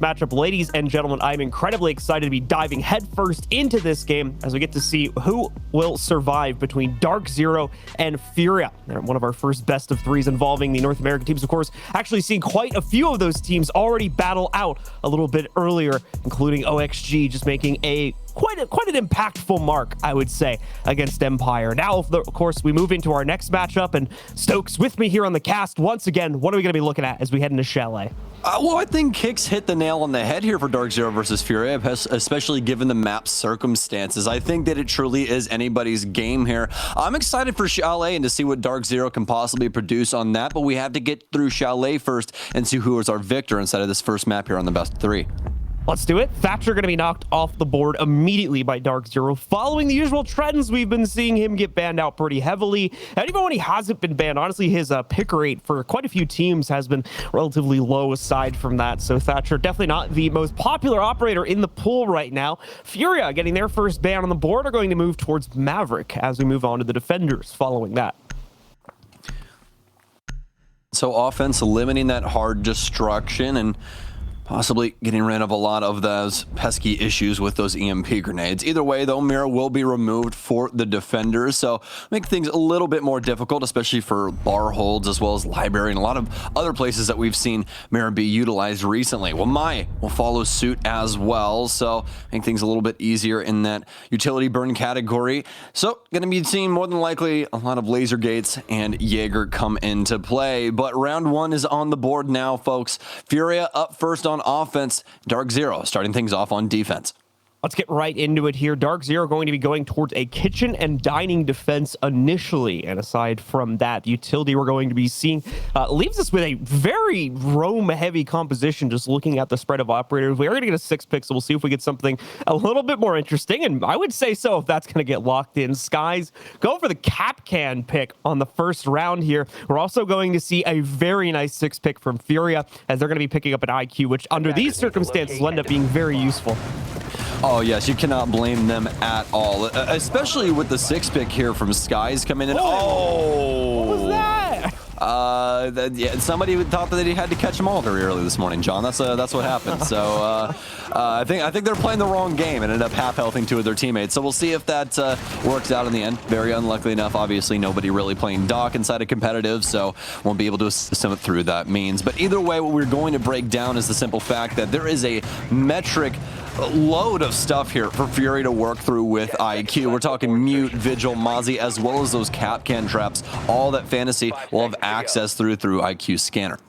matchup. Ladies and gentlemen, I'm incredibly excited to be diving headfirst into this game as we get to see who will survive between DarkZero and FURIA. They're one of our first best of threes involving the North American teams, of course. Actually seeing quite a few of those teams already battle out a little bit earlier, including OXG just making quite an impactful mark, I would say, against Empire. Now, of course, we move into our next matchup, and Stokes with me here on the cast once again. What are we going to be looking at as we head into Chalet? Well, I think Kix hit the nail on the head here for DarkZero versus FURIA, especially given the map's circumstances. I think that it truly is anybody's game here. I'm excited for Chalet and to see what DarkZero can possibly produce on that, but we have to get through Chalet first and see who is our victor inside of this first map here on the best of three. Let's do it. Thatcher going to be knocked off the board immediately by DarkZero. Following the usual trends, we've been seeing him get banned out pretty heavily. And even when he hasn't been banned, honestly, his pick rate for quite a few teams has been relatively low aside from that. So Thatcher definitely not the most popular operator in the pool right now. FURIA getting their first ban on the board are going to move towards Maverick as we move on to the defenders following that. So offense limiting that hard destruction and possibly getting rid of a lot of those pesky issues with those EMP grenades. Either way, though, Mirror will be removed for the defenders, so make things a little bit more difficult, especially for bar holds as well as library and a lot of other places that we've seen Mirror be utilized recently. Well, Mai will follow suit as well, so make things a little bit easier in that utility burn category. So, going to be seeing more than likely a lot of laser gates and Jaeger come into play, but round one is on the board now, folks. FURIA up first on offense, DarkZero starting things off on defense. Let's get right into it here. DarkZero going to be going towards a kitchen and dining defense initially. And aside from that, the utility we're going to be seeing leaves us with a very roam-heavy composition just looking at the spread of operators. We are going to get a 6-pick, so we'll see if we get something a little bit more interesting. And I would say so if that's going to get locked in. Skies go for the Capcan pick on the first round here. We're also going to see a very nice 6-pick from FURIA as they're going to be picking up an IQ, which under these circumstances will end up being very useful. Oh, yes, you cannot blame them at all, especially with the 6-pick here from Skies coming in. Oh! What was that? Yeah, somebody thought that he had to catch them all very early this morning, John. That's what happened. So I think they're playing the wrong game and ended up half-healthing two of their teammates. So we'll see if that works out in the end. Very unlikely enough. Obviously, nobody really playing Doc inside of competitive, so won't be able to assist them through that means. But either way, what we're going to break down is the simple fact that there is a metric load of stuff here for FURIA to work through with IQ. We're talking Mute, Vigil, Mozzie, as well as those Capcan traps. All that Fantasy will have access through IQ Scanner.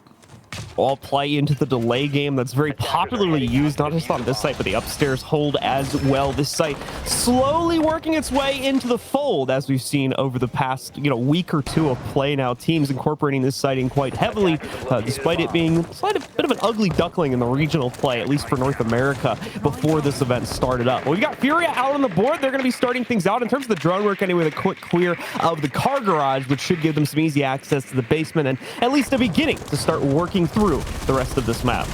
All play into the delay game that's very popularly used, not just on this site, but the upstairs hold as well. This site slowly working its way into the fold, as we've seen over the past week or two of play now. Teams incorporating this site in quite heavily, despite it being a bit of an ugly duckling in the regional play, at least for North America, before this event started up. Well, we've got FURIA out on the board. They're going to be starting things out in terms of the drone work anyway, the quick clear of the car garage, which should give them some easy access to the basement and at least a beginning to start working through the rest of this map.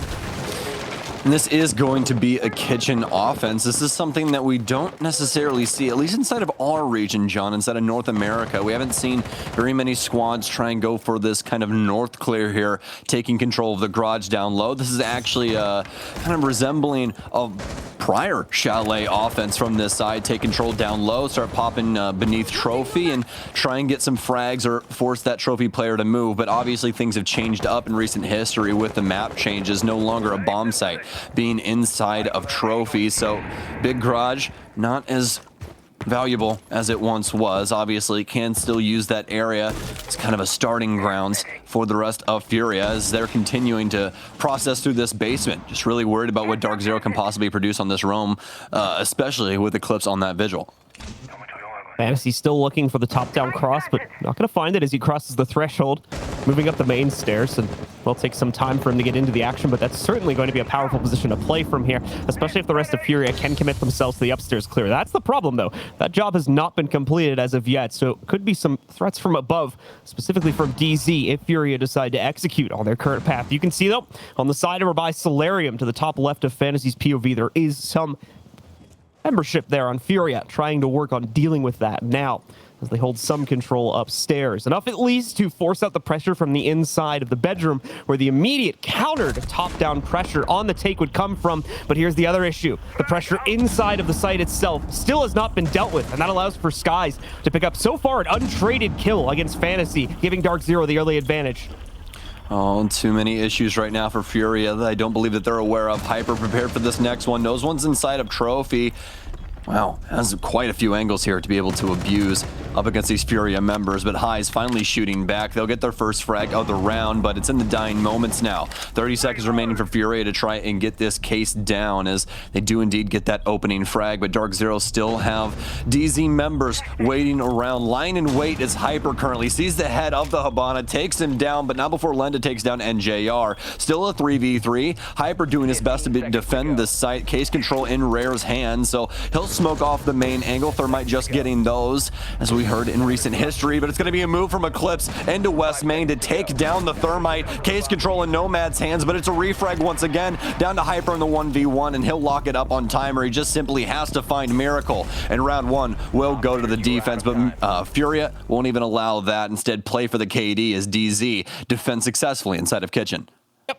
And this is going to be a kitchen offense. This is something that we don't necessarily see, at least inside of our region, John, inside of North America. We haven't seen very many squads try and go for this kind of north clear here, taking control of the garage down low. This is actually kind of resembling a prior Chalet offense from this side. Take control down low, start popping beneath trophy and try and get some frags or force that trophy player to move. But obviously things have changed up in recent history with the map changes. No longer a bomb site, being inside of trophy. So big garage, not as valuable as it once was. Obviously can still use that area. It's kind of a starting grounds for the rest of FURIA as they're continuing to process through this basement. Just really worried about what DarkZero can possibly produce on this roam, especially with the clips on that Vigil. Fantasy still looking for the top-down cross, but not going to find it as he crosses the threshold, moving up the main stairs, and will take some time for him to get into the action, but that's certainly going to be a powerful position to play from here, especially if the rest of FURIA can commit themselves to the upstairs clear. That's the problem, though. That job has not been completed as of yet, so it could be some threats from above, specifically from DZ, if FURIA decide to execute on their current path. You can see, though, on the side over by Solarium, to the top left of Fantasy's POV, there is some membership there on FURIA trying to work on dealing with that. Now, as they hold some control upstairs. Enough at least to force out the pressure from the inside of the bedroom, where the immediate counter to top-down pressure on the take would come from. But here's the other issue. The pressure inside of the site itself still has not been dealt with, and that allows for Skies to pick up so far an untraded kill against Fantasy, giving DarkZero the early advantage. Oh, too many issues right now for Furia that I don't believe that they're aware of. Hyper prepared for this next one. Knows one's inside of Trophy. Wow, has quite a few angles here to be able to abuse up against these Furia members, but High's finally shooting back. They'll get their first frag of the round, but it's in the dying moments now. 30 seconds remaining for Furia to try and get this case down, as they do indeed get that opening frag, but DarkZero still have DZ members waiting around, lying in wait as Hyper currently sees the head of the Hibana, takes him down, but not before Lenda takes down NJR. Still a 3v3. Hyper doing his best to defend the site. Case control in Rare's hands, so he'll smoke off the main angle. Thermite just getting those, as we heard in recent history, but it's going to be a move from Eclipse into West Main to take down the Thermite. Case control in Nomad's hands, but it's a refrag once again, down to Hyper in the 1v1, and he'll lock it up on timer. He just simply has to find Miracle, and round one will go to the defense, but Furia won't even allow that. Instead, play for the KD as DZ defends successfully inside of Kitchen.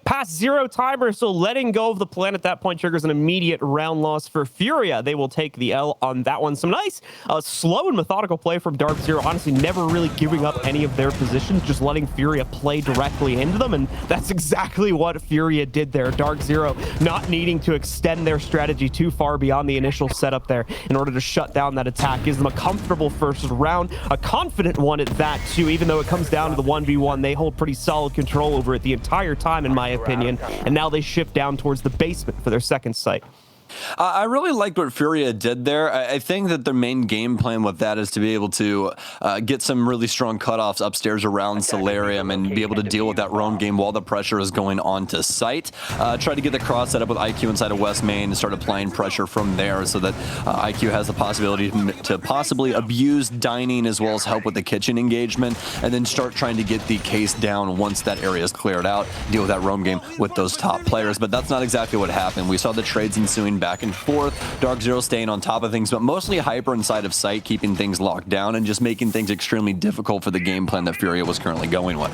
Past 0 timer, so letting go of the plan at that point triggers an immediate round loss for Furia. They will take the L on that one. Some nice slow and methodical play from DarkZero, honestly never really giving up any of their positions, just letting Furia play directly into them, and that's exactly what Furia did there. DarkZero not needing to extend their strategy too far beyond the initial setup there in order to shut down that attack. Gives them a comfortable first round, a confident one at that too. Even though it comes down to the 1v1, they hold pretty solid control over it the entire time, in my opinion, and now they shift down towards the basement for their second site. I really liked what Furia did there. I think that their main game plan with that is to be able to get some really strong cutoffs upstairs around Solarium and be able to deal with that roam game while the pressure is going on to site. Try to get the cross set up with IQ inside of West Main and start applying pressure from there, so that IQ has the possibility to possibly abuse dining as well as help with the kitchen engagement, and then start trying to get the case down once that area is cleared out, deal with that roam game with those top players. But that's not exactly what happened. We saw the trades ensuing back and forth, DarkZero staying on top of things, but mostly Hyper inside of site, keeping things locked down and just making things extremely difficult for the game plan that Furia was currently going with.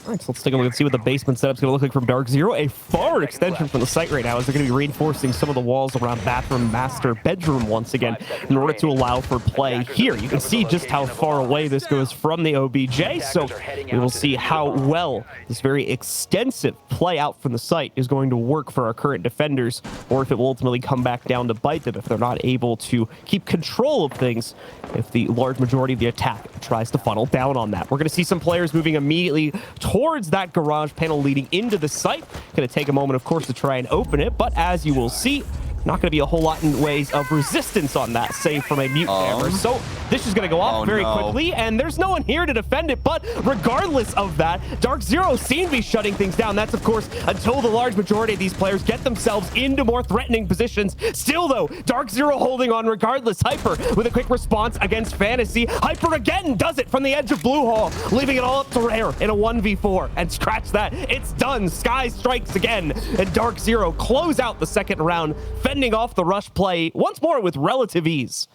All right, so let's take a look and see what the basement setup's going to look like from DarkZero. A far extension from the site right now, as they're going to be reinforcing some of the walls around bathroom, master bedroom once again in order to allow for play here. You can see just how far away this goes from the OBJ, so we will see how well this very extensive play out from the site is going to work for our current defenders, or if it will ultimately come back down to bite them if they're not able to keep control of things, if the large majority of the attack tries to funnel down on that. We're going to see some players moving immediately towards that garage panel leading into the site. Going to take a moment, of course, to try and open it, but as you will see, not going to be a whole lot in ways of resistance on that, save from a mute hammer. So this is going to go off very quickly, and there's no one here to defend it. But regardless of that, DarkZero seem to be shutting things down. That's, of course, until the large majority of these players get themselves into more threatening positions. Still, though, DarkZero holding on regardless. Hyper with a quick response against Fantasy. Hyper again does it from the edge of Blue Hall, leaving it all up to Rare in a 1v4. And scratch that. It's done. Sky strikes again, and DarkZero close out the second round, fending off the rush play once more with relative ease.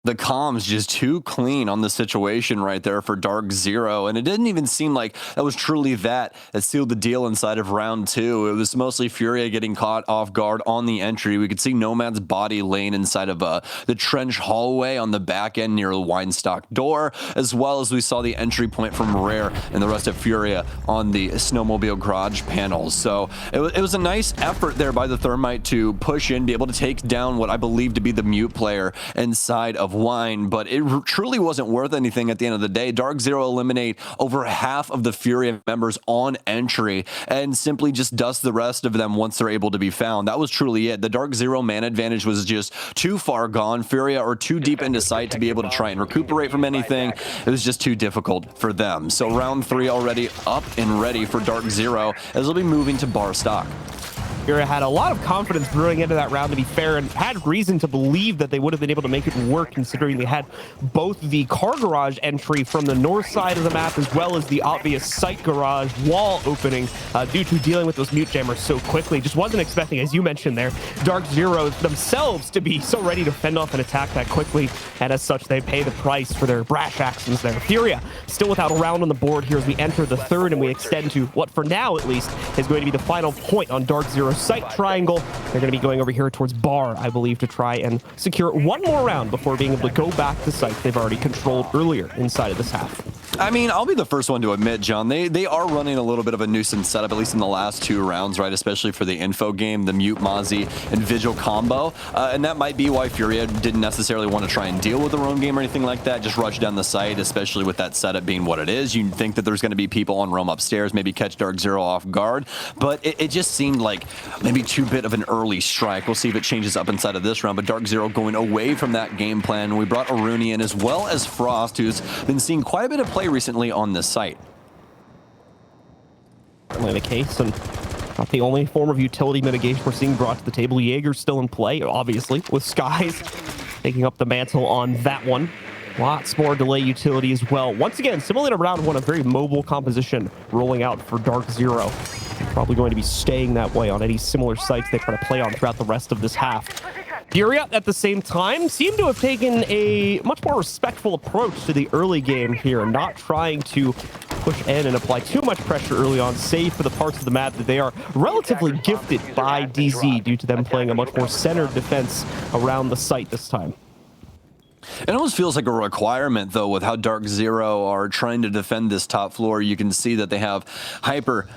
The comms just too clean on the situation right there for DarkZero, and it didn't even seem like that was truly that sealed the deal inside of round two. It was mostly Furia getting caught off guard on the entry. We could see Nomad's body laying inside of the trench hallway on the back end near the Weinstock door, as well as we saw the entry point from Rare and the rest of Furia on the snowmobile garage panels. So it was a nice effort there by the Thermite to push in, be able to take down what I believe to be the mute player inside of Wine, but it truly wasn't worth anything at the end of the day. DarkZero eliminate over half of the Furia members on entry and simply just dust the rest of them once they're able to be found. That was truly it. The DarkZero man advantage was just too far gone. Furia are too deep into sight to be able to try and recuperate from anything. It was just too difficult for them. So round three already up and ready for DarkZero, as they'll be moving to bar stock. Furia had a lot of confidence brewing into that round, to be fair, and had reason to believe that they would have been able to make it work, considering they had both the car garage entry from the north side of the map as well as the obvious site garage wall opening due to dealing with those mute jammers so quickly. Just wasn't expecting, as you mentioned there, DarkZero themselves to be so ready to fend off an attack that quickly, and as such, they pay the price for their brash actions there. Furia still without a round on the board here as we enter the third, and we extend to what, for now at least, is going to be the final point on DarkZero's site triangle. They're going to be going over here towards bar, I believe, to try and secure one more round before being able to go back to site they've already controlled earlier inside of this half. I mean, I'll be the first one to admit, John, they are running a little bit of a nuisance setup, at least in the last 2 rounds, right? Especially for the info game, the Mute, Mozzie, and Vigil combo. And that might be why Furia didn't necessarily want to try and deal with the roam game or anything like that. Just rush down the site, especially with that setup being what it is. You'd think that there's going to be people on roam upstairs, maybe catch DarkZero off guard. But it just seemed like maybe too bit of an early strike. We'll see if it changes up inside of this round. But DarkZero going away from that game plan. We brought Aruni in as well as Frost, who's been seeing quite a bit of play recently on this site. Certainly the case, and not the only form of utility mitigation we're seeing brought to the table. Jaeger's still in play, obviously, with Skies taking up the mantle on that one. Lots more delay utility as well. Once again, similar to round 1, a very mobile composition rolling out for DarkZero. Probably going to be staying that way on any similar sites they try to play on throughout the rest of this half. Furia, at the same time, seem to have taken a much more respectful approach to the early game here, not trying to push in and apply too much pressure early on, save for the parts of the map that they are relatively gifted by DZ due to them playing a much more centered defense around the site this time. It almost feels like a requirement, though, with how DarkZero are trying to defend this top floor. You can see that they have Hyper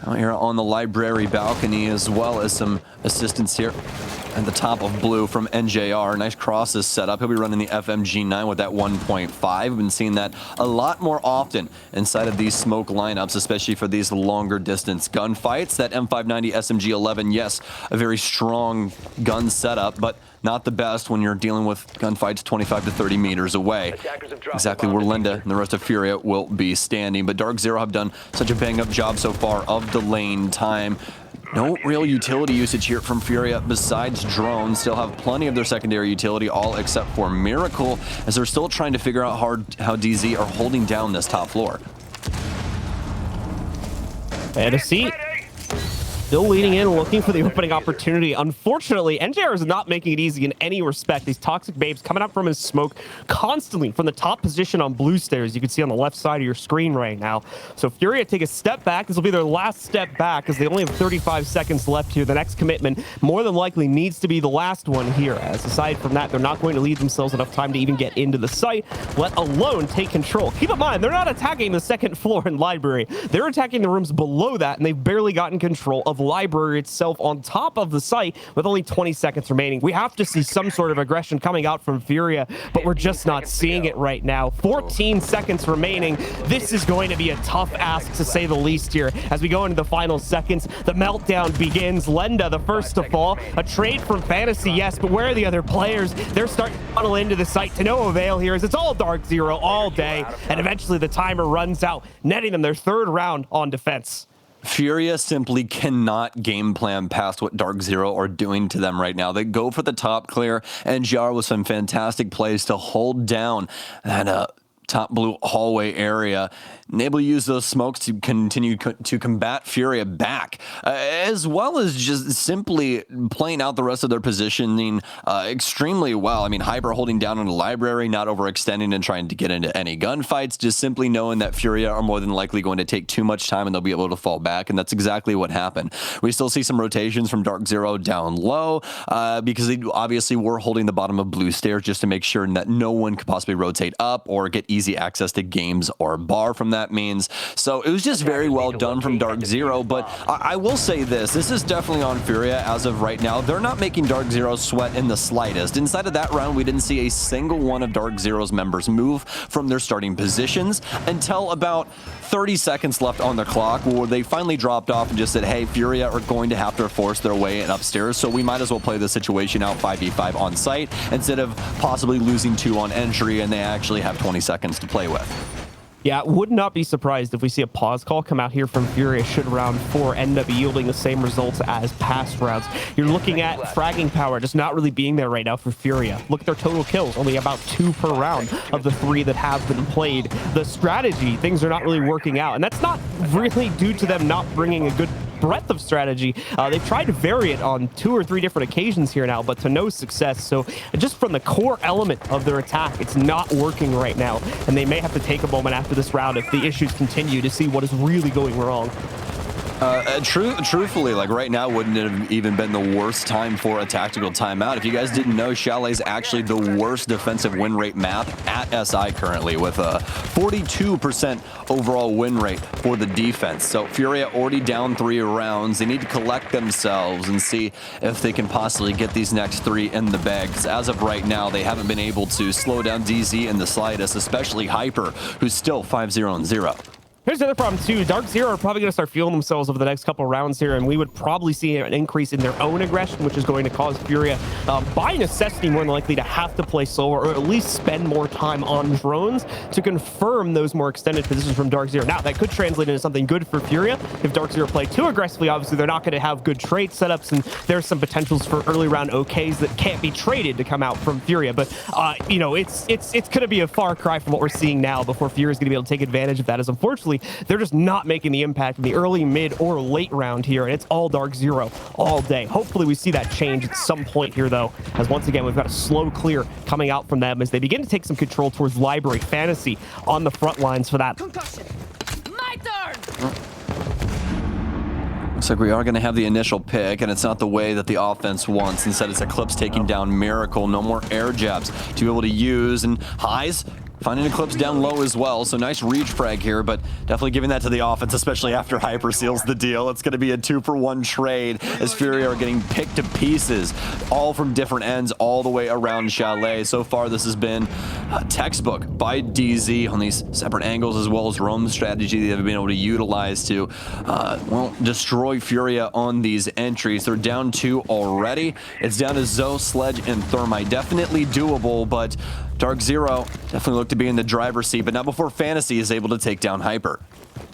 out here on the library balcony, as well as some assistance here at the top of blue from NJR. Nice crosses set up. He'll be running the FMG9 with that 1.5. We've been seeing that a lot more often inside of these smoke lineups, especially for these longer distance gunfights. That M590 SMG11, yes, a very strong gun setup, but not the best when you're dealing with gunfights 25 to 30 meters away. Exactly where Linda and the rest of Furia will be standing. But DarkZero have done such a bang-up job so far of delaying time. No real utility usage here from Furia besides drones. Still have plenty of their secondary utility, all except for Miracle, as they're still trying to figure out how DZ are holding down this top floor. Fantasy still leading in, looking for the opening opportunity. Unfortunately, NJR is not making it easy in any respect. These toxic babes coming up from his smoke constantly from the top position on blue stairs. You can see on the left side of your screen right now. So Furia take a step back. This will be their last step back as they only have 35 seconds left here. The next commitment more than likely needs to be the last one here, as aside from that, they're not going to leave themselves enough time to even get into the site, let alone take control. Keep in mind, they're not attacking the second floor in library. They're attacking the rooms below that, and they've barely gotten control of library itself on top of the site with only 20 seconds remaining. We have to see some sort of aggression coming out from Furia, but we're just not seeing it right now. 14 seconds remaining. This is going to be a tough ask, to say the least, here. As we go into the final seconds, the meltdown begins. Lenda, the first to fall. A trade from Fantasy, yes, but where are the other players? They're starting to funnel into the site to no avail here, as it's all DarkZero all day, and eventually the timer runs out, netting them their third round on defense. Furia simply cannot game plan past what DarkZero are doing to them right now. They go for the top clear, and JR with some fantastic plays to hold down that top blue hallway area, and able to use those smokes to continue to combat Furia back, as well as just simply playing out the rest of their positioning extremely well. I mean, Hyper holding down on the library, not overextending and trying to get into any gunfights, just simply knowing that Furia are more than likely going to take too much time and they'll be able to fall back, and that's exactly what happened. We still see some rotations from DarkZero down low, because they obviously were holding the bottom of blue stairs just to make sure that no one could possibly rotate up or get easy access to games or bar from that means. So it was just very well done from DarkZero, but I will say this is definitely on Furia as of right now. They're not making DarkZero sweat in the slightest. Inside of that round, we didn't see a single one of DarkZero's members move from their starting positions until about 30 seconds left on the clock, where they finally dropped off and just said, hey, Furia are going to have to force their way in upstairs, so we might as well play the situation out 5v5 on site instead of possibly losing 2 on entry, and they actually have 20 seconds to play with. Yeah, would not be surprised if we see a pause call come out here from Furia should round 4 end up yielding the same results as past rounds. You're looking at fragging power just not really being there right now for Furia. Look at their total kills, only about 2 per round of the 3 that have been played. The strategy, things are not really working out, and that's not really due to them not bringing a good breadth of strategy. They've tried to vary it on 2 or 3 different occasions here now, but to no success. So just from the core element of their attack, it's not working right now, and they may have to take a moment after this round if the issues continue to see what is really going wrong. Truthfully, like right now wouldn't it have even been the worst time for a tactical timeout. If you guys didn't know, Chalet's actually the worst defensive win rate map at SI currently, with a 42% overall win rate for the defense. So Furia already down 3 rounds. They need to collect themselves and see if they can possibly get these next 3 in the bag, because as of right now, they haven't been able to slow down DZ in the slightest, especially Hyper, who's still 5-0-0. Here's the other problem too. DarkZero are probably going to start feeling themselves over the next couple of rounds here, and we would probably see an increase in their own aggression, which is going to cause Furia, by necessity, more than likely to have to play slower, or at least spend more time on drones to confirm those more extended positions from DarkZero. Now, that could translate into something good for Furia. If DarkZero play too aggressively, obviously they're not going to have good trade setups, and there's some potentials for early round OKs that can't be traded to come out from Furia. But you know, it's going to be a far cry from what we're seeing now before Furia is going to be able to take advantage of that, as unfortunately they're just not making the impact in the early, mid, or late round here, and it's all DarkZero all day. Hopefully we see that change at some point here, though, as once again we've got a slow clear coming out from them as they begin to take some control towards Library. Fantasy on the front lines for that. Concussion. My turn. Looks like we are going to have the initial pick, and it's not the way that the offense wants. Instead, it's Eclipse taking down Miracle. No more air jabs to be able to use, and Highs finding Eclipse down low as well, so nice reach frag here, but definitely giving that to the offense, especially after Hyper seals the deal. It's going to be a 2-for-1 trade as Furia are getting picked to pieces, all from different ends, all the way around Chalet. So far, this has been a textbook by DZ on these separate angles, as well as roam strategy they've been able to utilize to, well, destroy Furia on these entries. They're down 2 already. It's down to Zoe, Sledge, and Thermite. Definitely doable, but DarkZero definitely look to be in the driver's seat, but not before Fantasy is able to take down Hyper.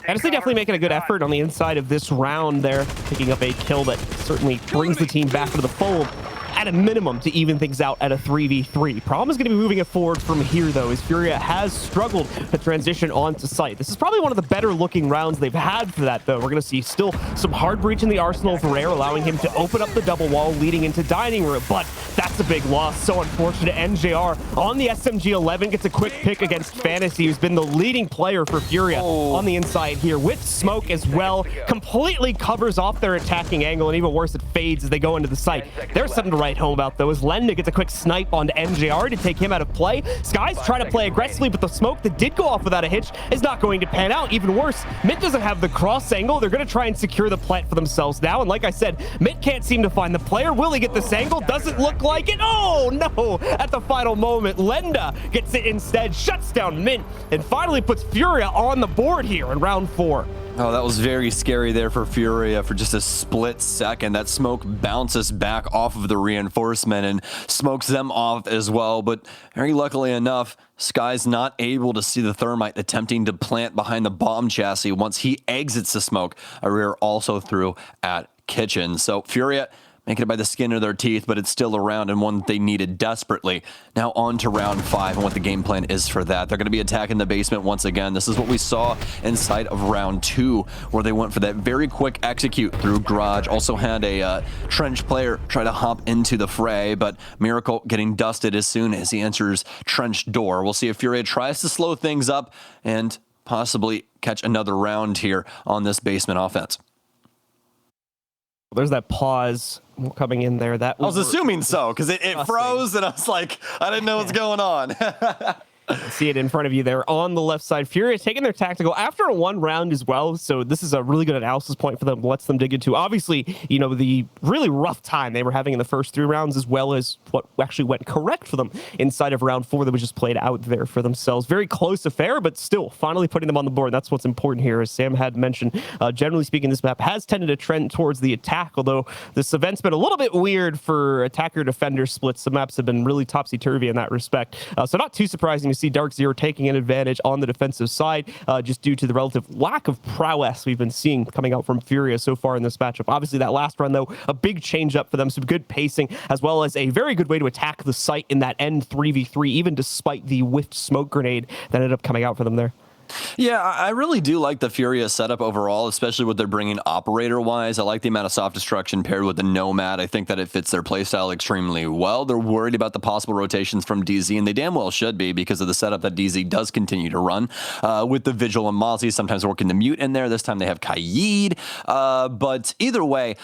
Fantasy definitely making a good effort on the inside of this round there, picking up a kill that certainly brings the team back into the fold at a minimum to even things out at a 3v3. Problem is going to be moving it forward from here, though, as Furia has struggled to transition onto site. This is probably one of the better looking rounds they've had for that, though. We're going to see still some hard breach in the arsenal for Rare, allowing him to open up the double wall leading into dining room, but that's a big loss. So unfortunate. NJR on the SMG-11 gets a quick pick against Fantasy, who's been the leading player for Furia on the inside here, with smoke as well. Completely covers off their attacking angle, and even worse, it fades as they go into the site. There's something to write home about, though, as Lenda gets a quick snipe onto NJR to take him out of play. Sky's trying to play aggressively, but the smoke that did go off without a hitch is not going to pan out. Even worse, Mint doesn't have the cross angle. They're going to try and secure the plant for themselves now, and like I said, Mint can't seem to find the player. Will he get this angle? Doesn't look like it. Oh, no! At the final moment, Lenda gets it instead, shuts down Mint, and finally puts Furia on the board here in round 4. Oh, that was very scary there for Furia for just a split second. That smoke bounces back off of the reinforcement and smokes them off as well. But very luckily enough, Sky's not able to see the Thermite attempting to plant behind the bomb chassis once he exits the smoke. A rear also through at Kitchen. So Furia making it by the skin of their teeth, but it's still around and one that they needed desperately. Now on to round 5 and what the game plan is for that. They're going to be attacking the basement once again. This is what we saw inside of round 2, where they went for that very quick execute through Garage. Also had a Trench player try to hop into the fray, but Miracle getting dusted as soon as he enters Trench door. We'll see if Furia tries to slow things up and possibly catch another round here on this basement offense. There's that pause coming in there. That I was assuming so, because it froze, and I was like, I didn't know what's going on. See it in front of you there on the left side. Furia taking their tactical after a 1 round as well, so this is a really good analysis point for them, lets them dig into, obviously, you know, the really rough time they were having in the first 3 rounds, as well as what actually went correct for them inside of round 4 that was just played out there for themselves. Very close affair, but still finally putting them on the board. That's what's important here, as Sam had mentioned. Generally speaking, this map has tended to trend towards the attack, although this event's been a little bit weird for attacker-defender splits. The maps have been really topsy-turvy in that respect, so not too surprising to see DarkZero taking an advantage on the defensive side, just due to the relative lack of prowess we've been seeing coming out from Furia so far in this matchup. Obviously, that last run, though, a big change up for them, some good pacing, as well as a very good way to attack the site in that end 3v3, even despite the whiffed smoke grenade that ended up coming out for them there. Yeah, I really do like the Furia setup overall, especially what they're bringing operator-wise. I like the amount of soft destruction paired with the Nomad. I think that it fits their playstyle extremely well. They're worried about the possible rotations from DZ, and they damn well should be because of the setup that DZ does continue to run with the Vigil and Mozzie, sometimes working the Mute in there. This time they have Kaid. But either way,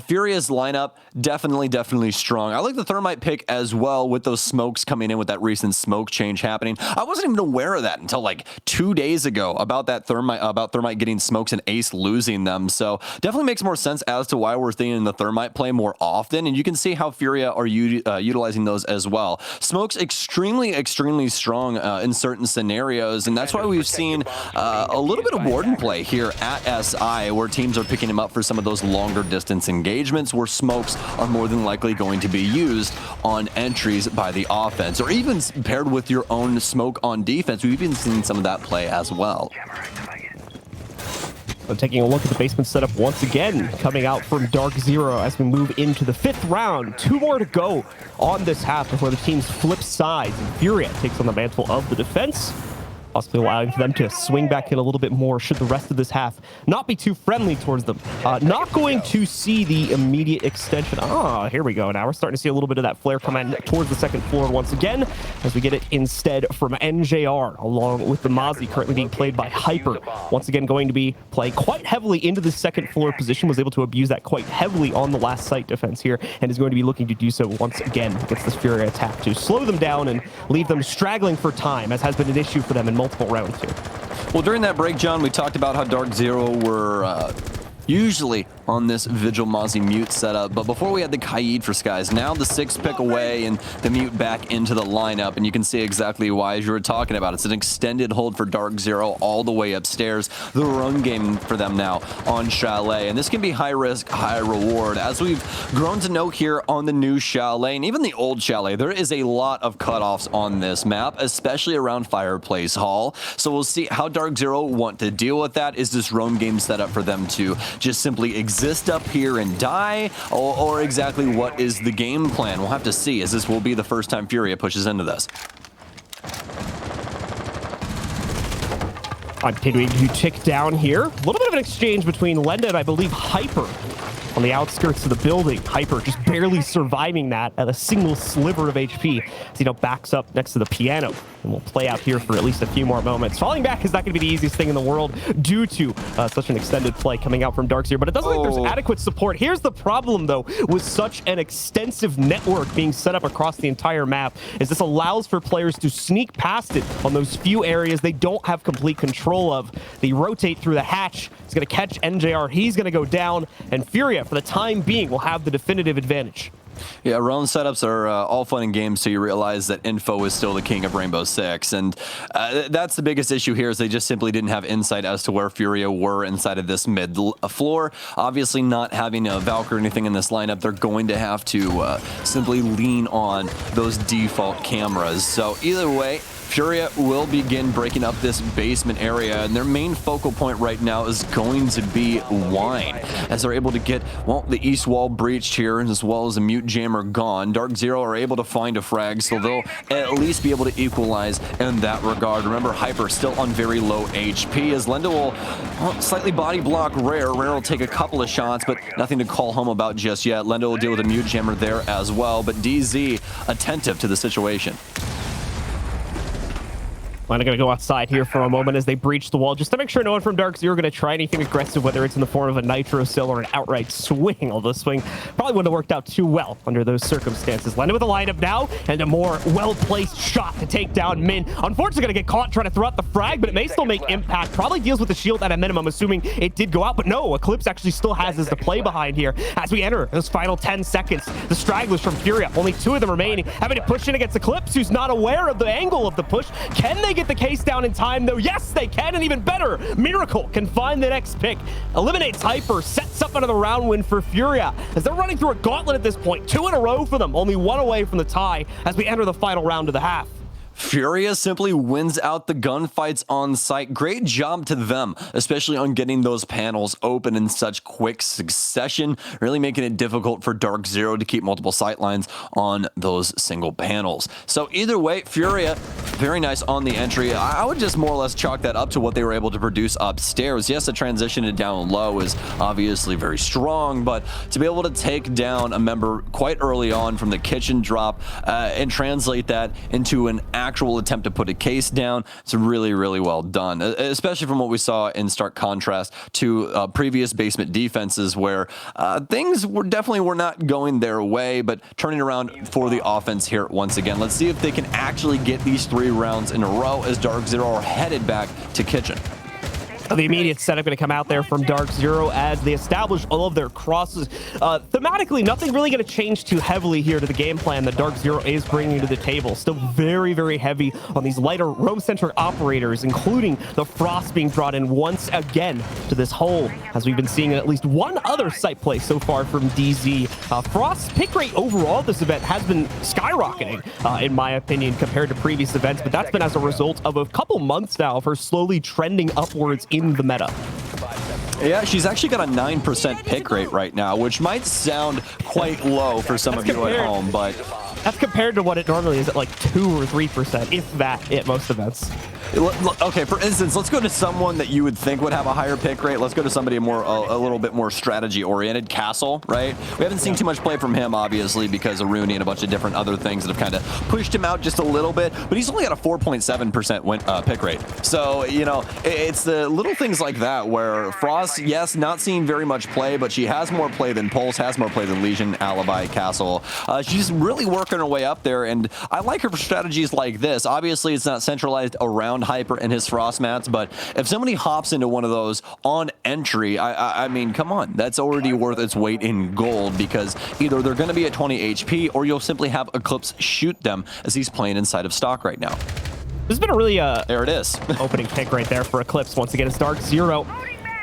Furia's lineup, definitely strong. I like the Thermite pick as well with those smokes coming in with that recent smoke change happening. I wasn't even aware of that until like 2 days ago about that Thermite getting smokes and Ace losing them. So definitely makes more sense as to why we're seeing the Thermite play more often, and you can see how Furia are utilizing those as well. Smoke's extremely strong in certain scenarios, and that's why we've seen a little bit of Warden play here at SI, where teams are picking him up for some of those longer distance engagements where smokes are more than likely going to be used on entries by the offense, or even paired with your own smoke on defense. We've even seen some of that play as well. So taking a look at the basement setup once again, coming out from DarkZero as we move into the 5th round. 2 more to go on this half before the teams flip sides, and Furia takes on the mantle of the defense, possibly allowing for them to swing back in a little bit more should the rest of this half not be too friendly towards them. Not going to see the immediate extension. Here we go. Now we're starting to see a little bit of that flare come in towards the 2nd floor once again, as we get it instead from NJR, along with the Mozzie currently being played by Hyper. Once again, going to be playing quite heavily into the 2nd floor position, was able to abuse that quite heavily on the last site defense here, and is going to be looking to do so once again against this Furia attack to slow them down and leave them straggling for time, as has been an issue for them in multiple rounds here. Well, during that break, John, we talked about how DarkZero were usually on this Vigil Mozzie Mute setup, but before we had the Kaid for Skies, now the 6 pick away and the Mute back into the lineup, and you can see exactly why, as you were talking about. It's an extended hold for DarkZero all the way upstairs. The run game for them now on Chalet, and this can be high risk, high reward. As we've grown to know here on the new Chalet, and even the old Chalet, there is a lot of cutoffs on this map, especially around Fireplace Hall. So we'll see how DarkZero want to deal with that. Is this roam game set up for them to just simply exist up here and die, or exactly what is the game plan? We'll have to see, as this will be the first time Furia pushes into this. Continuing to tick down here. A little bit of an exchange between Lenda and I believe Hyper on the outskirts of the building. Hyper just barely surviving that at a single sliver of HP as he backs up next to the piano, and will play out here for at least a few more moments. Falling back is not going to be the easiest thing in the world due to such an extended play coming out from DarkZero, but it doesn't think there's adequate support. Here's the problem, though, with such an extensive network being set up across the entire map, is this allows for players to sneak past it on those few areas they don't have complete control of. They rotate through the hatch. It's going to catch NJR. He's going to go down, and Furia, for the time being, will have the definitive advantage. Yeah, roam setups are all fun and games, so you realize that info is still the king of Rainbow Six, and that's the biggest issue here, is they just simply didn't have insight as to where Furia were inside of this mid floor. Obviously, not having a Valk or anything in this lineup, they're going to have to simply lean on those default cameras. So either way, Furia will begin breaking up this basement area, and their main focal point right now is going to be Wine, as they're able to get, well, the east wall breached here, as well as a Mute Jammer gone. DarkZero are able to find a frag, so they'll at least be able to equalize in that regard. Remember, Hyper still on very low HP, as Lenda will, well, slightly body block Rare. Rare will take a couple of shots, but nothing to call home about just yet. Lenda will deal with a Mute Jammer there as well, but DZ attentive to the situation. I'm going to go outside here for a moment as they breach the wall, just to make sure no one from DarkZero are going to try anything aggressive, whether it's in the form of a Nitro Cell or an outright swing. Although swing probably wouldn't have worked out too well under those circumstances. Lenda with a lineup now, and a more well-placed shot to take down Min. Unfortunately, going to get caught trying to throw out the frag, but it may still make impact. Probably deals with the shield at a minimum, assuming it did go out. But no, Eclipse actually still has his to play behind here as we enter those final 10 seconds. The stragglers from Furia, only 2 of them remaining, having to push in against Eclipse, who's not aware of the angle of the push. Can they get the case down in time, though? Yes, they can, and even better, Miracle can find the next pick. Eliminates Hyper, sets up another round win for Furia, as they're running through a gauntlet at this point. 2 in a row for them, only 1 away from the tie as we enter the final round of the half. Furia simply wins out the gunfights on site. Great job to them, especially on getting those panels open in such quick succession, really making it difficult for DarkZero to keep multiple sightlines on those single panels. So either way, Furia, very nice on the entry. I would just more or less chalk that up to what they were able to produce upstairs. Yes, the transition to down low is obviously very strong, but to be able to take down a member quite early on from the kitchen drop and translate that into an actual attempt to put a case down, it's really, really well done, especially from what we saw in stark contrast to previous basement defenses where things were not going their way, but turning around for the offense here once again. Let's see if they can actually get these 3 rounds in a row as DarkZero are headed back to kitchen. The immediate setup going to come out there from DarkZero as they establish all of their crosses. Thematically, nothing really going to change too heavily here to the game plan that DarkZero is bringing to the table. Still very, very heavy on these lighter roam-centric operators, including the Frost being brought in once again to this hole, as we've been seeing in at least one other site play so far from DZ. Frost's pick rate overall this event has been skyrocketing, in my opinion, compared to previous events, but that's been as a result of a couple months now of her slowly trending upwards in the meta. Yeah, she's actually got a 9% pick rate right now, which might sound quite low for some of you at home, but that's compared to what it normally is at like 2 or 3%, if that, at most events. Okay, for instance, let's go to someone that you would think would have a higher pick rate. Let's go to somebody more a little bit more strategy-oriented. Castle, right? We haven't seen too much play from him, obviously, because of Rooney and a bunch of different other things that have kind of pushed him out just a little bit, but he's only got a 4.7% pick rate. So, you know, it's the little things like that where Frost, yes, not seeing very much play, but she has more play than Pulse, has more play than Legion, Alibi, Castle. She's really working her way up there, and I like her for strategies like this. Obviously, it's not centralized around Hyper and his Frost mats, but if somebody hops into one of those on entry, I mean, come on, that's already worth its weight in gold, because either they're going to be at 20 HP or you'll simply have Eclipse shoot them as he's playing inside of stock right now. There's been a really there it is. opening pick right there for Eclipse. Once again, it's DarkZero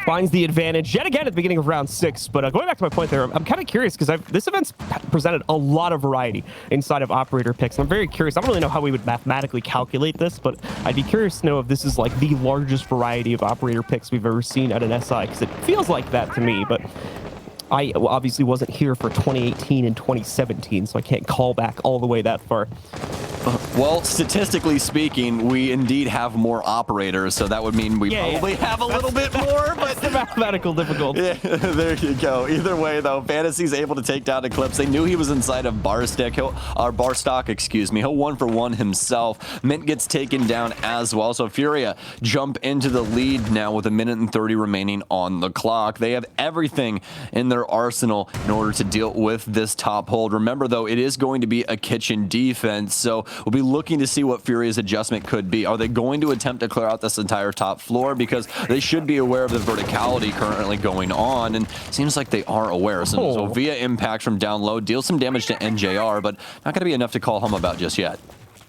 finds the advantage yet again at the beginning of round 6. But going back to my point there, I'm kind of curious because this event's presented a lot of variety inside of operator picks. And I'm very curious. I don't really know how we would mathematically calculate this, but I'd be curious to know if this is like the largest variety of operator picks we've ever seen at an SI, because it feels like that to me. But I obviously wasn't here for 2018 and 2017, so I can't call back all the way that far. Well, statistically speaking, we indeed have more operators, so that would mean we probably have a little bit more, but the mathematical difficulty. Yeah, there you go. Either way, though, Fantasy's able to take down Eclipse. They knew he was inside of Barstock, excuse me. He'll 1-for-1 himself. Mint gets taken down as well, so Furia jump into the lead now with 1:30 remaining on the clock. They have everything in their arsenal in order to deal with this top hold. Remember, though, it is going to be a kitchen defense, so we'll be looking to see what Furia's adjustment could be. Are they going to attempt to clear out this entire top floor? Because they should be aware of the verticality currently going on, and it seems like they are aware. So via impact from down low, deals some damage to NJR, but not going to be enough to call home about just yet.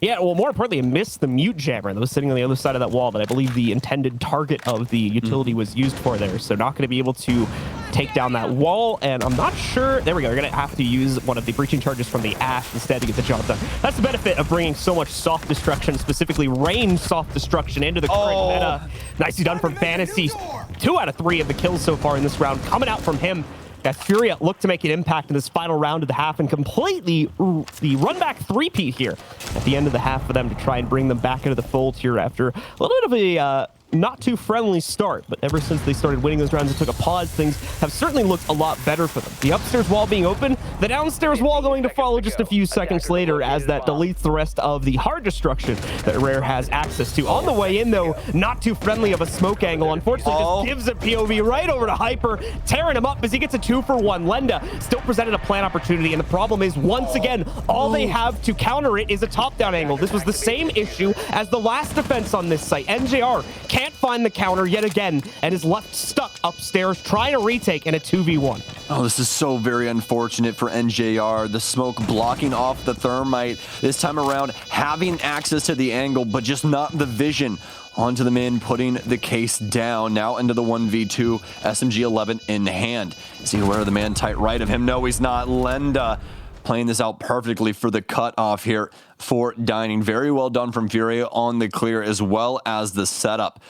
Yeah, well, more importantly, I missed the mute jammer that was sitting on the other side of that wall that I believe the intended target of the utility was used for there. So not going to be able to take down that wall, and I'm not sure. There we go. We're going to have to use one of the breaching charges from the Ash instead to get the job done. That's the benefit of bringing so much soft destruction, specifically range soft destruction, into the current meta. Nicely done from Fantasy. 2 out of 3 of the kills so far in this round coming out from him. As Furia looked to make an impact in this final round of the half and completely the run-back three-peat here at the end of the half for them to try and bring them back into the fold here after a little bit of a not too friendly start, but ever since they started winning those rounds and took a pause, things have certainly looked a lot better for them. The upstairs wall being open, the downstairs wall going to follow just a few seconds later as that deletes the rest of the hard destruction that Rare has access to. On the way in, though, not too friendly of a smoke angle. Unfortunately, just gives a POV right over to Hyper, tearing him up as he gets a 2-for-1. Lenda still presented a plant opportunity, and the problem is, once again, all they have to counter it is a top-down angle. This was the same issue as the last defense on this site. NJR can't find the counter yet again and is left stuck upstairs trying to retake in a 2v1. Oh, this is so very unfortunate for NJR. The smoke blocking off the thermite. This time around, having access to the angle, but just not the vision. Onto the min, putting the case down. Now into the 1v2, SMG-11 in hand. Is he aware of the man tight right of him? No, he's not. Lenda playing this out perfectly for the cutoff here for Dining. Very well done from Furia on the clear as well as the setup,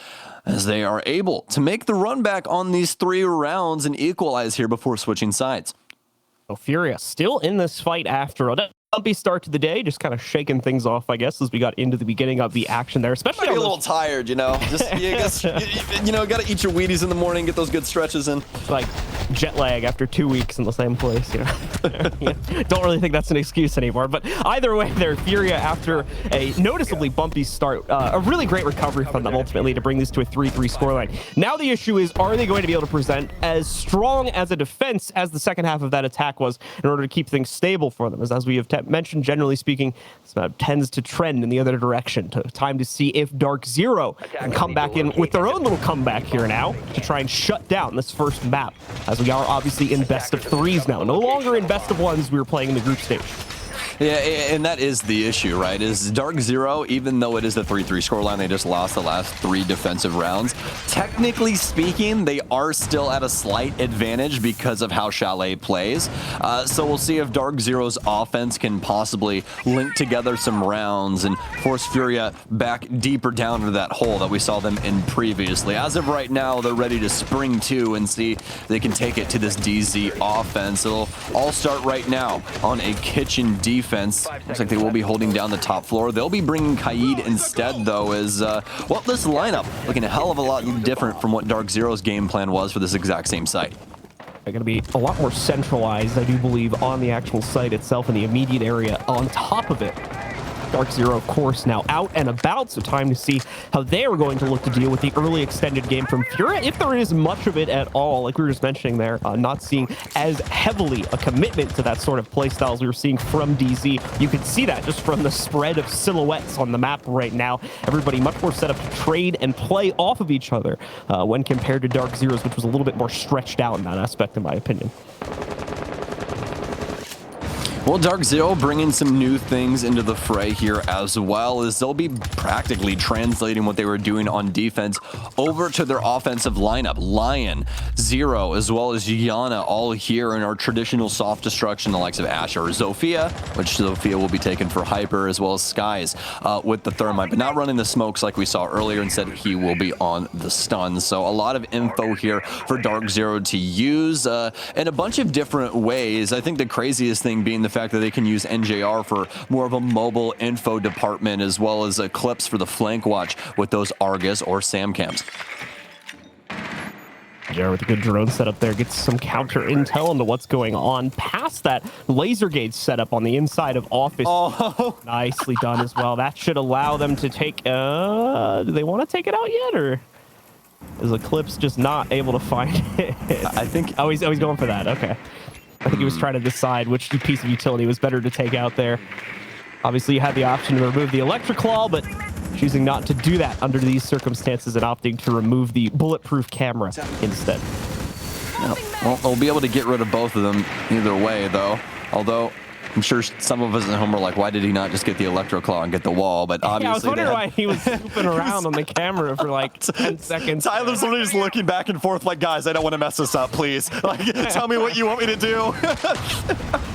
as they are able to make the run back on these 3 rounds and equalize here before switching sides. So Furia still in this fight after a bumpy start to the day, just kind of shaking things off, I guess, as we got into the beginning of the action there, especially Might be a little tired, you know. Just you know, got to eat your Wheaties in the morning, get those good stretches in. Like jet lag after 2 weeks in the same place, you know. Don't really think that's an excuse anymore. But either way, there, Furia, after a noticeably bumpy start, a really great recovery from them ultimately to bring this to a 3-3 scoreline. Now the issue is, are they going to be able to present as strong as a defense as the second half of that attack was in order to keep things stable for them? As we have mentioned, generally speaking, this map tends to trend in the other direction. Time to see if DarkZero can come back in with their own little comeback here now to try and shut down this first map, as we are obviously in best of 3s now, no longer in best of 1s. We were playing in the group stage. Yeah, and that is the issue, right? Is DarkZero, even though it is the 3-3 scoreline, they just lost the last 3 defensive rounds. Technically speaking, they are still at a slight advantage because of how Chalet plays. So we'll see if DarkZero's offense can possibly link together some rounds and force Furia back deeper down into that hole that we saw them in previously. As of right now, they're ready to spring to and see if they can take it to this DZ offense. It'll all start right now on a kitchen defense. Looks like they will be holding down the top floor. They'll be bringing Kaid instead, though, as, well, this lineup looking a hell of a lot different from what DarkZero's game plan was for this exact same site. They're going to be a lot more centralized, I do believe, on the actual site itself in the immediate area. On top of it, DarkZero, of course, now out and about, so time to see how they are going to look to deal with the early extended game from Furia, if there is much of it at all. Like we were just mentioning there, not seeing as heavily a commitment to that sort of playstyle as we were seeing from DZ. You can see that just from the spread of silhouettes on the map right now. Everybody much more set up to trade and play off of each other when compared to DarkZero's, which was a little bit more stretched out in that aspect, in my opinion. Well, DarkZero bringing some new things into the fray here as well, as they'll be practically translating what they were doing on defense over to their offensive lineup. Lion, Zero, as well as Yana, all here in our traditional soft destruction, the likes of Asher or Zofia, which Zofia will be taken for Hyper, as well as Skies with the Thermite, but not running the smokes like we saw earlier. Instead, he will be on the stun. So a lot of info here for DarkZero to use in a bunch of different ways. I think the craziest thing being the fact that they can use NJR for more of a mobile info department, as well as clips for the flank watch with those Argus or SAM cams. Jared with a good drone setup there gets some counter intel into what's going on past that laser gauge setup on the inside of office. Oh, nicely done as well. That should allow them to take, do they want to take it out yet, or is Eclipse just not able to find it? I think... Oh, he's going for that. Okay. I think he was trying to decide which piece of utility was better to take out there. Obviously, you had the option to remove the Electric Claw, but choosing not to do that under these circumstances and opting to remove the bulletproof camera instead. Yeah. Well, they'll be able to get rid of both of them either way, though. Although, I'm sure some of us at home are like, why did he not just get the Electro Claw and get the wall? But obviously, yeah, I was wondering why he was scooping around on the camera for like 10 seconds. Tyler's literally just looking back and forth like, guys, I don't want to mess this up, please. Like, tell me what you want me to do.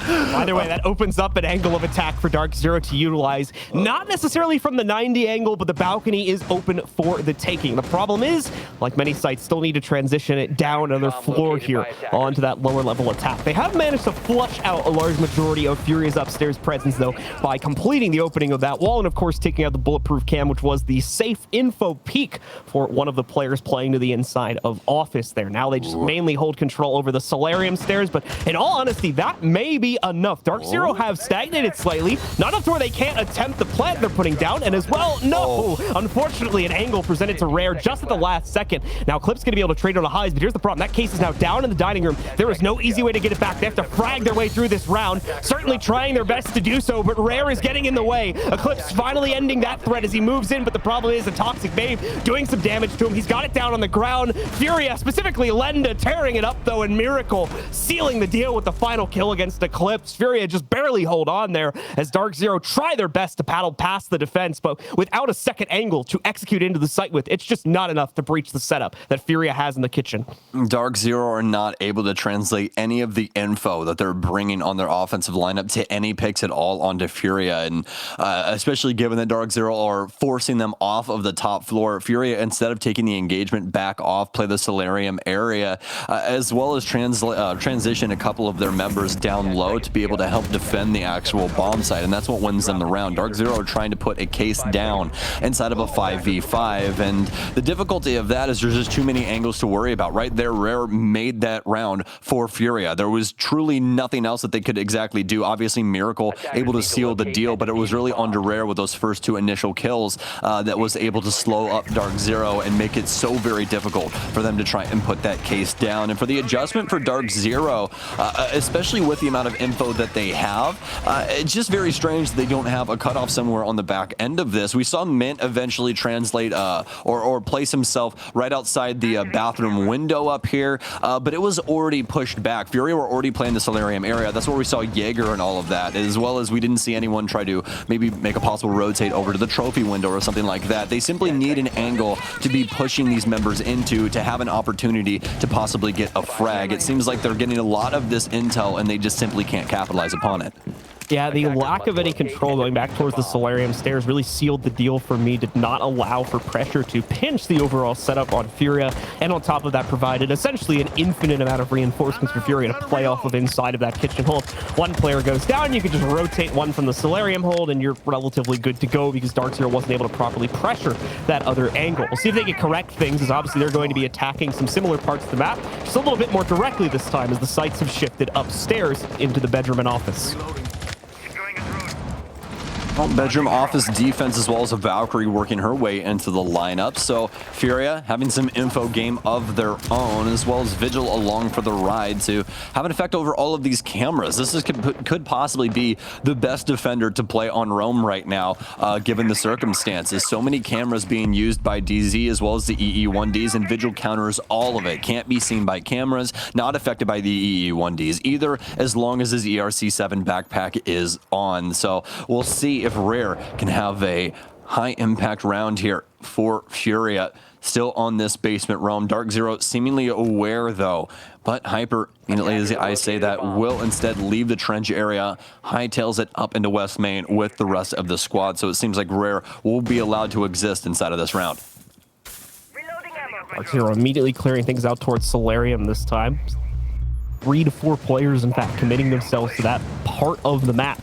Either way, that opens up an angle of attack for DarkZero to utilize. Not necessarily from the 90 angle, but the balcony is open for the taking. The problem is, like many sites, still need to transition it down another floor here onto that lower level attack. They have managed to flush out a large majority of Furia's upstairs presence, though, by completing the opening of that wall and, of course, taking out the bulletproof cam, which was the safe info peak for one of the players playing to the inside of office there. Now they just mainly hold control over the solarium stairs, but in all honesty, that may be enough. DarkZero have stagnated slightly, not enough to where they can't attempt the plant they're putting down, and as well, no! Unfortunately, an angle presented to Rare just at the last second. Now, Clip's gonna be able to trade on the highs, but here's the problem. That case is now down in the dining room. There is no easy way to get it back. They have to frag their way through this round, certainly trying their best to do so, but Rare is getting in the way. Eclipse finally ending that threat as he moves in, but the problem is a Toxic Babe doing some damage to him. He's got it down on the ground. Furia, specifically Lenda, tearing it up, though, and Miracle sealing the deal with the final kill against Eclipse. Eclipse. Furia just barely hold on there as DarkZero try their best to paddle past the defense, but without a second angle to execute into the site with, it's just not enough to breach the setup that Furia has in the kitchen. DarkZero are not able to translate any of the info that they're bringing on their offensive lineup to any picks at all onto Furia, and especially given that DarkZero are forcing them off of the top floor. Furia, instead of taking the engagement back off, play the Solarium area, as well as transition a couple of their members down low to be able to help defend the actual bomb site, and that's what wins them the round. DarkZero are trying to put a case down inside of a 5v5, and the difficulty of that is there's just too many angles to worry about. Right there, Rare made that round for Furia. There was truly nothing else that they could exactly do. Obviously, Miracle able to seal the deal, but it was really onto Rare with those first two initial kills that was able to slow up DarkZero and make it so very difficult for them to try and put that case down. And for the adjustment for DarkZero, especially with the amount of info that they have, it's just very strange that they don't have a cutoff somewhere on the back end of this. We saw Mint eventually translate or place himself right outside the bathroom window up here, but it was already pushed back. Furia were already playing the Solarium area. That's where we saw Jaeger and all of that, as well as we didn't see anyone try to maybe make a possible rotate over to the trophy window or something like that. They simply need an angle to be pushing these members into to have an opportunity to possibly get a frag. It seems like they're getting a lot of this intel and they just simply can't capitalize upon it. Yeah, the lack of any control going back towards the Solarium stairs really sealed the deal for me, did not allow for pressure to pinch the overall setup on Furia, and on top of that provided essentially an infinite amount of reinforcements for Furia to play off of inside of that kitchen hold. One player goes down, you can just rotate one from the Solarium hold, and you're relatively good to go because DarkZero wasn't able to properly pressure that other angle. We'll see if they can correct things, as obviously they're going to be attacking some similar parts of the map, just a little bit more directly this time as the sites have shifted upstairs into the bedroom and office. Well, bedroom office defense, as well as a Valkyrie working her way into the lineup. So Furia having some info game of their own, as well as Vigil along for the ride to have an effect over all of these cameras. This could possibly be the best defender to play on Rome right now, given the circumstances. So many cameras being used by DZ as well as the EE1Ds, and Vigil counters all of it. Can't be seen by cameras, not affected by the EE1Ds either, as long as his ERC7 backpack is on. So we'll see if Rare can have a high impact round here for Furia. Still on this basement roam. DarkZero seemingly aware though, but Hyper, as I say that, will instead leave the trench area, hightails it up into West Main with the rest of the squad. So it seems like Rare will be allowed to exist inside of this round. DarkZero immediately clearing things out towards Solarium this time. 3 to 4 players, in fact, committing themselves to that part of the map.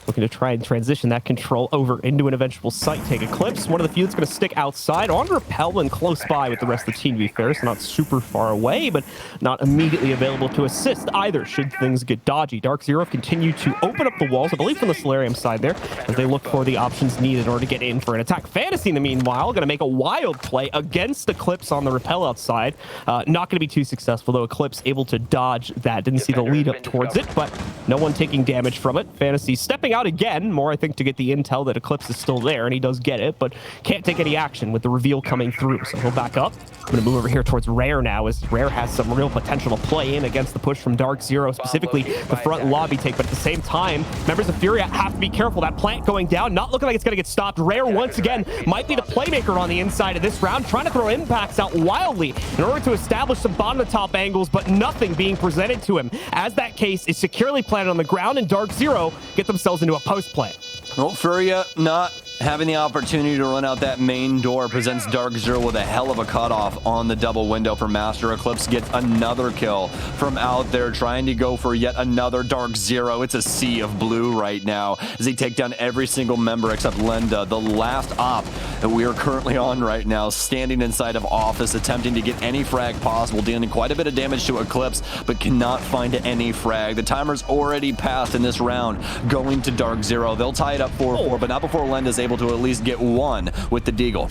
Looking to try and transition that control over into an eventual site. Take Eclipse, one of the few that's going to stick outside on Repel and close by with the rest of the team, to be fair. So not super far away, but not immediately available to assist either should things get dodgy. DarkZero continue to open up the walls, I believe from the Solarium side there, as they look for the options needed in order to get in for an attack. Fantasy, in the meanwhile, going to make a wild play against Eclipse on the Repel outside. Not going to be too successful, though. Eclipse able to dodge that. Didn't see the lead up towards it, but no one taking damage from it. Fantasy stepping out again, more I think to get the intel that Eclipse is still there, and he does get it, but can't take any action with the reveal coming through, so he'll back up. I'm going to move over here towards Rare now, as Rare has some real potential to play in against the push from DarkZero, specifically the front lobby take, but at the same time, members of Furia have to be careful. That plant going down, not looking like it's going to get stopped. Rare, once again, might be the playmaker on the inside of this round, trying to throw impacts out wildly in order to establish some bottom-to-top angles, but nothing being presented to him, as that case is securely planted on the ground, and DarkZero get themselves into a post play. Well, Furia not having the opportunity to run out that main door presents DarkZero with a hell of a cutoff on the double window for Master. Eclipse gets another kill from out there, trying to go for yet another DarkZero. It's a sea of blue right now as they take down every single member except Lenda, the last op that we are currently on right now, standing inside of office, attempting to get any frag possible, dealing quite a bit of damage to Eclipse, but cannot find any frag. The timer's already passed in this round, going to DarkZero. They'll tie it up 4-4, but not before Lenda's able to at least get one with the deagle.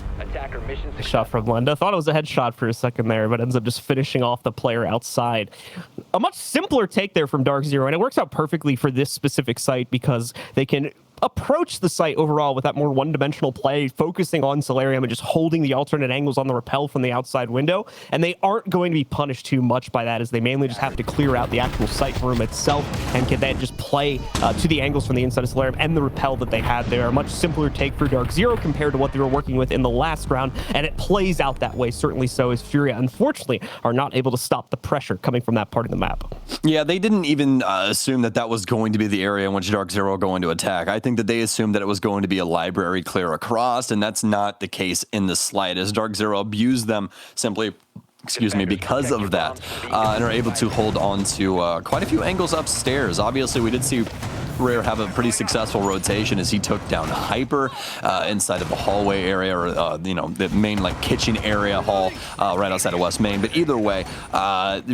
Shot from Lenda. Thought it was a headshot for a second there, but ends up just finishing off the player outside. A much simpler take there from DarkZero, and it works out perfectly for this specific site because they can approach the site overall with that more one-dimensional play, focusing on Solarium and just holding the alternate angles on the rappel from the outside window. And they aren't going to be punished too much by that, as they mainly just have to clear out the actual site room itself and can then just play to the angles from the inside of Solarium and the rappel that they had there. A much simpler take for DarkZero compared to what they were working with in the last round, and it plays out that way, certainly so, as Furia unfortunately are not able to stop the pressure coming from that part of the map. Yeah, they didn't even assume that that was going to be the area in which DarkZero were going to attack. I think that they assumed that it was going to be a library clear across, and that's not the case in the slightest. DarkZero abused them simply, excuse me, because of that, and are able to hold on to quite a few angles upstairs. Obviously, we did see Rare have a pretty successful rotation as he took down Hyper inside of the hallway area, or you know, the main like kitchen area hall right outside of West Main. But either way,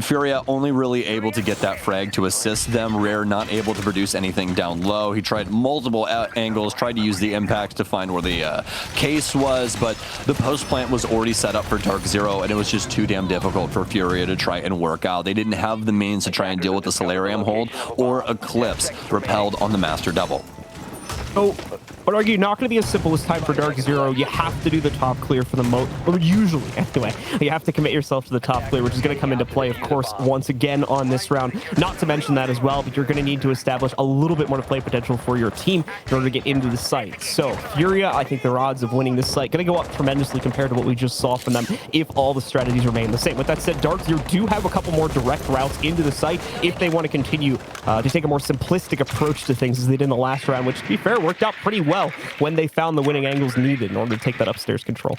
Furia only really able to get that frag to assist them. Rare not able to produce anything down low. He tried multiple angles, tried to use the impact to find where the case was, but the post plant was already set up for DarkZero, and it was just too damn difficult for Furia to try and work out. They didn't have the means to try and deal with the Solarium hold or Eclipse repelled on the Master Double. So, I would argue not going to be as simple as time for DarkZero. You have to do the top clear for the most, or usually anyway. You have to commit yourself to the top clear, which is going to come into play, of course, once again on this round. Not to mention that as well, but you're going to need to establish a little bit more play potential for your team in order to get into the site. So, Furia, I think their odds of winning this site going to go up tremendously compared to what we just saw from them if all the strategies remain the same. With that said, DarkZero do have a couple more direct routes into the site if they want to continue to take a more simplistic approach to things as they did in the last round, which, to be fair, worked out pretty well when they found the winning angles needed in order to take that upstairs control.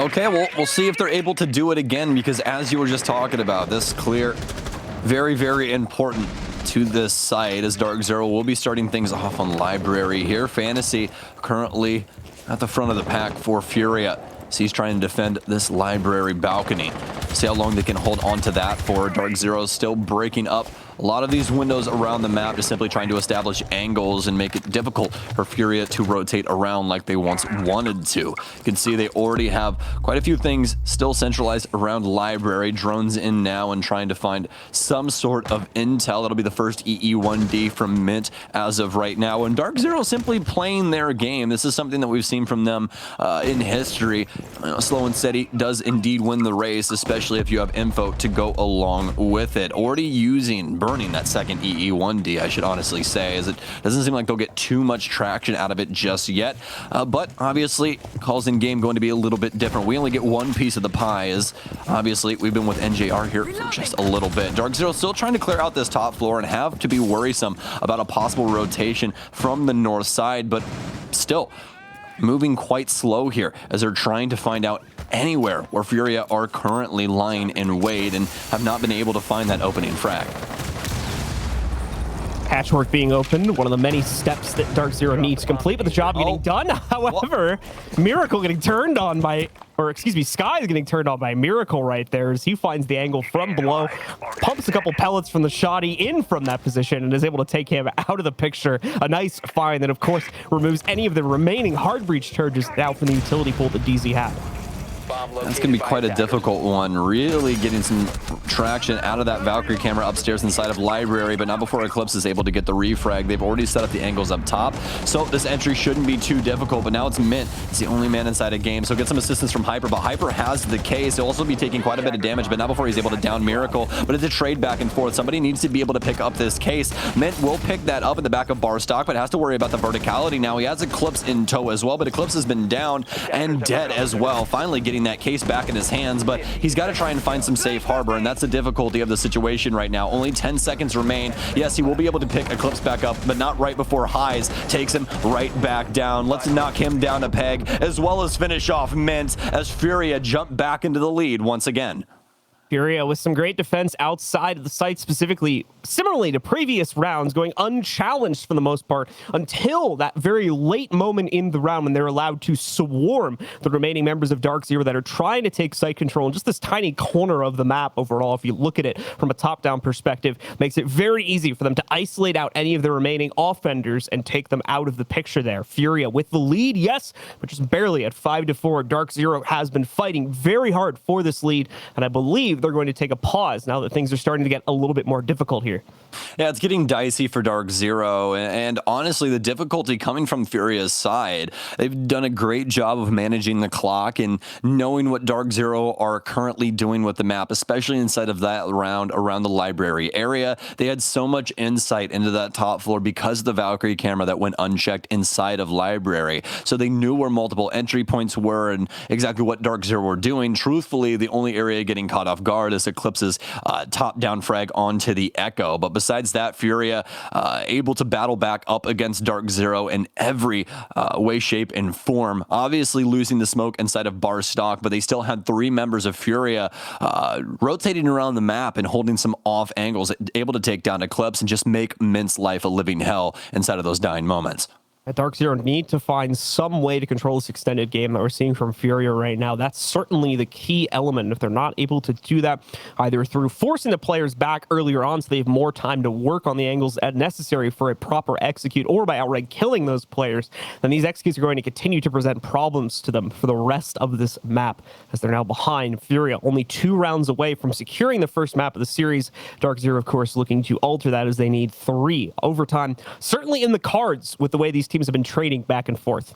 Okay, well, we'll see if they're able to do it again, because as you were just talking about, this clear, very, very important to this site, as DarkZero will be starting things off on library here. Fantasy currently at the front of the pack for Furia. So he's trying to defend this library balcony. See how long they can hold on to that for. DarkZero still breaking up a lot of these windows around the map, just simply trying to establish angles and make it difficult for Furia to rotate around like they once wanted to. You can see they already have quite a few things still centralized around library. Drones in now and trying to find some sort of intel. That'll be the first EE1D from Mint as of right now. And DarkZero simply playing their game. This is something that we've seen from them in history. Slow and steady does indeed win the race, especially if you have info to go along with it. Already burning that second EE1D, I should honestly say, as it doesn't seem like they'll get too much traction out of it just yet. But obviously, calls in game going to be a little bit different. We only get one piece of the pie, as obviously we've been with NJR here for just a little bit. DarkZero still trying to clear out this top floor and have to be worrisome about a possible rotation from the north side, but still moving quite slow here as they're trying to find out anywhere where Furia are currently lying in wait and have not been able to find that opening frag. Patchwork being opened, one of the many steps that DarkZero needs to complete, but the job getting done. However, Miracle getting turned on by, or excuse me, Sky is getting turned on by Miracle right there as he finds the angle from below, pumps a couple pellets from the shoddy in from that position, and is able to take him out of the picture. A nice find that, of course, removes any of the remaining hard breach charges now from the utility pool that DZ had. That's going to be quite a difficult one. Really getting some traction out of that Valkyrie camera upstairs inside of library, but not before Eclipse is able to get the refrag. They've already set up the angles up top, so this entry shouldn't be too difficult, but now it's Mint. It's the only man inside a game, so get some assistance from Hyper, but Hyper has the case. He'll also be taking quite a bit of damage, but not before he's able to down Miracle. But it's a trade back and forth. Somebody needs to be able to pick up this case. Mint will pick that up in the back of bar stock, but has to worry about the verticality now. He has Eclipse in tow as well, but Eclipse has been down and dead as well. Finally getting that case back in his hands, but he's got to try and find some safe harbor, and that's the difficulty of the situation right now. Only 10 seconds remain. Yes, he will be able to pick Eclipse back up, but not right before Highs takes him right back down. Let's knock him down a peg, as well as finish off Mint as Furia jump back into the lead once again. Furia with some great defense outside of the site, specifically similarly to previous rounds, going unchallenged for the most part until that very late moment in the round when they're allowed to swarm the remaining members of DarkZero that are trying to take site control in just this tiny corner of the map overall. If you look at it from a top-down perspective, makes it very easy for them to isolate out any of the remaining offenders and take them out of the picture there. Furia with the lead, yes, but just barely at 5-4. DarkZero has been fighting very hard for this lead, and I believe believe they're going to take a pause now that things are starting to get a little bit more difficult here. Yeah, it's getting dicey for DarkZero, and honestly, the difficulty coming from Furia's side. They've done a great job of managing the clock and knowing what DarkZero are currently doing with the map, especially inside of that round around the library area. They had so much insight into that top floor because of the Valkyrie camera that went unchecked inside of library. So they knew where multiple entry points were and exactly what DarkZero were doing. Truthfully, the only area getting caught off guard is Eclipse's top-down frag onto the Echo. But besides that, Furia able to battle back up against DarkZero in every way, shape, and form. Obviously losing the smoke inside of bar stock, but they still had 3 members of Furia rotating around the map and holding some off angles, able to take down Eclipse and just make Mint's life a living hell inside of those dying moments. DarkZero need to find some way to control this extended game that we're seeing from Furia right now. That's certainly the key element. If they're not able to do that, either through forcing the players back earlier on so they have more time to work on the angles necessary for a proper execute, or by outright killing those players, then these executes are going to continue to present problems to them for the rest of this map, as they're now behind Furia, only 2 rounds away from securing the first map of the series. DarkZero, of course, looking to alter that as they need 3 overtime. Certainly in the cards with the way these teams have been trading back and forth.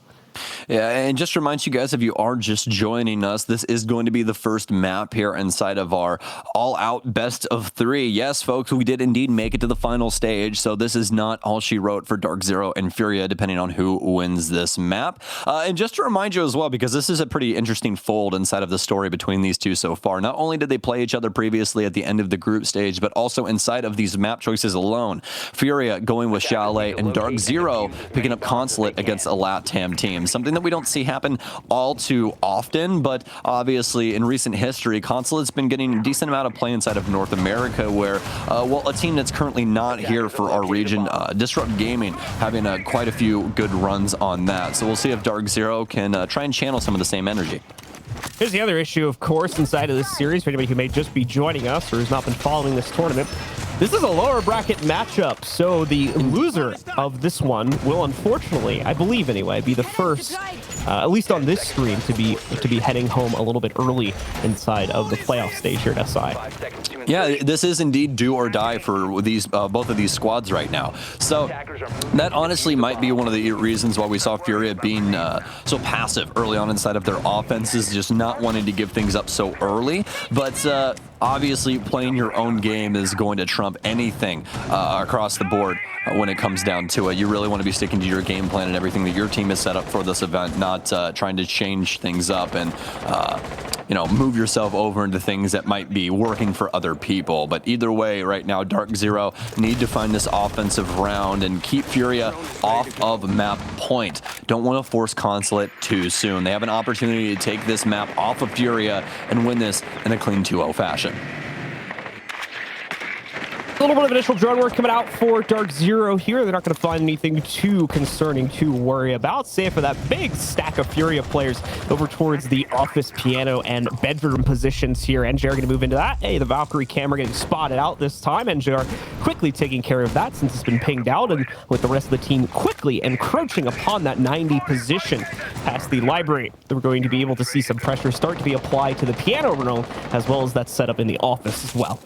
Yeah, and just reminds you guys, if you are just joining us, this is going to be the first map here inside of our all-out best of 3. Yes, folks, we did indeed make it to the final stage, so this is not all she wrote for DarkZero and Furia, depending on who wins this map. And just to remind you as well, because this is a pretty interesting fold inside of the story between these two so far. Not only did they play each other previously at the end of the group stage, but also inside of these map choices alone. Furia going with Chalet and DarkZero picking up Consulate against a LATAM team. Something that we don't see happen all too often, but obviously in recent history, Consulate's been getting a decent amount of play inside of North America, where, well, a team that's currently not here for our region, Disrupt Gaming, having quite a few good runs on that. So we'll see if DarkZero can try and channel some of the same energy. Here's the other issue, of course, inside of this series, for anybody who may just be joining us or has not been following this tournament. This is a lower bracket matchup, so the loser of this one will, unfortunately, I believe anyway, be the first, at least on this stream, to be heading home a little bit early inside of the playoff stage here at SI. Yeah, this is indeed do or die for these both of these squads right now. So that honestly might be one of the reasons why we saw Furia being so passive early on inside of their offenses, just not wanting to give things up so early. But obviously, playing your own game is going to trump anything across the board when it comes down to it. You really want to be sticking to your game plan and everything that your team has set up for this event, not trying to change things up and you know, move yourself over into things that might be working for other people. But either way, right now, DarkZero need to find this offensive round and keep Furia off of map point. Don't want to force Consulate too soon. They have an opportunity to take this map off of Furia and win this in a clean 2-0 fashion. A little bit of initial drone work coming out for DarkZero here. They're not going to find anything too concerning to worry about, save for that big stack of Furia players over towards the office, piano, and bedroom positions here. NJR going to move into that. Hey, the Valkyrie camera getting spotted out this time. NJR quickly taking care of that since it's been pinged out, and with the rest of the team quickly encroaching upon that 90 position past the library. They're going to be able to see some pressure start to be applied to the piano room, as well as that setup in the office as well.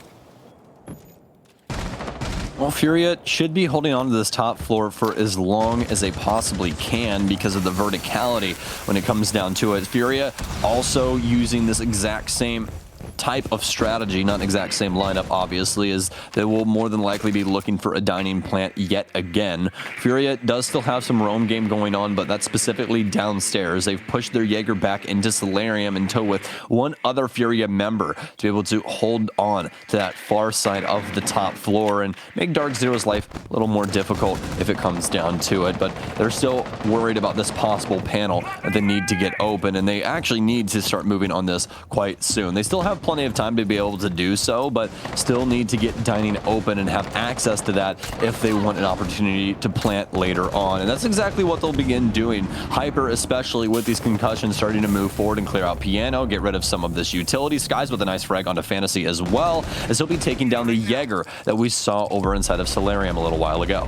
Well, Furia should be holding on to this top floor for as long as they possibly can because of the verticality when it comes down to it. Furia also using this exact same type of strategy, not exact same lineup, obviously, as they will more than likely be looking for a dining plant yet again. Furia does still have some roam game going on, but that's specifically downstairs. They've pushed their Jaeger back into Solarium until with one other Furia member to be able to hold on to that far side of the top floor and make DarkZero's life a little more difficult if it comes down to it. But they're still worried about this possible panel that they need to get open, and they actually need to start moving on this quite soon. They still have plenty of time to be able to do so, but still need to get dining open and have access to that if they want an opportunity to plant later on. And that's exactly what they'll begin doing. Hyper, especially with these concussions, starting to move forward and clear out piano, get rid of some of this utility. Skies with a nice frag onto Fantasy as well, as he'll be taking down the Jaeger that we saw over inside of Solarium a little while ago.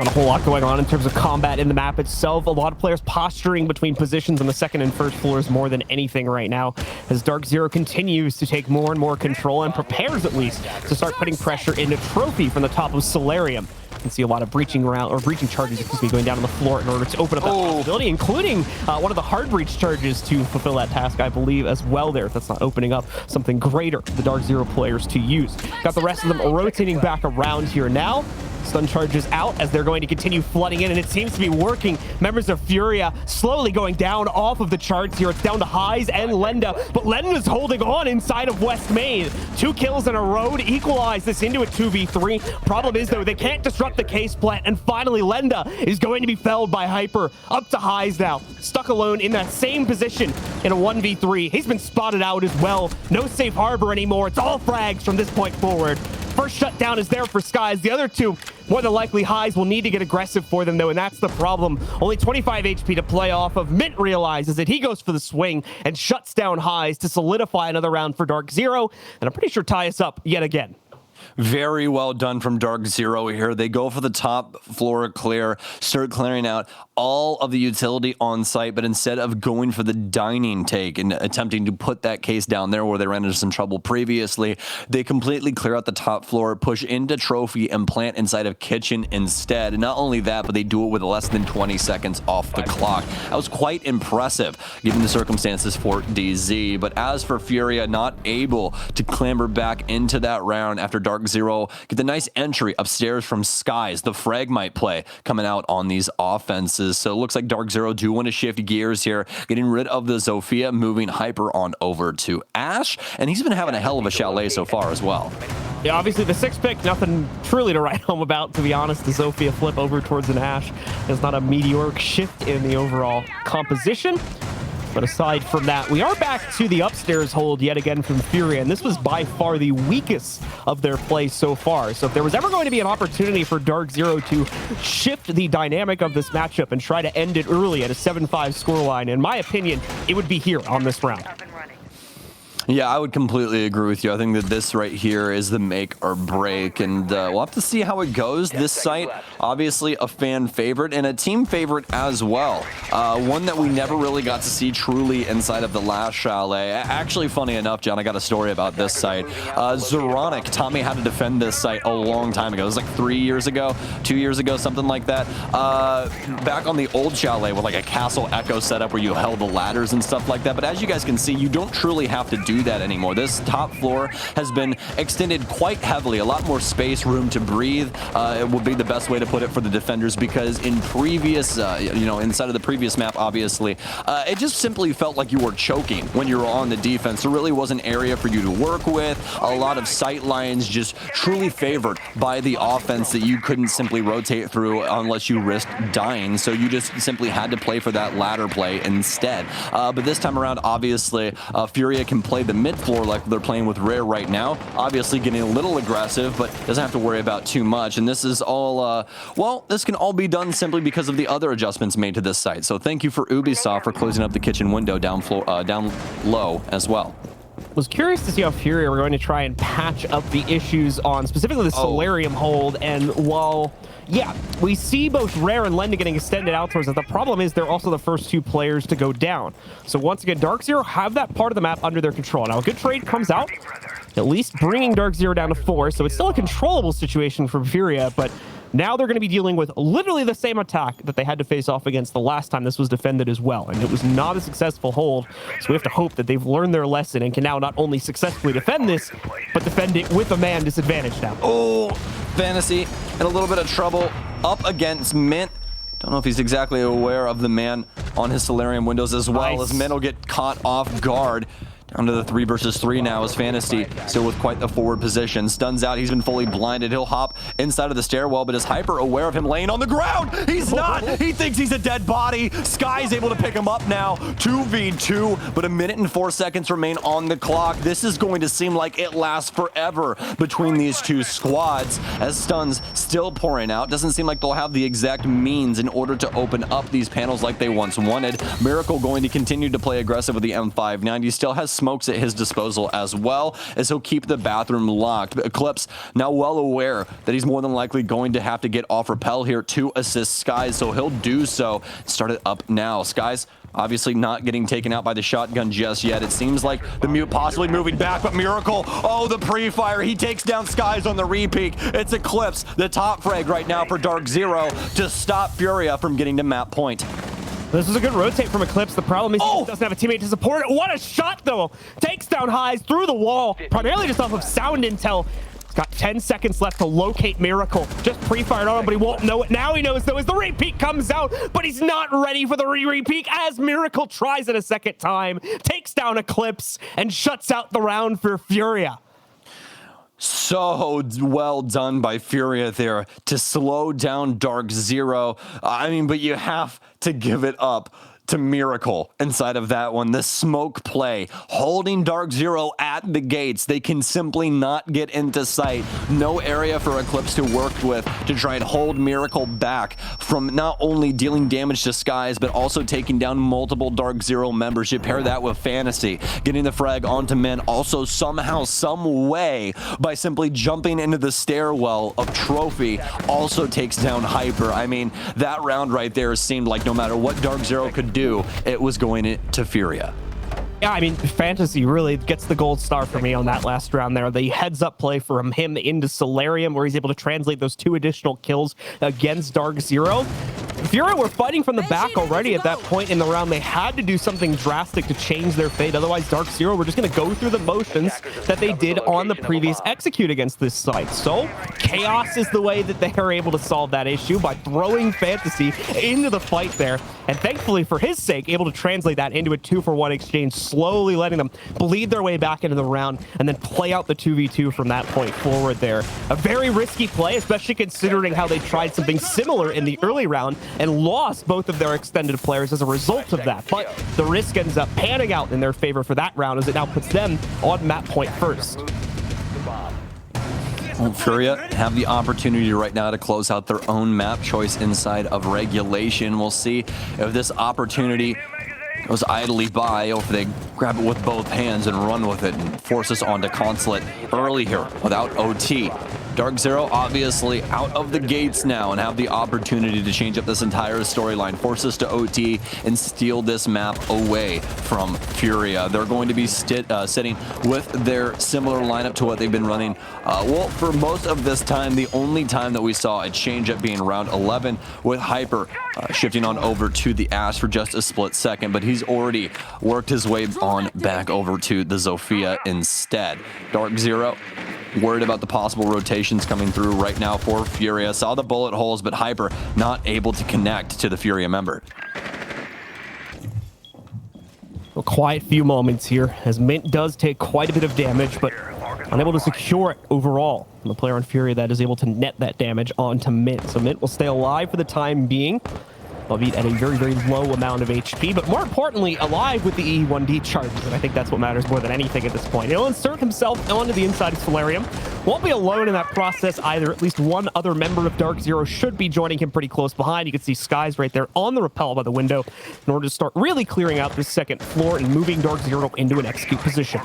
Not a whole lot going on in terms of combat in the map itself. A lot of players posturing between positions on the second and first floors more than anything right now, as DarkZero continues to take more and more control and prepares at least to start putting pressure into Trophy from the top of Solarium. You can see a lot of breaching charges, going down on the floor in order to open up that possibility, including one of the hard breach charges to fulfill that task, I believe, as well there. If that's not opening up something greater for the DarkZero players to use. Got the rest of them rotating back around here now. Stun charges out as they're going to continue flooding in, and it seems to be working. Members of Furia slowly going down off of the charts here. It's down to Highs and Lenda, but Lenda's holding on inside of West Main. 2 kills in a row to equalize this into a 2v3. Problem is, though, they can't disrupt the case plant, and finally Lenda is going to be felled by Hyper. Up to Highs now, stuck alone in that same position in a 1v3. He's been spotted out as well. No safe harbor anymore. It's all frags from this point forward. First shutdown is there for Skies. The other two, more than likely, Highs will need to get aggressive for them, though, and that's the problem. Only 25 HP to play off of. Mint realizes that he goes for the swing and shuts down Highs to solidify another round for DarkZero, and I'm pretty sure tie us up yet again. Very well done from DarkZero here. They go for the top floor clear, start clearing out all of the utility on site, but instead of going for the dining take and attempting to put that case down there where they ran into some trouble previously, they completely clear out the top floor, push into Trophy, and plant inside of Kitchen instead. And not only that, but they do it with less than 20 seconds off the clock. That was quite impressive given the circumstances for DZ. But as for Furia, not able to clamber back into that round after DarkZero get the nice entry upstairs from Skies, the Fragmite play coming out on these offenses. So it looks like DarkZero do want to shift gears here, getting rid of the Zofia, moving Hyper on over to Ash, and he's been having a hell of a Chalet so far as well. Yeah, obviously the 6th pick, nothing truly to write home about, to be honest. The Zofia flip over towards an Ash is not a meteoric shift in the overall composition. But aside from that, we are back to the upstairs hold yet again from Furia, and this was by far the weakest of their play so far. So if there was ever going to be an opportunity for DarkZero to shift the dynamic of this matchup and try to end it early at a 7-5 scoreline, in my opinion, it would be here on this round. Yeah, I would completely agree with you. I think that this right here is the make or break, and we'll have to see how it goes. This site, obviously a fan favorite and a team favorite as well. One that we never really got to see truly inside of the last Chalet. Actually, funny enough, John, I got a story about this site. Zeronic taught me how to defend this site a long time ago. It was like 3 years ago, 2 years ago, something like that. Back on the old Chalet with like a castle echo setup where you held the ladders and stuff like that. But as you guys can see, you don't truly have to do that anymore. This top floor has been extended quite heavily, a lot more space, room to breathe. It would be the best way to put it for the defenders, because in previous, inside of the previous map, obviously, it just simply felt like you were choking when you were on the defense. There really was an area for you to work with. A lot of sight lines just truly favored by the offense that you couldn't simply rotate through unless you risked dying. So you just simply had to play for that ladder play instead. But this time around, obviously, Furia can play the mid floor like they're playing with Rare right now. Obviously getting a little aggressive, but doesn't have to worry about too much. And this is all, well, this can all be done simply because of the other adjustments made to this site. So thank you for Ubisoft for closing up the kitchen window down low as well. Was curious to see how Furia were going to try and patch up the issues on specifically the Solarium hold. And while, yeah, we see both Rare and Lenda getting extended out towards it, the problem is they're also the first 2 players to go down. So once again, DarkZero have that part of the map under their control. Now a good trade comes out, at least bringing DarkZero down to 4. So it's still a controllable situation for Furia, but now they're going to be dealing with literally the same attack that they had to face off against the last time this was defended as well. And it was not a successful hold. So we have to hope that they've learned their lesson and can now not only successfully defend this, but defend it with a man disadvantage now. Oh, Fantasy in a little bit of trouble up against Mint. Don't know if he's exactly aware of the man on his Solarium windows as well. Nice. As Mint will get caught off guard. Down to the 3 versus 3 now as Fantasy still with quite the forward position. Stuns out. He's been fully blinded. He'll hop inside of the stairwell, but is Hyper aware of him laying on the ground? He's not. He thinks he's a dead body. Sky's able to pick him up now. 2v2, but 1 minute and 4 seconds remain on the clock. This is going to seem like it lasts forever between these 2 squads as stuns still pouring out. Doesn't seem like they'll have the exact means in order to open up these panels like they once wanted. Miracle going to continue to play aggressive with the M590. Still has smokes at his disposal as well, as he'll keep the bathroom locked. But Eclipse now well aware that he's more than likely going to have to get off rappel here to assist Skies, so he'll do so. Start it up now. Skies obviously not getting taken out by the shotgun just yet. It seems like the Mute possibly moving back, but Miracle, oh, the pre-fire. He takes down Skies on the repeat. It's Eclipse, the top frag right now for DarkZero to stop Furia from getting to map point. This is a good rotate from Eclipse. The problem is he doesn't have a teammate to support it. What a shot, though. Takes down Highs through the wall, primarily just off of sound intel. He's got 10 seconds left to locate Miracle. Just pre-fired on him, but he won't know it. Now he knows, though, as the repeat comes out, but he's not ready for the repeat as Miracle tries it a second time, takes down Eclipse, and shuts out the round for Furia. So well done by Furia there to slow down DarkZero. I mean, but you have to give it up to Miracle inside of that one. The smoke play, holding DarkZero at the gates. They can simply not get into sight. No area for Eclipse to work with to try and hold Miracle back from not only dealing damage to Skies, but also taking down multiple DarkZero members. You pair that with Fantasy, getting the frag onto Men, also somehow, some way, by simply jumping into the stairwell of Trophy, also takes down Hyper. I mean, that round right there seemed like no matter what DarkZero could do, it was going to Furia. Yeah, I mean, Fantasy really gets the gold star for me on that last round there. The heads-up play from him into Solarium, where he's able to translate those 2 additional kills against DarkZero. Furia were fighting from the back already at that point in the round. They had to do something drastic to change their fate. Otherwise, DarkZero were just going to go through the motions that they did on the previous execute against this site. So, chaos is the way that they are able to solve that issue by throwing Fantasy into the fight there. And thankfully, for his sake, able to translate that into a 2-for-1 exchange, slowly letting them bleed their way back into the round and then play out the 2v2 from that point forward there. A very risky play, especially considering how they tried something similar in the early round and lost both of their extended players as a result of that. But the risk ends up panning out in their favor for that round, as it now puts them on map point first. Well, Furia have the opportunity right now to close out their own map choice inside of Regulation. We'll see if this opportunity goes idly by, or if they grab it with both hands and run with it and force us onto Consulate early here without OT. DarkZero obviously out of the gates now and have the opportunity to change up this entire storyline, force us to OT and steal this map away from Furia. They're going to be sitting with their similar lineup to what they've been running. Well, for most of this time, the only time that we saw a change up being round 11 with Hyper shifting on over to the Ash for just a split second, but he's already worked his way on back over to the Zofia instead. DarkZero worried about the possible rotations coming through right now for Furia. Saw the bullet holes, but Hyper not able to connect to the Furia member. A quiet few moments here, as Mint does take quite a bit of damage, but unable to secure it overall. And the player on Furia that is able to net that damage onto Mint. So Mint will stay alive for the time being, albeit at a very, very low amount of HP, but more importantly, alive with the E1D charges, and I think that's what matters more than anything at this point. He'll insert himself onto the inside of Solarium. Won't be alone in that process either. At least one other member of DarkZero should be joining him pretty close behind. You can see Skies right there on the rappel by the window in order to start really clearing out this second floor and moving DarkZero into an execute position.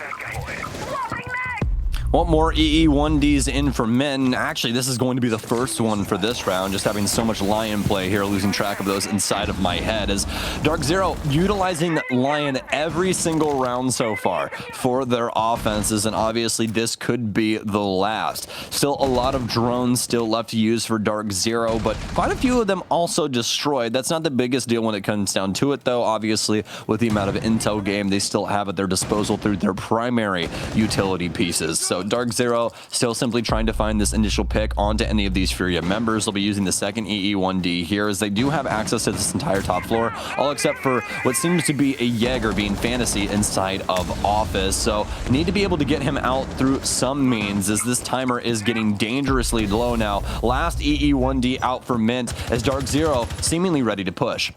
Want more EE1Ds in for Men. Actually, this is going to be the first one for this round, just having so much Lion play here, losing track of those inside of my head, as DarkZero utilizing Lion every single round so far for their offenses, and obviously this could be the last. Still a lot of drones still left to use for DarkZero, but quite a few of them also destroyed. That's not the biggest deal when it comes down to it, though. Obviously, with the amount of intel game they still have at their disposal through their primary utility pieces. So DarkZero still simply trying to find this initial pick onto any of these Furia members. They'll be using the second EE1D here, as they do have access to this entire top floor, all except for what seems to be a Jaeger being Fantasy inside of Office. So need to be able to get him out through some means, as this timer is getting dangerously low now. Last EE1D out for Mint, as DarkZero seemingly ready to push.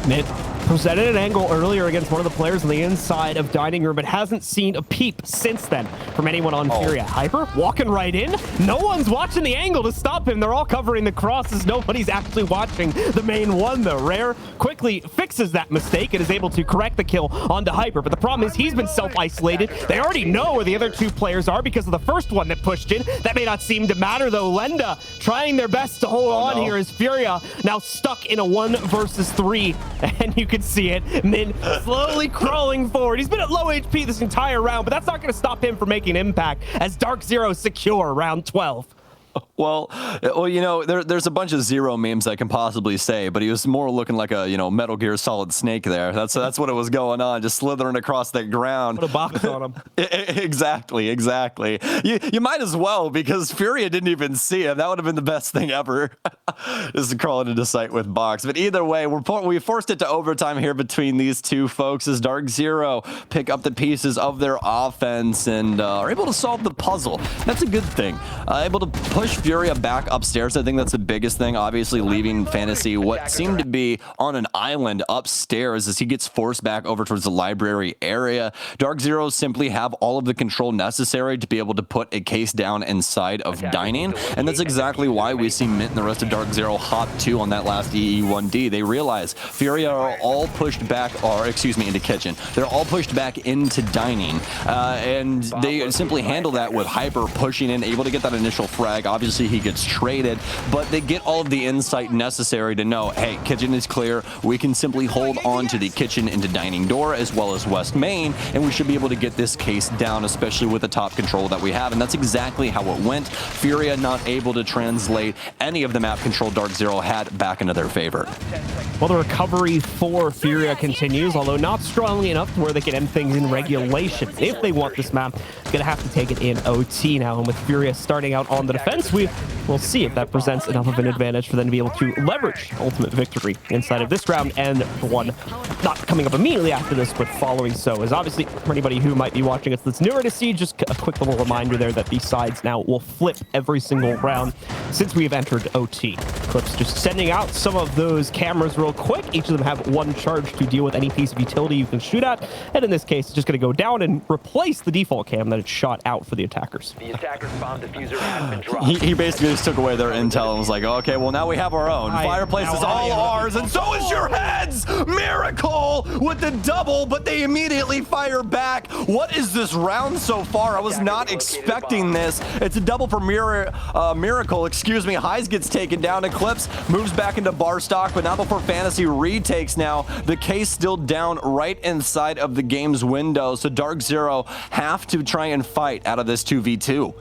Mint presented an angle earlier against one of the players on the inside of dining room, but hasn't seen a peep since then from anyone on Furia. Hyper walking right in. No one's watching the angle to stop him. They're all covering the crosses. Nobody's actually watching the main one, though. Rare quickly fixes that mistake and is able to correct the kill onto Hyper. But the problem is he's been self-isolated. They already know where the other two players are because of the first one that pushed in. That may not seem to matter, though. Lenda trying their best to hold on here as Furia now stuck in a 1 versus 3. And you can see it. Min slowly crawling forward. He's been at low HP this entire round, but that's not going to stop him from making an impact as DarkZero secure round 12. Well, you know, there's a bunch of Zero memes I can possibly say, but he was more looking like a, you know, Metal Gear Solid Snake there. That's what it was going on, just slithering across the ground. Put a box on him. Exactly. You might as well, because Furia didn't even see him. That would have been the best thing ever, just crawling into sight with box. But either way, we forced it to overtime here between these two folks as DarkZero pick up the pieces of their offense and are able to solve the puzzle. That's a good thing. Able to push Furia back upstairs. I think that's the biggest thing. Obviously, leaving Fantasy what seemed to be on an island upstairs as he gets forced back over towards the library area. DarkZero simply have all of the control necessary to be able to put a case down inside of dining, and that's exactly why we see Mint and the rest of DarkZero hop 2 on that last EE1D. They realize Furia are all pushed back, or excuse me, into kitchen. They're all pushed back into dining, and they simply handle that with Hyper pushing in, able to get that initial frag. Obviously, he gets traded, but they get all of the insight necessary to know, hey, kitchen is clear. We can simply hold on to the kitchen into dining door as well as west main, and we should be able to get this case down, especially with the top control that we have. And that's exactly how it went. Furia not able to translate any of the map control DarkZero had back into their favor. Well, the recovery for Furia continues, although not strongly enough to where they can end things in regulation. If they want this map, they're going to have to take it in OT now. And with Furia starting out on the defense, we will see if that presents enough of an advantage for them to be able to leverage ultimate victory inside of this round, and the one not coming up immediately after this, but following so. As obviously, for anybody who might be watching us that's newer to see, just a quick little reminder there that these sides now will flip every single round since we have entered OT. Clips just sending out some of those cameras real quick. Each of them have one charge to deal with any piece of utility you can shoot at, and in this case, it's just going to go down and replace the default cam that it shot out for the attackers. The attacker's bomb diffuser has been dropped. He basically just took away their intel and was like, okay, well, now we have our own. Fireplace is all ours, and so is your heads! Miracle with the double, but they immediately fire back. What is this round so far? I was not expecting this. It's a double for Miracle, excuse me. Highs gets taken down. Eclipse moves back into bar stock, but not before Fantasy retakes now. The case still down right inside of the game's window, so DarkZero have to try and fight out of this 2v2.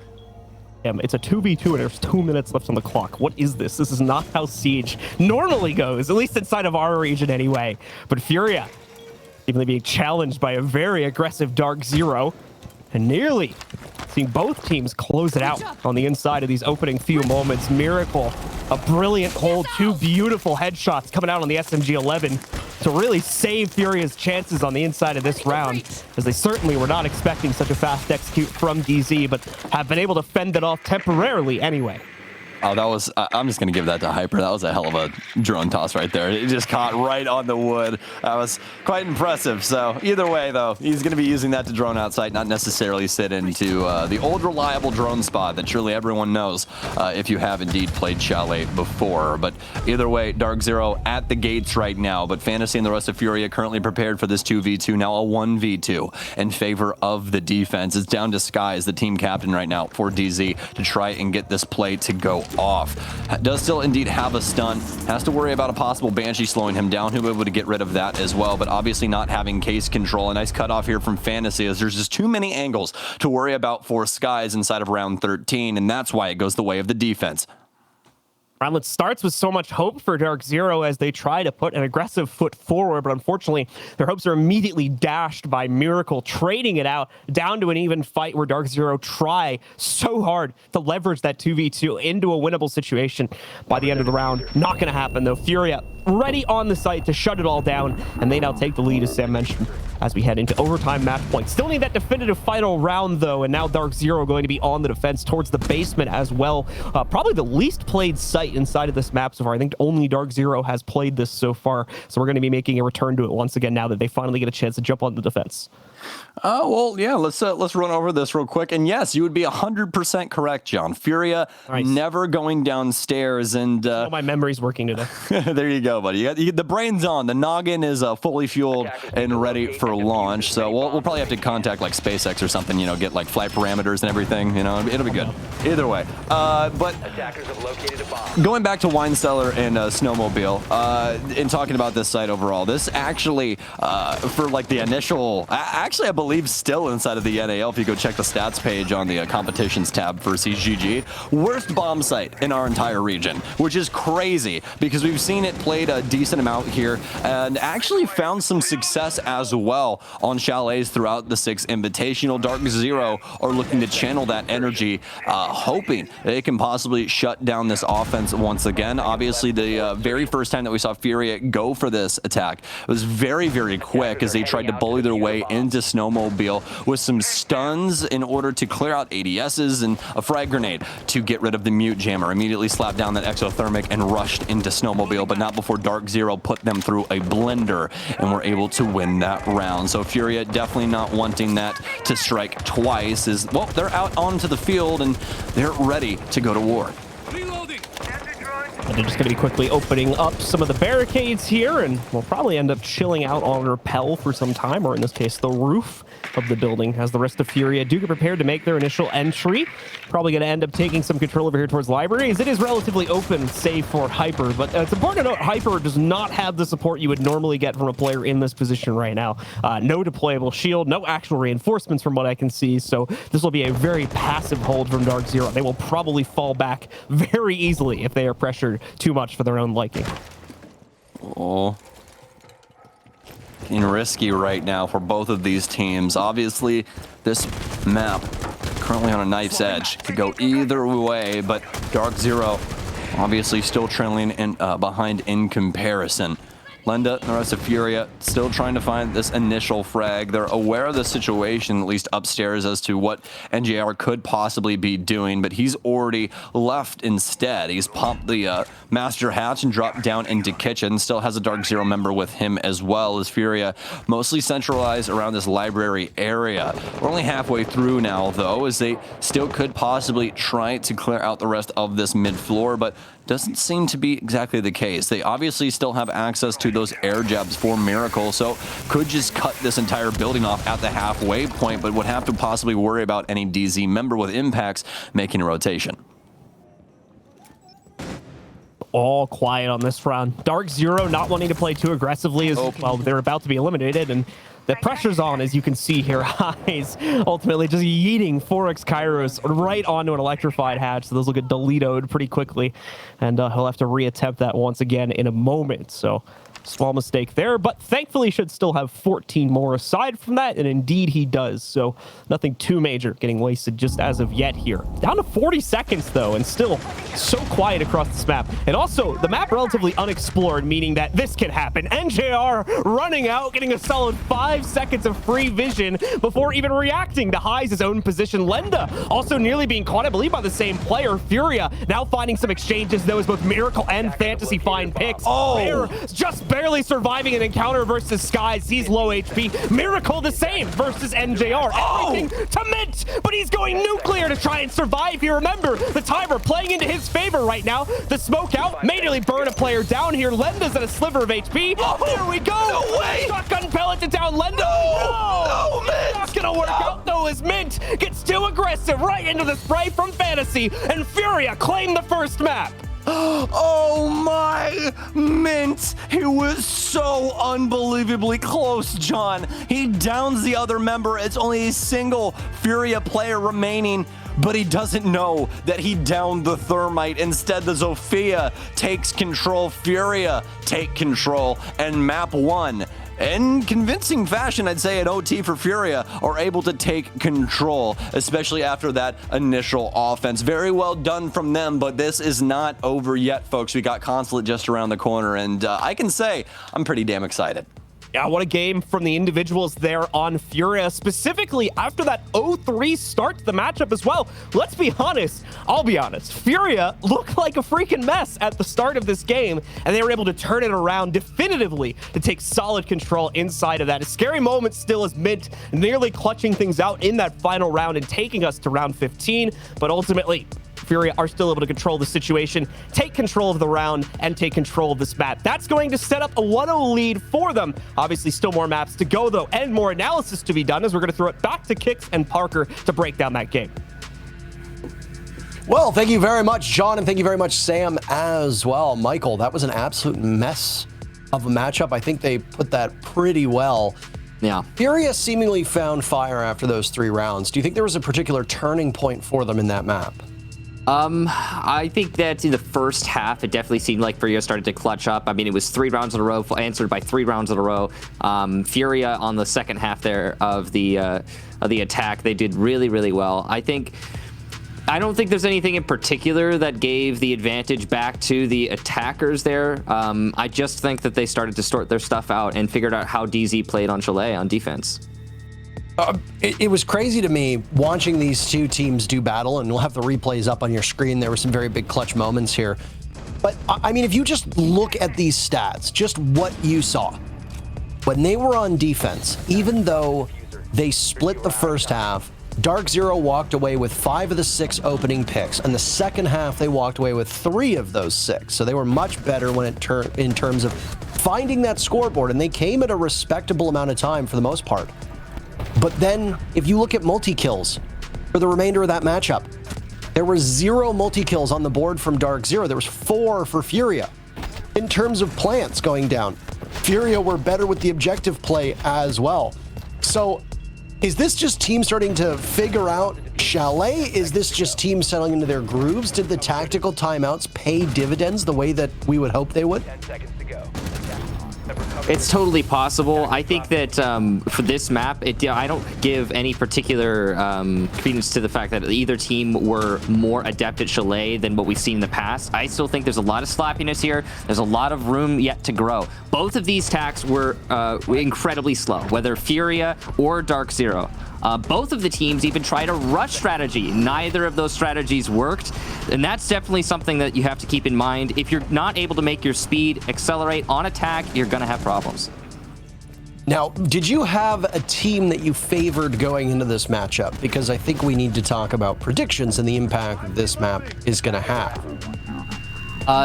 It's a 2v2 and there's 2 minutes left on the clock. What is this? This is not how Siege normally goes, at least inside of our region anyway. But Furia, even being challenged by a very aggressive DarkZero, and nearly seeing both teams close it out on the inside of these opening few moments. Miracle, a brilliant hold, 2 beautiful headshots coming out on the SMG-11 to really save Furia's chances on the inside of this round, as they certainly were not expecting such a fast execute from DZ, but have been able to fend it off temporarily anyway. Oh, that was, I'm just going to give that to Hyper. That was a hell of a drone toss right there. It just caught right on the wood. That was quite impressive. So either way, though, he's going to be using that to drone outside, not necessarily sit into the old reliable drone spot that surely everyone knows if you have indeed played Chalet before. But either way, DarkZero at the gates right now, but Fantasy and the rest of Furia currently prepared for this 2v2, now a 1v2 in favor of the defense. It's down to Sky as the team captain right now for DZ to try and get this play to go off. Does still indeed have a stun. Has to worry about a possible Banshee slowing him down. He'll be able to get rid of that as well, but obviously not having case control. A nice cutoff here from Fantasy as there's just too many angles to worry about for Skies inside of round 13, and that's why it goes the way of the defense. Roundlet starts with so much hope for DarkZero as they try to put an aggressive foot forward, but unfortunately, their hopes are immediately dashed by Miracle trading it out down to an even fight where DarkZero try so hard to leverage that 2v2 into a winnable situation by the end of the round. Not going to happen, though. Furia ready on the site to shut it all down, and they now take the lead, as Sam mentioned, as we head into overtime match point. Still need that definitive final round, though, and now DarkZero going to be on the defense towards the basement as well. Probably the least played site inside of this map so far. I think only DarkZero has played this so far, so we're going to be making a return to it once again now that they finally get a chance to jump on the defense. Well, yeah, let's run over this real quick. And yes, you would be 100% correct, John. Furia Nice. never going downstairs, and Oh, my memory's working today. there you go, buddy. The brain's on. The noggin is fully fueled and ready for launch. So we'll probably have to contact like SpaceX or something, you know, get like flight parameters and everything. You know, it'll be good. Either way. But Attackers have located a bomb. going back to Wine Cellar and Snowmobile, in talking about this site overall, this actually, for like the initial, actually I believe still inside of the NAL, if you go check the stats page on the competitions tab for CGG, worst bomb site in our entire region, which is crazy because we've seen it played a decent amount here and actually found some success as well on Chalets throughout the 6 Invitational. DarkZero are looking to channel that energy, hoping they can possibly shut down this offense once again. Obviously, the very first time that we saw Furia go for this attack was very, very quick as they tried to bully their way into Snowmobile with some stuns in order to clear out ADSs and a frag grenade to get rid of the mute jammer. Immediately slapped down that exothermic and rushed into Snowmobile, but not before DarkZero put them through a blender and were able to win that round. So Furia definitely not wanting that to strike twice, as well, they're out onto the field and they're ready to go to war. And they're just going to be quickly opening up some of the barricades here, and we'll probably end up chilling out on rappel for some time, or in this case, the roof of the building, as the rest of Furia do get prepared to make their initial entry. Probably going to end up taking some control over here towards library, as it is relatively open, save for Hyper. But it's important to note, Hyper does not have the support you would normally get from a player in this position right now. No deployable shield, no actual reinforcements from what I can see, so this will be a very passive hold from DarkZero. They will probably fall back very easily if they are pressured too much for their own liking. Oh, getting risky right now for both of these teams. Obviously, this map currently on a knife's edge. Could go either way, but DarkZero obviously still trailing in, behind in comparison. Lenda and the rest of Furia still trying to find this initial frag. They're aware of the situation, at least upstairs, as to what NJR could possibly be doing, but he's already left instead. He's popped the master hatch and dropped down into kitchen. Still has a DarkZero member with him as well, as Furia mostly centralized around this library area. We're only halfway through now, though, as they still could possibly try to clear out the rest of this mid-floor, but doesn't seem to be exactly the case. They obviously still have access to those air jabs for Miracle, so could just cut this entire building off at the halfway point, but would have to possibly worry about any DZ member with impacts making a rotation. All quiet on this round. DarkZero not wanting to play too aggressively as well. They're about to be eliminated, and the pressure's on, as you can see here. Highs ultimately just yeeting 4x Kairos right onto an electrified hatch, so those will get deleted pretty quickly, and he'll have to reattempt that once again in a moment. So small mistake there, but thankfully should still have 14 more aside from that, and indeed he does. So nothing too major getting wasted just as of yet here. Down to 40 seconds though, and still so quiet across this map. And also the map relatively unexplored, meaning that this can happen. NJR running out, getting a solid 5 seconds of free vision before even reacting to High's own position. Lenda also nearly being caught, I believe, by the same player. Furia now finding some exchanges though, as both Miracle and Fantasy find picks. Bear just barely surviving an encounter versus Skies. He's low HP. Miracle the same versus NJR. Everything to Mint, but he's going nuclear to try and survive here. Remember, the timer playing into his favor right now. The smoke out may nearly burn a player down here. Lenda's at a sliver of HP. There we go. No way. Shotgun pellet to down Lenda. No, Mint. Not gonna work out though, as Mint gets too aggressive right into the spray from Fantasy, and Furia claim the first map. Oh my, Mint! He was so unbelievably close, John. He downs the other member. It's only a single Furia player remaining, but he doesn't know that he downed the thermite. Instead, the Zofia takes control. Furia take control, and map 1, in convincing fashion, I'd say, at OT for Furia, are able to take control, especially after that initial offense. Very well done from them, but this is not over yet, folks. We got Consulate just around the corner, and I can say I'm pretty damn excited. Yeah, what a game from the individuals there on Furia, specifically after that 0-3 start to the matchup as well. Let's be honest, I'll be honest, Furia looked like a freaking mess at the start of this game, and they were able to turn it around definitively to take solid control inside of that. A scary moment still is Mint nearly clutching things out in that final round and taking us to round 15, but ultimately, Furia are still able to control the situation, take control of the round, and take control of this map. That's going to set up a 1-0 lead for them. Obviously, still more maps to go, though, and more analysis to be done, as we're going to throw it back to Kix and Parker to break down that game. Well, thank you very much, John, and thank you very much, Sam, as well. Michael, that was an absolute mess of a matchup. I think they put that pretty well. Yeah. Furia seemingly found fire after those 3 rounds. Do you think there was a particular turning point for them in that map? I think that in the first half, it definitely seemed like Furia started to clutch up. I mean, it was 3 rounds in a row, answered by 3 rounds in a row. Furia on the second half there of the attack, they did really, really well. I don't think there's anything in particular that gave the advantage back to the attackers there. I just think that they started to sort their stuff out and figured out how DZ played on Chalet on defense. It was crazy to me watching these 2 teams do battle, and we'll have the replays up on your screen. There were some very big clutch moments here. But, I mean, if you just look at these stats, just what you saw, when they were on defense, even though they split the first half, DarkZero walked away with 5 of the 6 opening picks, and the second half they walked away with 3 of those 6. So they were much better when in terms of finding that scoreboard, and they came at a respectable amount of time for the most part. But then, if you look at multi-kills for the remainder of that matchup, there were 0 multi-kills on the board from DarkZero. There was 4 for Furia. In terms of plants going down, Furia were better with the objective play as well. So, is this just teams starting to figure out Chalet? Is this just teams settling into their grooves? Did the tactical timeouts pay dividends the way that we would hope they would? 10 seconds to go. It's totally possible. I think that for this map, I don't give any particular credence to the fact that either team were more adept at Chalet than what we've seen in the past. I still think there's a lot of sloppiness here. There's a lot of room yet to grow. Both of these tacks were incredibly slow, whether Furia or DarkZero. Both of the teams even tried a rush strategy. Neither of those strategies worked, and that's definitely something that you have to keep in mind. If you're not able to make your speed accelerate on attack, you're going to have problems. Now, did you have a team that you favored going into this matchup? Because I think we need to talk about predictions and the impact this map is going to have.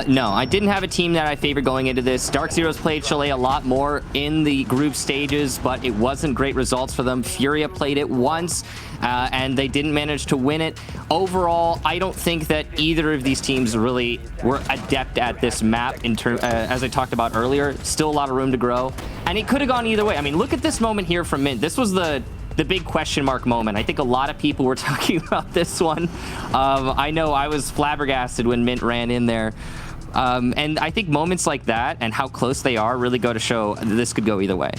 No, I didn't have a team that I favored going into this. DarkZero's played Chalet a lot more in the group stages, but it wasn't great results for them. Furia played it once, and they didn't manage to win it. Overall, I don't think that either of these teams really were adept at this map, as I talked about earlier. Still a lot of room to grow, and it could have gone either way. I mean, look at this moment here from Mint. This was the big question mark moment. I think a lot of people were talking about this one. I know I was flabbergasted when Mint ran in there. And I think moments like that and how close they are really go to show this could go either way.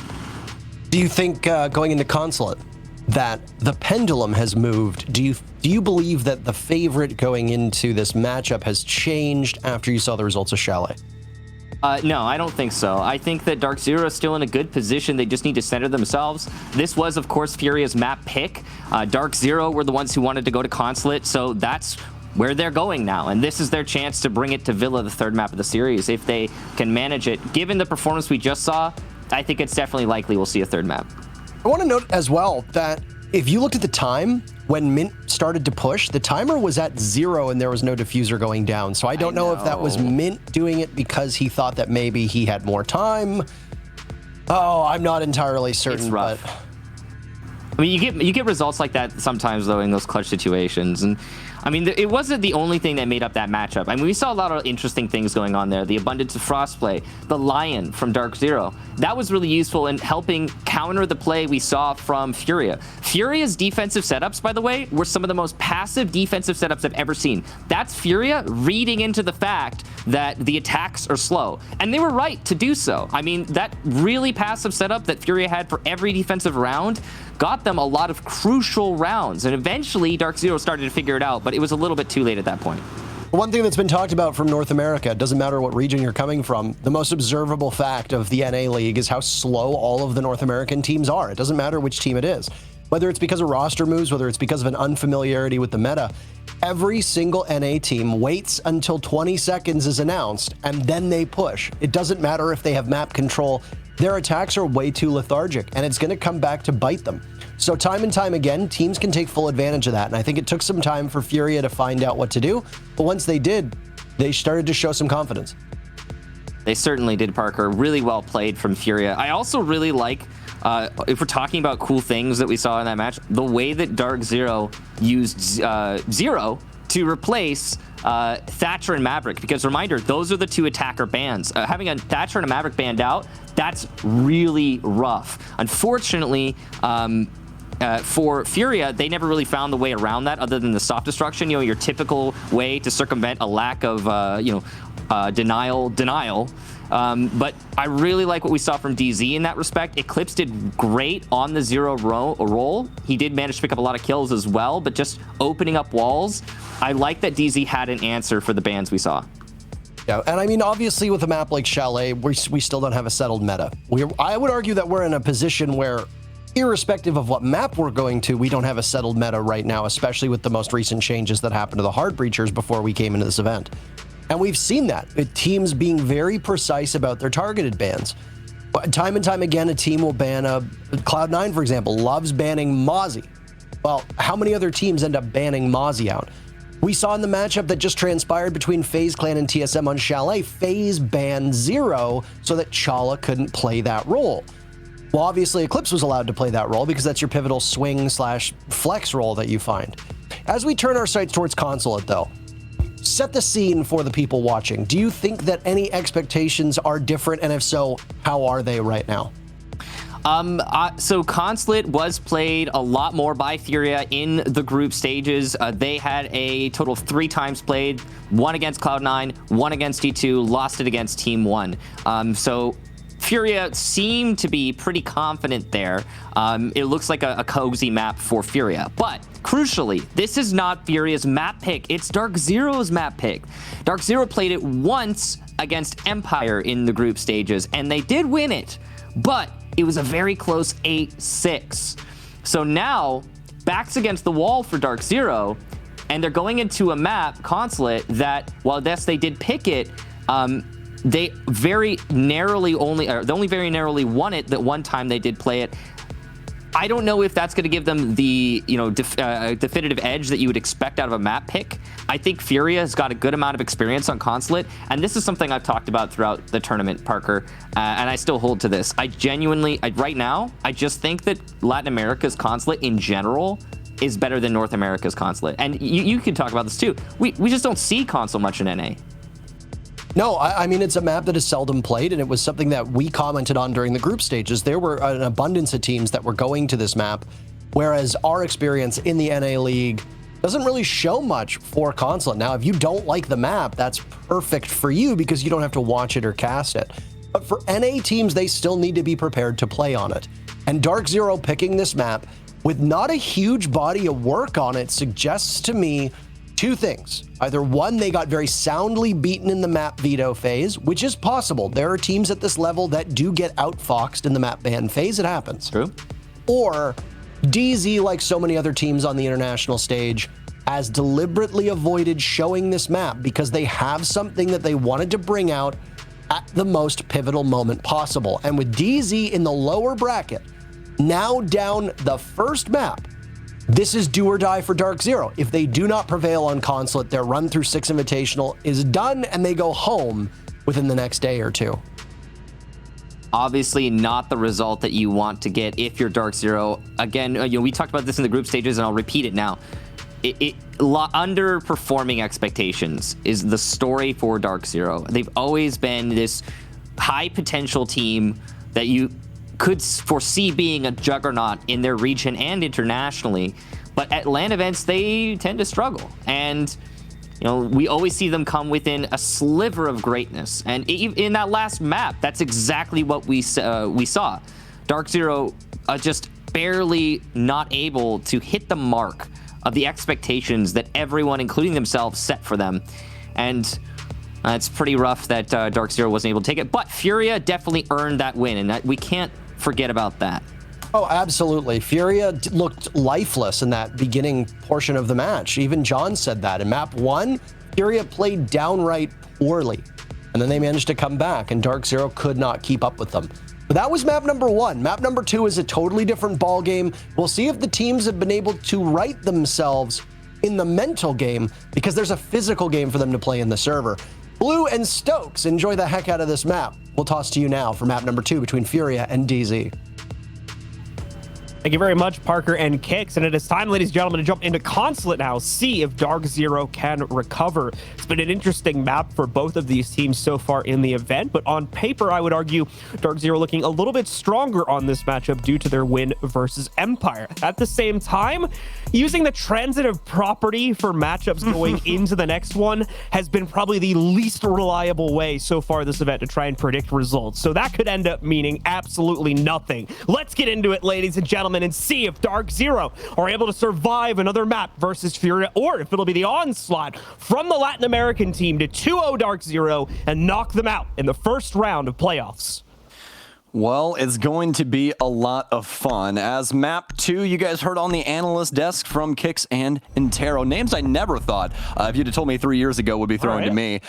Do you think going into Consulate that the pendulum has moved? Do you believe that the favorite going into this matchup has changed after you saw the results of Chalet? No, I don't think so. I think that DarkZero is still in a good position. They just need to center themselves. This was, of course, Furia's map pick. DarkZero were the ones who wanted to go to Consulate, so that's where they're going now. And this is their chance to bring it to Villa, the 3rd map of the series, if they can manage it. Given the performance we just saw, I think it's definitely likely we'll see a 3rd map. I want to note as well that if you looked at the time when Mint started to push, the timer was at 0 and there was no diffuser going down. So I don't know if that was Mint doing it because he thought that maybe he had more time. Oh, I'm not entirely certain. It's rough. But I mean, you get results like that sometimes, though, in those clutch situations. And I mean, it wasn't the only thing that made up that matchup. I mean, we saw a lot of interesting things going on there. The Abundance of Frost play, the Lion from DarkZero. That was really useful in helping counter the play we saw from Furia. Furia's defensive setups, by the way, were some of the most passive defensive setups I've ever seen. That's Furia reading into the fact that the attacks are slow. And they were right to do so. I mean, that really passive setup that Furia had for every defensive round got them a lot of crucial rounds. And eventually, DarkZero started to figure it out, but it was a little bit too late at that point. One thing that's been talked about from North America, it doesn't matter what region you're coming from, the most observable fact of the NA League is how slow all of the North American teams are. It doesn't matter which team it is. Whether it's because of roster moves, whether it's because of an unfamiliarity with the meta, every single NA team waits until 20 seconds is announced, and then they push. It doesn't matter if they have map control. Their attacks are way too lethargic, and it's going to come back to bite them. So time and time again, teams can take full advantage of that, and I think it took some time for Furia to find out what to do, but once they did, they started to show some confidence. They certainly did, Parker. Really well played from Furia. I also really like, if we're talking about cool things that we saw in that match, the way that DarkZero used Zero to replace Thatcher and Maverick, because reminder, those are the two attacker bans. Having a Thatcher and a Maverick banned out, that's really rough. Unfortunately, for Furia, they never really found the way around that other than the soft destruction, you know, your typical way to circumvent a lack of, denial. But I really like what we saw from DZ in that respect. Eclipse did great on the Zero roll. He did manage to pick up a lot of kills as well, but just opening up walls, I like that DZ had an answer for the bans we saw. Yeah, and I mean, obviously with a map like Chalet, we still don't have a settled meta. I would argue that we're in a position where, irrespective of what map we're going to, we don't have a settled meta right now, especially with the most recent changes that happened to the hard breachers before we came into this event. And we've seen that, with teams being very precise about their targeted bans. But time and time again, a team will ban Cloud9, for example, loves banning Mozzie. Well, how many other teams end up banning Mozzie out? We saw in the matchup that just transpired between FaZe Clan and TSM on Chalet, FaZe banned Zero so that Chala couldn't play that role. Well, obviously Eclipse was allowed to play that role because that's your pivotal swing/flex role that you find. As we turn our sights towards Consulate, though, set the scene for the people watching. Do you think that any expectations are different? And if so, how are they right now? So Consulate was played a lot more by Furia in the group stages. They had a total of 3 times played, 1 against Cloud9, 1 against D2, lost it against Team 1. So Furia seemed to be pretty confident there. It looks like a cozy map for Furia. But crucially, this is not Furia's map pick. It's DarkZero's map pick. DarkZero played it once against Empire in the group stages, and they did win it. But it was a very close 8-6. So now, back's against the wall for DarkZero, and they're going into a map, Consulate, that, while yes, they did pick it, they only very narrowly won it that one time they did play it. I don't know if that's going to give them the definitive edge that you would expect out of a map pick. I think Furia has got a good amount of experience on Consulate, and this is something I've talked about throughout the tournament, Parker, and I still hold to this. Right now, I just think that Latin America's Consulate in general is better than North America's Consulate. And you can talk about this too. We just don't see Consul much in NA. No, I mean, it's a map that is seldom played, and it was something that we commented on during the group stages. There were an abundance of teams that were going to this map, whereas our experience in the NA League doesn't really show much for Consulate. Now, if you don't like the map, that's perfect for you because you don't have to watch it or cast it. But for NA teams, they still need to be prepared to play on it. And DarkZero picking this map with not a huge body of work on it suggests to me 2 things. Either one, they got very soundly beaten in the map veto phase, which is possible. There are teams at this level that do get outfoxed in the map ban phase. It happens. True. Or DZ, like so many other teams on the international stage, has deliberately avoided showing this map because they have something that they wanted to bring out at the most pivotal moment possible. And with DZ in the lower bracket, now down the first map, this is do or die for DarkZero. If they do not prevail on Consulate, their run through 6 Invitational is done and they go home within the next day or 2. Obviously not the result that you want to get if you're DarkZero. Again, we talked about this in the group stages, and I'll repeat it now. Underperforming expectations is the story for DarkZero. They've always been this high potential team that you could foresee being a juggernaut in their region and internationally, but at LAN events they tend to struggle, and we always see them come within a sliver of greatness. And in that last map, that's exactly what we saw. DarkZero just barely not able to hit the mark of the expectations that everyone, including themselves, set for them. and it's pretty rough that DarkZero wasn't able to take it. But Furia definitely earned that win, and we can't forget about that. Oh, absolutely. Furia looked lifeless in that beginning portion of the match. Even John said that. In map 1, Furia played downright poorly, and then they managed to come back, and DarkZero could not keep up with them. But that was map number 1. Map number 2 is a totally different ball game. We'll see if the teams have been able to right themselves in the mental game, because there's a physical game for them to play in the server. Blue and Stokes enjoy the heck out of this map. We'll toss to you now for map number 2 between Furia and DZ. Thank you very much, Parker and Kicks. And it is time, ladies and gentlemen, to jump into Consulate now, see if DarkZero can recover. It's been an interesting map for both of these teams so far in the event, but on paper, I would argue DarkZero looking a little bit stronger on this matchup due to their win versus Empire. At the same time, using the transitive property for matchups going into the next one has been probably the least reliable way so far this event to try and predict results. So that could end up meaning absolutely nothing. Let's get into it, ladies and gentlemen, and see if DarkZero are able to survive another map versus Furia, or if it'll be the onslaught from the Latin American team to 2-0 DarkZero and knock them out in the first round of playoffs. Well, it's going to be a lot of fun. As map 2, you guys heard on the analyst desk from Kix and Intero. Names I never thought, if you'd have told me 3 years ago, would be thrown to me.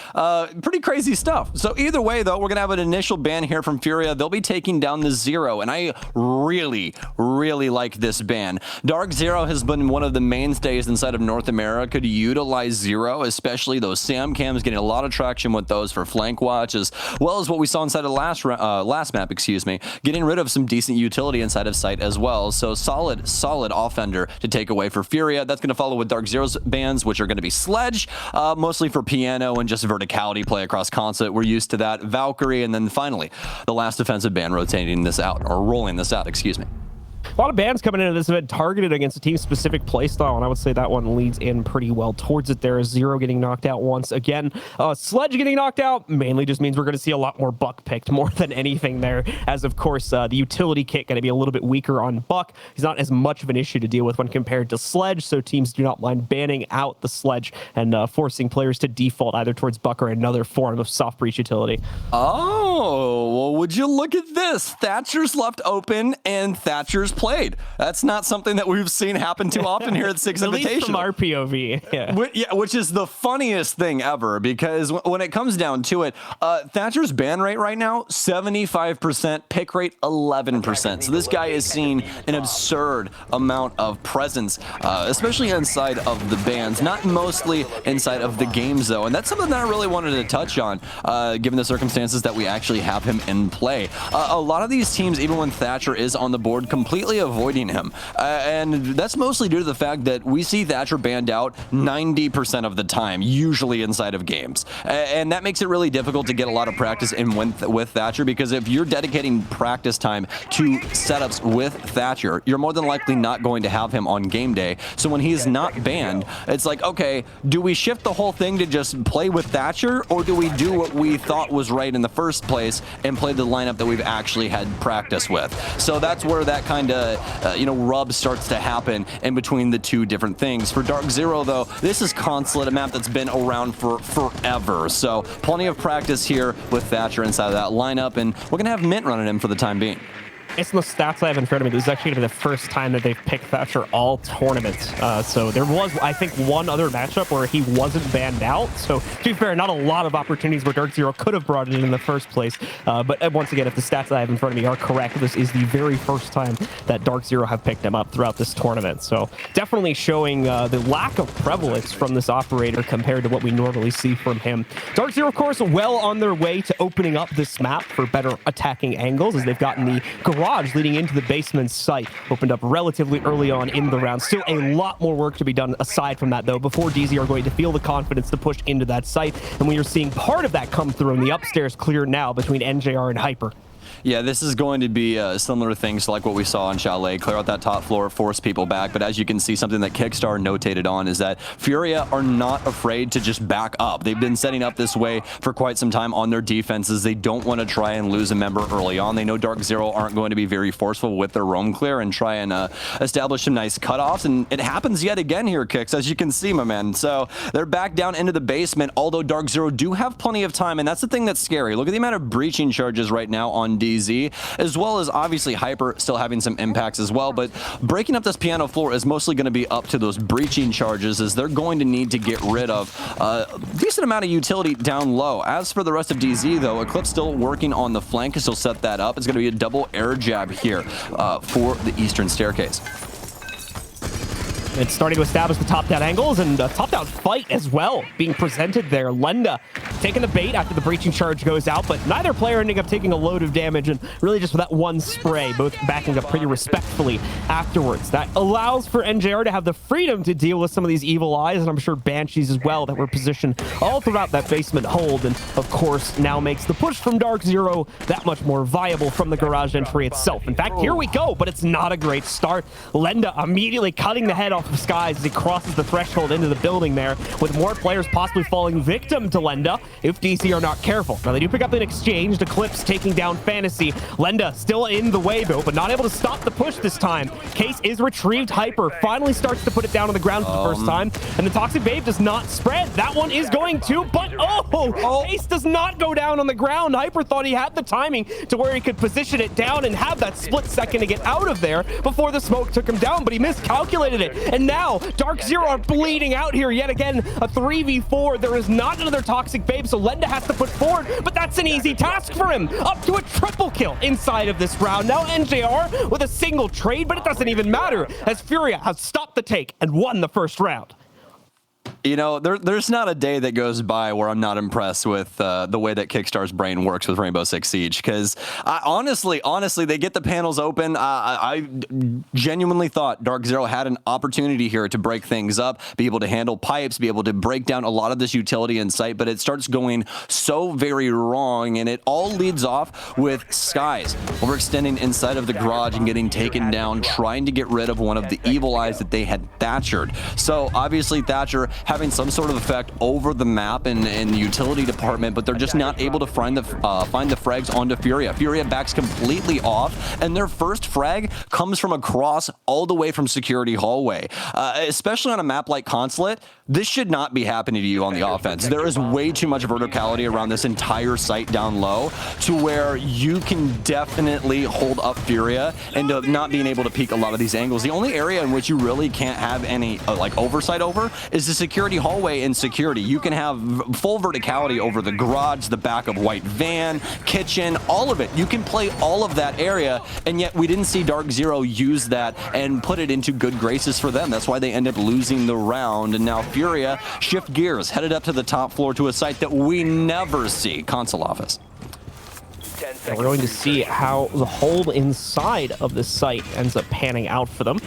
Pretty crazy stuff. So either way, though, we're going to have an initial ban here from Furia. They'll be taking down the Zero, and I really, really like this ban. DarkZero has been one of the mainstays inside of North America to utilize Zero, especially those Sam Cams, getting a lot of traction with those for flank watch, as well as what we saw inside of last map, getting rid of some decent utility inside of site as well. So solid offender to take away for Furia. That's going to follow with DarkZero's bans, which are going to be Sledge, mostly for piano and just verticality play across Consulate. We're used to that. Valkyrie, and then finally, the last defensive ban rotating this out, or rolling this out, excuse me. A lot of bans coming into this event targeted against a team-specific playstyle, and I would say that one leads in pretty well towards it. There is Zero getting knocked out once again. Sledge getting knocked out mainly just means we're going to see a lot more Buck picked more than anything there, as of course the utility kit going to be a little bit weaker on Buck. He's not as much of an issue to deal with when compared to Sledge, so teams do not mind banning out the Sledge and forcing players to default either towards Buck or another form of soft breach utility. Oh, well, would you look at this? Thatcher's left open and Thatcher's played. That's not something that we've seen happen too often here at Six Invitational. At least from our POV, yeah. Which is the funniest thing ever, because when it comes down to it, Thatcher's ban rate right now, 75%, pick rate 11%. So this guy is seeing an absurd amount of presence, especially inside of the bans, not mostly inside of the games though. And that's something that I really wanted to touch on, given the circumstances that we actually have him in play. A lot of these teams, even when Thatcher is on the board, completely avoiding him. And that's mostly due to the fact that we see Thatcher banned out 90% of the time, usually inside of games. And that makes it really difficult to get a lot of practice in with Thatcher, because if you're dedicating practice time to setups with Thatcher, you're more than likely not going to have him on game day. So when he's not banned, it's like, okay, do we shift the whole thing to just play with Thatcher, or do we do what we thought was right in the first place and play the lineup that we've actually had practice with? So that's where that kind of rub starts to happen in between the two different things. For DarkZero, though, this is Consulate, a map that's been around for forever. So plenty of practice here with Thatcher inside of that lineup, and we're going to have Mint running him for the time being. Based on the stats I have in front of me, this is actually going to be the first time that they've picked Thatcher all tournaments. So there was, I think, one other matchup where he wasn't banned out. So to be fair, not a lot of opportunities where DarkZero could have brought it in the first place. But once again, if the stats that I have in front of me are correct, this is the very first time that DarkZero have picked him up throughout this tournament. So definitely showing the lack of prevalence from this operator compared to what we normally see from him. DarkZero, of course, well on their way to opening up this map for better attacking angles, as they've gotten the garage leading into the basement site opened up relatively early on in the round. Still a lot more work to be done aside from that, though, before DZ are going to feel the confidence to push into that site. And we are seeing part of that come through in the upstairs clear now between NJR and Hyper. Yeah, this is going to be similar things like what we saw on Chalet. Clear out that top floor, force people back. But as you can see, something that Kickstar notated on is that Furia are not afraid to just back up. They've been setting up this way for quite some time on their defenses. They don't want to try and lose a member early on. They know DarkZero aren't going to be very forceful with their roam clear and try and establish some nice cutoffs. And it happens yet again here, Kicks, as you can see, my man. So they're back down into the basement, although DarkZero do have plenty of time, and that's the thing that's scary. Look at the amount of breaching charges right now on DZ, as well as obviously Hyper still having some impacts as well, but breaking up this piano floor is mostly going to be up to those breaching charges, as they're going to need to get rid of a decent amount of utility down low. As for the rest of DZ, though, Eclipse still working on the flank, so set that up. It's going to be a double air jab here for the eastern staircase. It's starting to establish the top-down angles and a top-down fight as well being presented there. Lenda taking the bait after the breaching charge goes out, but neither player ending up taking a load of damage, and really just with that one spray, both backing up pretty respectfully afterwards. That allows for NJR to have the freedom to deal with some of these evil eyes, and I'm sure Banshees as well, that were positioned all throughout that basement hold, and of course now makes the push from DarkZero that much more viable from the garage entry itself. In fact, here we go, but it's not a great start. Lenda immediately cutting the head off of Skies as he crosses the threshold into the building there, with more players possibly falling victim to Lenda if DC are not careful. Now they do pick up an exchange, Eclipse taking down Fantasy. Lenda still in the way though, but not able to stop the push this time. Case is retrieved. Hyper finally starts to put it down on the ground for the first time, and the Toxic Babe does not spread. That one is going to, but Case does not go down on the ground. Hyper thought he had the timing to where he could position it down and have that split second to get out of there before the smoke took him down, but he miscalculated it. And now DarkZero are bleeding out here yet again. A 3v4. There is not another Toxic Babe, so Lenda has to push forward, but that's an easy task for him. Up to a triple kill inside of this round. Now NJR with a single trade, but it doesn't even matter as Furia has stopped the take and won the first round. You know, there's not a day that goes by where I'm not impressed with the way that Kickstar's brain works with Rainbow Six Siege, because honestly, they get the panels open. I genuinely thought DarkZero had an opportunity here to break things up, be able to handle pipes, be able to break down a lot of this utility in sight, but it starts going so very wrong, and it all leads off with Skies overextending inside of the garage and getting taken down, trying to get rid of one of the evil eyes that they had Thatchered. So obviously Thatcher having some sort of effect over the map and the utility department, but they're just not able to find the frags onto Furia. Furia backs completely off, and their first frag comes from across all the way from security hallway. Especially on a map like Consulate, this should not be happening to you on the offense. There is way too much verticality around this entire site down low to where you can definitely hold up Furia and not being able to peek a lot of these angles. The only area in which you really can't have any like oversight over is the security hallway and security. You can have full verticality over the garage, the back of white van, kitchen, all of it. You can play all of that area, and yet we didn't see DarkZero use that and put it into good graces for them. That's why they end up losing the round, and now Furia shift gears, headed up to the top floor to a site that we never see, console office. And we're going to see how the hold inside of this site ends up panning out for them.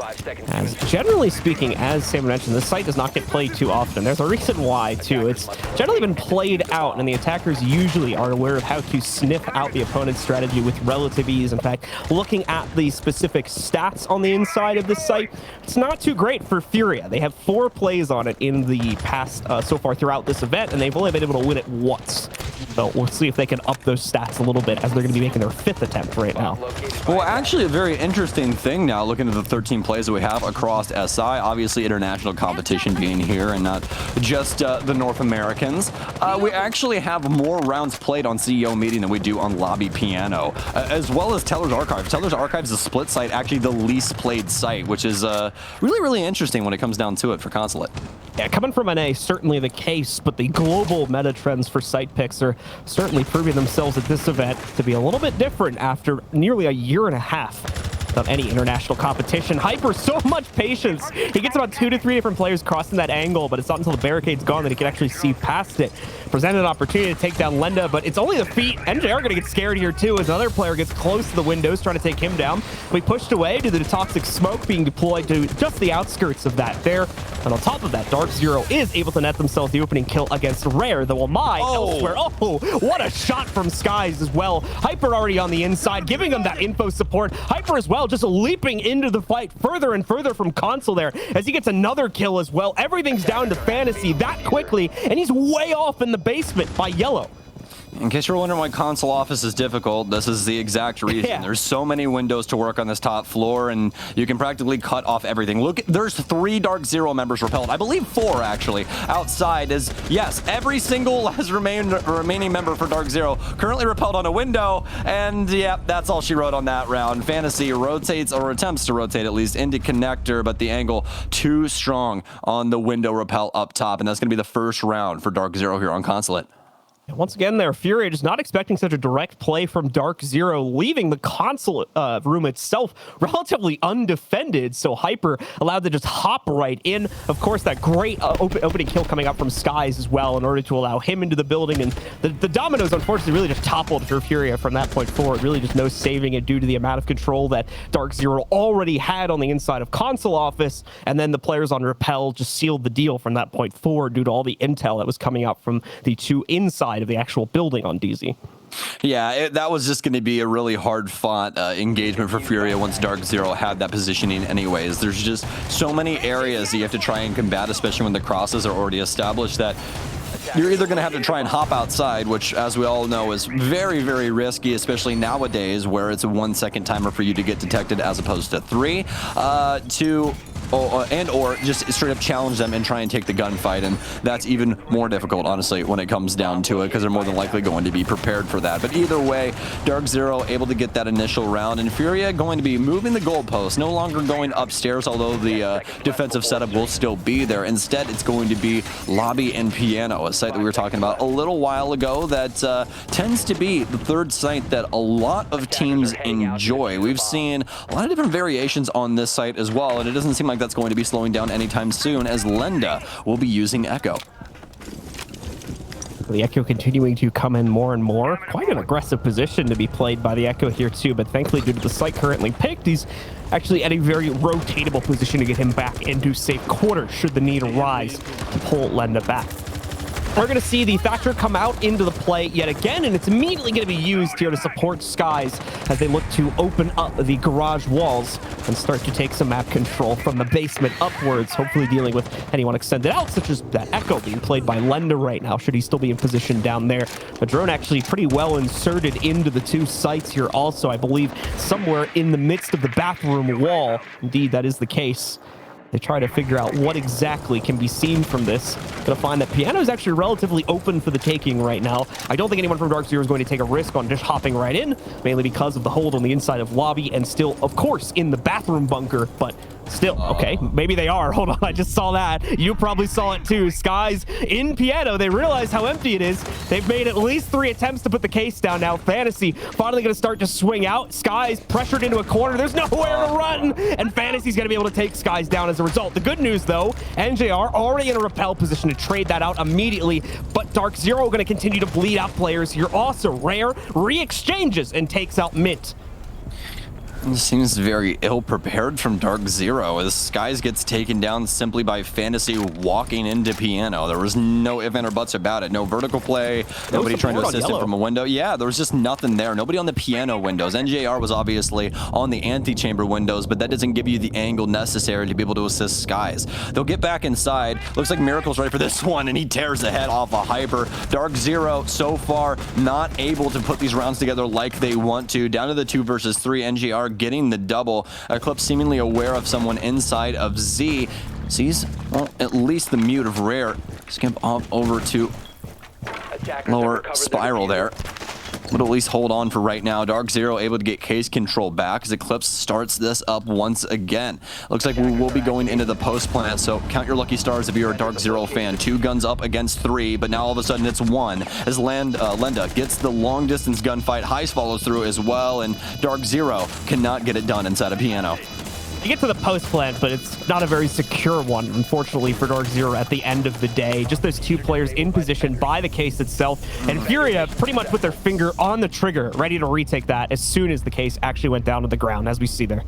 As generally speaking, as Sam mentioned, this site does not get played too often. There's a reason why, too. It's generally been played out, and the attackers usually are aware of how to sniff out the opponent's strategy with relative ease. In fact, looking at the specific stats on the inside of this site, it's not too great for Furia. They have 4 plays on it in the past so far throughout this event, and they've only been able to win it once. So we'll see if they can up those stats a little bit, as they're going to be making their 5th attempt right now. Well, actually, a very interesting thing now, looking at the 13 plays that we have across SI, obviously international competition being here and not just the North Americans. We actually have more rounds played on CEO Meeting than we do on Lobby Piano, as well as Teller's Archive. Teller's Archive is a split site, actually the least played site, which is really, really interesting when it comes down to it for Consulate. Yeah, coming from NA, certainly the case, but the global meta trends for site picks are certainly proving themselves at this event to be a little bit different after nearly a year and a half. without any international competition. Hyper, so much patience. He gets about 2 to 3 different players crossing that angle, but it's not until the barricade's gone that he can actually see past it. Presented an opportunity to take down Lenda, but it's only the feet. NJ are going to get scared here too as another player gets close to the windows trying to take him down. We pushed away due to the toxic smoke being deployed to just the outskirts of that there. And on top of that, DarkZero is able to net themselves the opening kill against Rare, though Amai elsewhere. Oh, what a shot from Skies as well. Hyper already on the inside, giving them that info support. Hyper as well, just leaping into the fight further and further from Console there as he gets another kill as well. Everything's down to Fantasy that quickly, and he's way off in the basement by Yellow. In case you're wondering why console office is difficult, this is the exact reason. Yeah. There's so many windows to work on this top floor, and you can practically cut off everything. Look, there's 3 DarkZero members repelled. I believe 4, actually, outside. As yes, every single last remaining member for DarkZero currently repelled on a window, and yeah, that's all she wrote on that round. Fantasy rotates, or attempts to rotate at least, into connector, but the angle too strong on the window repel up top, and that's going to be the first round for DarkZero here on Consulate. Once again, there, Furia just not expecting such a direct play from DarkZero, leaving the console room itself relatively undefended. So Hyper allowed to just hop right in. Of course, that great opening kill coming up from Skies as well in order to allow him into the building. And the dominoes, unfortunately, really just toppled for Furia from that point forward. Really just no saving it due to the amount of control that DarkZero already had on the inside of console office. And then the players on Repel just sealed the deal from that point forward due to all the intel that was coming out from the 2 inside of the actual building on DZ. Yeah, that was just going to be a really hard-fought engagement for Furia once DarkZero had that positioning anyways. There's just so many areas that you have to try and combat, especially when the crosses are already established, that you're either going to have to try and hop outside, which, as we all know, is very, very risky, especially nowadays where it's a 1-second timer for you to get detected as opposed to 3, or just straight up challenge them and try and take the gunfight, and that's even more difficult, honestly, when it comes down to it, because they're more than likely going to be prepared for that. But either way, DarkZero able to get that initial round, and Furia going to be moving the goalpost, no longer going upstairs, although the defensive setup will still be there. Instead, it's going to be lobby and piano, a site that we were talking about a little while ago that tends to be the third site that a lot of teams enjoy. We've seen a lot of different variations on this site as well, and it doesn't seem like that's going to be slowing down anytime soon, as Lenda will be using Echo. The Echo continuing to come in more and more. Quite an aggressive position to be played by the Echo here too, but thankfully due to the site currently picked, he's actually at a very rotatable position to get him back into safe quarters should the need arise to pull Lenda back. We're going to see the Thatcher come out into the play yet again, and it's immediately going to be used here to support Skies as they look to open up the garage walls and start to take some map control from the basement upwards, hopefully dealing with anyone extended out, such as that Echo being played by Lenda right now, should he still be in position down there. The drone actually pretty well inserted into the 2 sites here also, I believe, somewhere in the midst of the bathroom wall. Indeed, that is the case. They try to figure out what exactly can be seen from this. Gonna find that piano is actually relatively open for the taking right now. I don't think anyone from DarkZero is going to take a risk on just hopping right in, mainly because of the hold on the inside of lobby and still, of course, in the bathroom bunker, but still, okay, maybe they are. Hold on, I just saw that. You probably saw it too. Skies in piano. They realize how empty it is. They've made at least 3 attempts to put the case down now. Fantasy finally going to start to swing out. Skies pressured into a corner. There's nowhere to run, and Fantasy's going to be able to take Skies down as a result. The good news, though, NJR already in a repel position to trade that out immediately, but DarkZero going to continue to bleed out players here. Also, Rare re-exchanges and takes out Mint. It seems very ill-prepared from DarkZero as Skies gets taken down simply by Fantasy walking into piano. There was no if, and, or buts about it. No vertical play, nobody trying to assist him from a window. Yeah, there was just nothing there. Nobody on the piano windows. NJR was obviously on the antechamber windows, but that doesn't give you the angle necessary to be able to assist Skies. They'll get back inside. Looks like Miracle's ready for this one, and he tears the head off a Hyper. DarkZero, so far, not able to put these rounds together like they want to. Down to the 2 versus 3. NJR getting the double. Eclipse seemingly aware of someone inside of Z. Sees, well, at least the mute of Rare. Skimp off over to lower spiral there. But at least hold on for right now. DarkZero able to get case control back as Eclipse starts this up once again. Looks like we will be going into the post plant, so count your lucky stars if you're a DarkZero fan. 2 guns up against 3, but now all of a sudden it's 1 as Lenda gets the long distance gunfight. Heist follows through as well, and DarkZero cannot get it done inside a piano. You get to the post plant, but it's not a very secure one, unfortunately, for DarkZero at the end of the day. Just those 2 players in position by the case itself, and Furia pretty much put their finger on the trigger, ready to retake that as soon as the case actually went down to the ground, as we see there.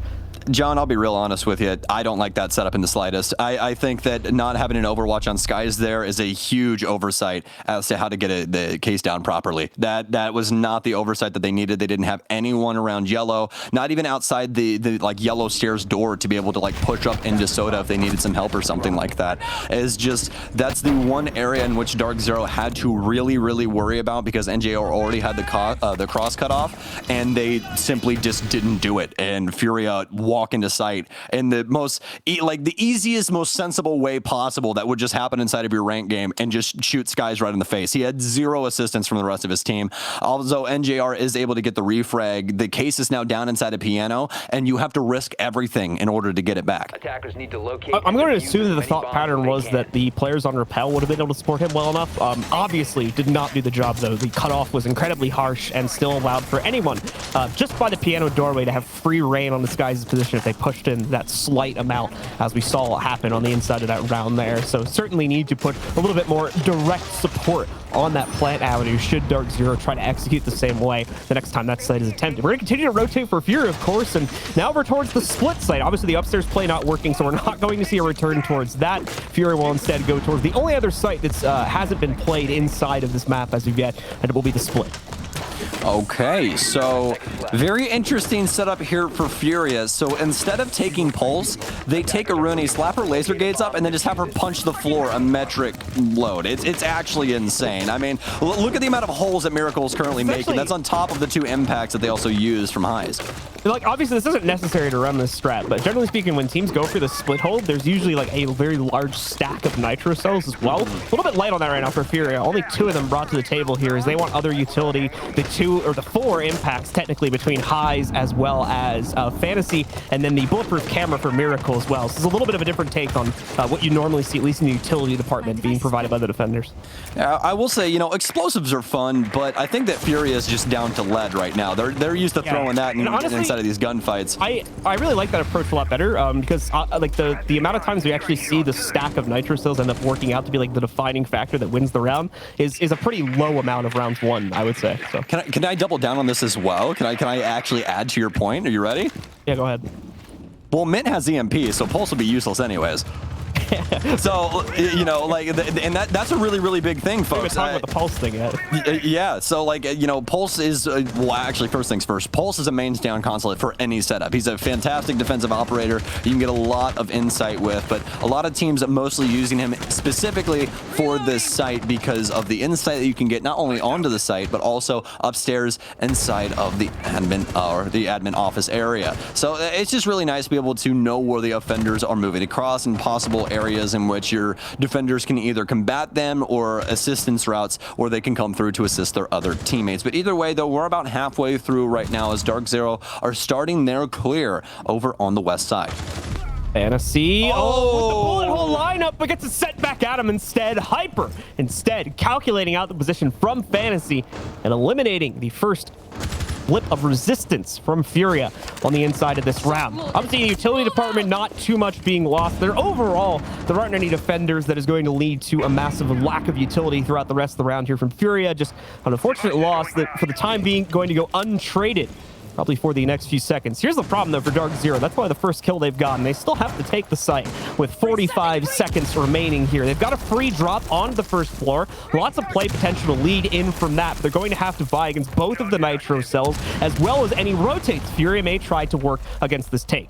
John, I'll be real honest with you. I don't like that setup in the slightest. I think that not having an Overwatch on Skies there is a huge oversight as to how to get the case down properly. That was not the oversight that they needed. They didn't have anyone around Yellow, not even outside the like Yellow stairs door to be able to like push up into Soda if they needed some help or something like that. It's just, that's the one area in which DarkZero had to really, really worry about because NJR already had the cross cut off, and they simply just didn't do it. And Furia walk into sight in the most the easiest, most sensible way possible that would just happen inside of your ranked game and just shoot Skies right in the face. He had 0 assistance from the rest of his team. Although NJR is able to get the refrag, the case is now down inside a piano, and you have to risk everything in order to get it back. Attackers need to locate. I'm going to assume that the thought pattern was that the players on Repel would have been able to support him well enough. Obviously, did not do the job, though. The cutoff was incredibly harsh and still allowed for anyone just by the piano doorway to have free reign on the Skies' position if they pushed in that slight amount, as we saw happen on the inside of that round there. So certainly need to put a little bit more direct support on that plant avenue should DarkZero try to execute the same way the next time that site is attempted. We're going to continue to rotate for Furia, of course, and now we're towards the split site. Obviously, the upstairs play not working, so we're not going to see a return towards that. Furia will instead go towards the only other site that hasn't been played inside of this map as of yet, and it will be the split. Okay, so very interesting setup here for Furia. So instead of taking Pulse, they take Aruni, slap her laser gates up, and then just have her punch the floor a metric load. It's actually insane. I mean, look at the amount of holes that Miracle is currently making. That's on top of the 2 impacts that they also use from Heist. Like, obviously, this isn't necessary to run this strat, but generally speaking, when teams go for the split hold, there's usually like a very large stack of nitro cells as well. A little bit light on that right now for Furia. Only 2 of them brought to the table here as they want other utility. The 2 or the 4 impacts technically between Highs as well as Fantasy, and then the bulletproof camera for Miracle as well. So it's a little bit of a different take on what you normally see, at least in the utility department, being provided by the defenders. I will say, you know, explosives are fun, but I think that Furia is just down to lead right now. They're used to throwing that inside of these gunfights. I really like that approach a lot better because like the amount of times we actually see the stack of nitro cells end up working out to be like the defining factor that wins the round is a pretty low amount of rounds won, I would say. So can I double down on this as well? Can I actually add to your point? Are you ready? Yeah, go ahead. Well, Mint has EMP, so Pulse will be useless anyways. So, you know, like, and that's a really, really big thing, folks. Talking about the Pulse thing yet. Yeah, so, like, you know, Pulse is, well, actually, first things first, Pulse is a mainstay on Consulate for any setup. He's a fantastic defensive operator you can get a lot of insight with, but a lot of teams are mostly using him specifically for this site because of the insight that you can get not only onto the site, but also upstairs inside of the admin office area. So it's just really nice to be able to know where the offenders are moving across and possible areas in which your defenders can either combat them or assistance routes, or they can come through to assist their other teammates. But either way, though, we're about halfway through right now as DarkZero are starting their clear over on the west side. Fantasy. With the bullet hole lineup, but gets a set back at him instead. Hyper instead calculating out the position from Fantasy and eliminating the first blip of resistance from Furia on the inside of this round. Obviously, the utility department, not too much being lost there. Overall, there aren't any defenders that is going to lead to a massive lack of utility throughout the rest of the round here from Furia. Just an unfortunate loss that, for the time being, going to go untraded. Probably for the next few seconds. Here's the problem, though, for DarkZero. That's why the first kill they've gotten. They still have to take the site with 45 seconds remaining here. They've got a free drop onto the first floor. Lots of play potential to lead in from that, but they're going to have to vie against both of the nitro cells, as well as any rotates Furia may try to work against this take.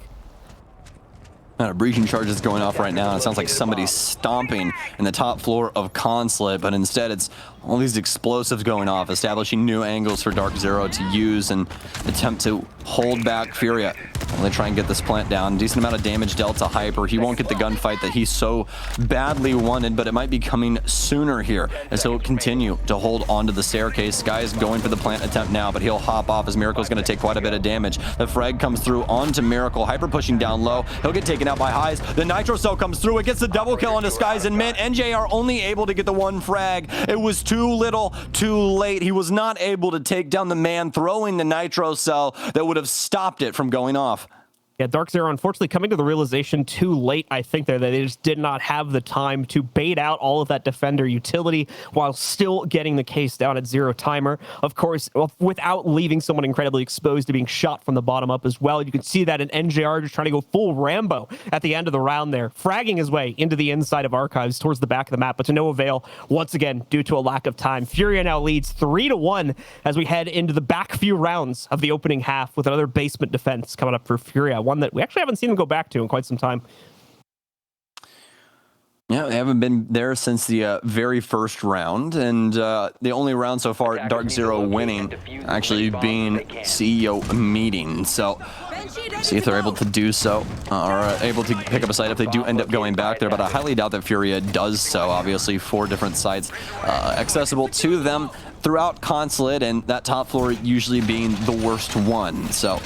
A breaching charge is going off right now, and it sounds like somebody's stomping in the top floor of Consulate, but instead it's All these explosives going off, establishing new angles for DarkZero to use and attempt to hold back Furia. While they try and get this plant down. Decent amount of damage dealt to Hyper. He won't get the gunfight that he so badly wanted, but it might be coming sooner here as he'll continue to hold onto the staircase. Sky is going for the plant attempt now, but he'll hop off as Miracle's going to take quite a bit of damage. The frag comes through onto Miracle. Hyper pushing down low. He'll get taken out by Highs. The Nitro Cell comes through. It gets the double kill onto Skies and Mint. NJR only able to get the one frag. It was too little, too late. He was not able to take down the man throwing the Nitro Cell that would have stopped it from going off. Yeah, DarkZero unfortunately coming to the realization too late, I think, that they just did not have the time to bait out all of that defender utility while still getting the case down at 0 timer. Of course, without leaving someone incredibly exposed to being shot from the bottom up as well. You can see that in NJR just trying to go full Rambo at the end of the round there, fragging his way into the inside of Archives towards the back of the map, but to no avail once again due to a lack of time. Furia now leads 3-1 as we head into the back few rounds of the opening half with another basement defense coming up for Furia. One that we actually haven't seen them go back to in quite some time. Yeah, they haven't been there since the very first round, and the only round so far, DarkZero winning, actually being CEO meeting. So, see if they're able to do so, or able to pick up a site if they do end up going back there, but I highly doubt that Furia does so. Obviously, 4 different sites accessible to them throughout Consulate, and that top floor usually being the worst one. So,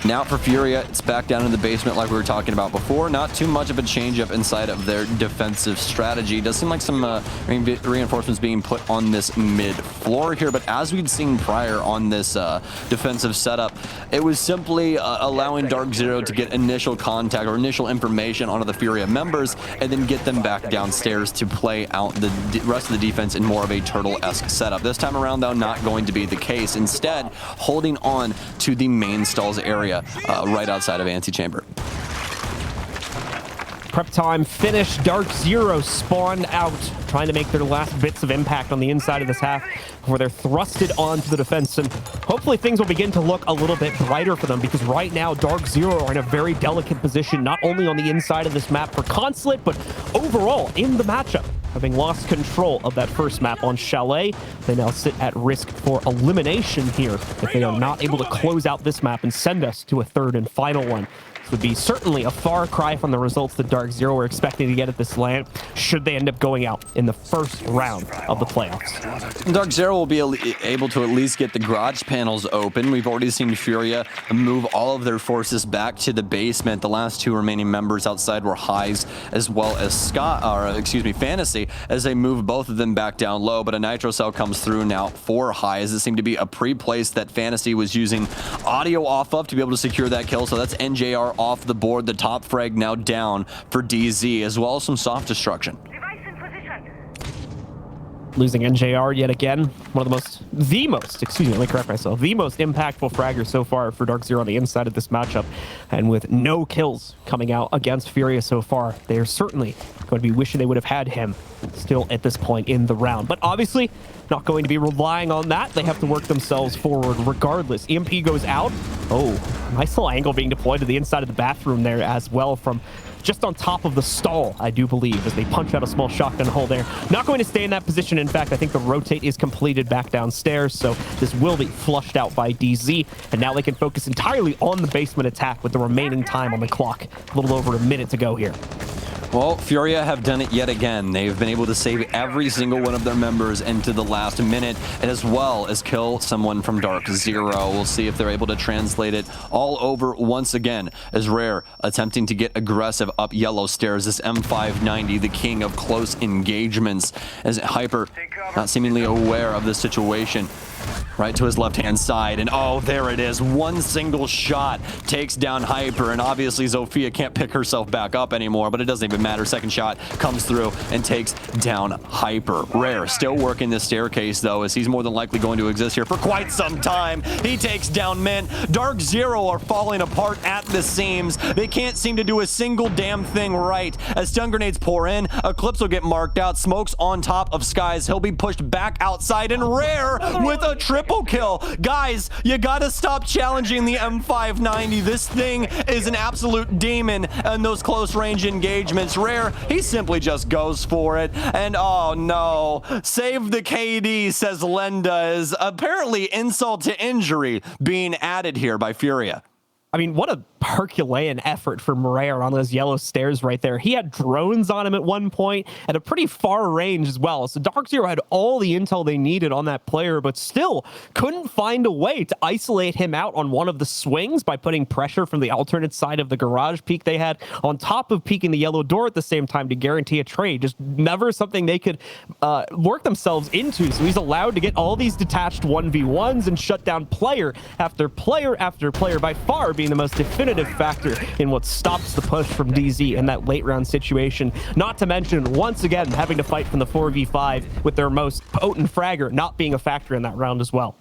now for Furia, it's back down in the basement like we were talking about before. Not too much of a change up inside of their defensive strategy. Does seem like some reinforcements being put on this mid floor here, but as we'd seen prior on this defensive setup, it was simply allowing DarkZero to get initial contact or initial information onto the Furia members and then get them back downstairs to play out the rest of the defense in more of a Turtle-esque setup. This time around, though, not going to be the case. Instead, holding on to the main stalls area right outside of Antechamber. Prep time finished. DarkZero spawned out, trying to make their last bits of impact on the inside of this half before they're thrusted onto the defense. And hopefully things will begin to look a little bit brighter for them, because right now DarkZero are in a very delicate position, not only on the inside of this map for Consulate, but overall in the matchup. Having lost control of that first map on Chalet, they now sit at risk for elimination here if they are not able to close out this map and send us to a third and final one. This would be certainly a far cry from the results that DarkZero were expecting to get at this land, should they end up going out in the first round of the playoffs. DarkZero will be able to at least get the garage panels open. We've already seen Furia move all of their forces back to the basement. The last 2 remaining members outside were Highs as well as Fantasy, as they move both of them back down low, but a Nitro Cell comes through now for Highs. It seemed to be a pre-place that Fantasy was using audio off of to be able to secure that kill, so that's NJR off the board. The top frag now down for DZ, as well as some soft destruction. Losing NJR yet again. One of the most impactful fraggers so far for DarkZero on the inside of this matchup. And with no kills coming out against Furia so far, they are certainly going to be wishing they would have had him still at this point in the round. But obviously, not going to be relying on that. They have to work themselves forward regardless. EMP goes out. Oh, nice little angle being deployed to the inside of the bathroom there as well from just on top of the stall, I do believe, as they punch out a small shotgun hole there. Not going to stay in that position. In fact, I think the rotate is completed back downstairs, so this will be flushed out by DZ, and now they can focus entirely on the basement attack with the remaining time on the clock. A little over a minute to go here. Well, Furia have done it yet again. They've been able to save every single one of their members into the last minute, and as well as kill someone from DarkZero. We'll see if they're able to translate it all over once again, as Rare attempting to get aggressive up yellow stairs. This M590, the king of close engagements, as Hyper not seemingly aware of the situation. Right to his left-hand side, and oh, there it is. One single shot takes down Hyper, and obviously Zofia can't pick herself back up anymore, but it doesn't even matter. Second shot comes through and takes down Hyper. Rare still working this staircase, though, as he's more than likely going to exist here for quite some time. He takes down Mint. DarkZero are falling apart at the seams. They can't seem to do a single damn thing right. As stun grenades pour in, Eclipse will get marked out. Smoke's on top of Skies. He'll be pushed back outside, and Rare with a triple kill. Guys, you gotta stop challenging the M590. This thing is an absolute demon in those close range engagements. against Rare. He simply just goes for it. And oh no, save the KD, says Lenda, is apparently insult to injury being added here by Furia. I mean, what a Herculean effort for Moreira on those yellow stairs right there. He had drones on him at one point at a pretty far range as well. So DarkZero had all the intel they needed on that player, but still couldn't find a way to isolate him out on one of the swings by putting pressure from the alternate side of the garage peak they had on top of peeking the yellow door at the same time to guarantee a trade. Just never something they could work themselves into. So he's allowed to get all these detached 1v1s and shut down player after player after player, by far being the most definitive factor in what stops the push from DZ in that late round situation. Not to mention, once again, having to fight from the 4v5 with their most potent fragger not being a factor in that round as well.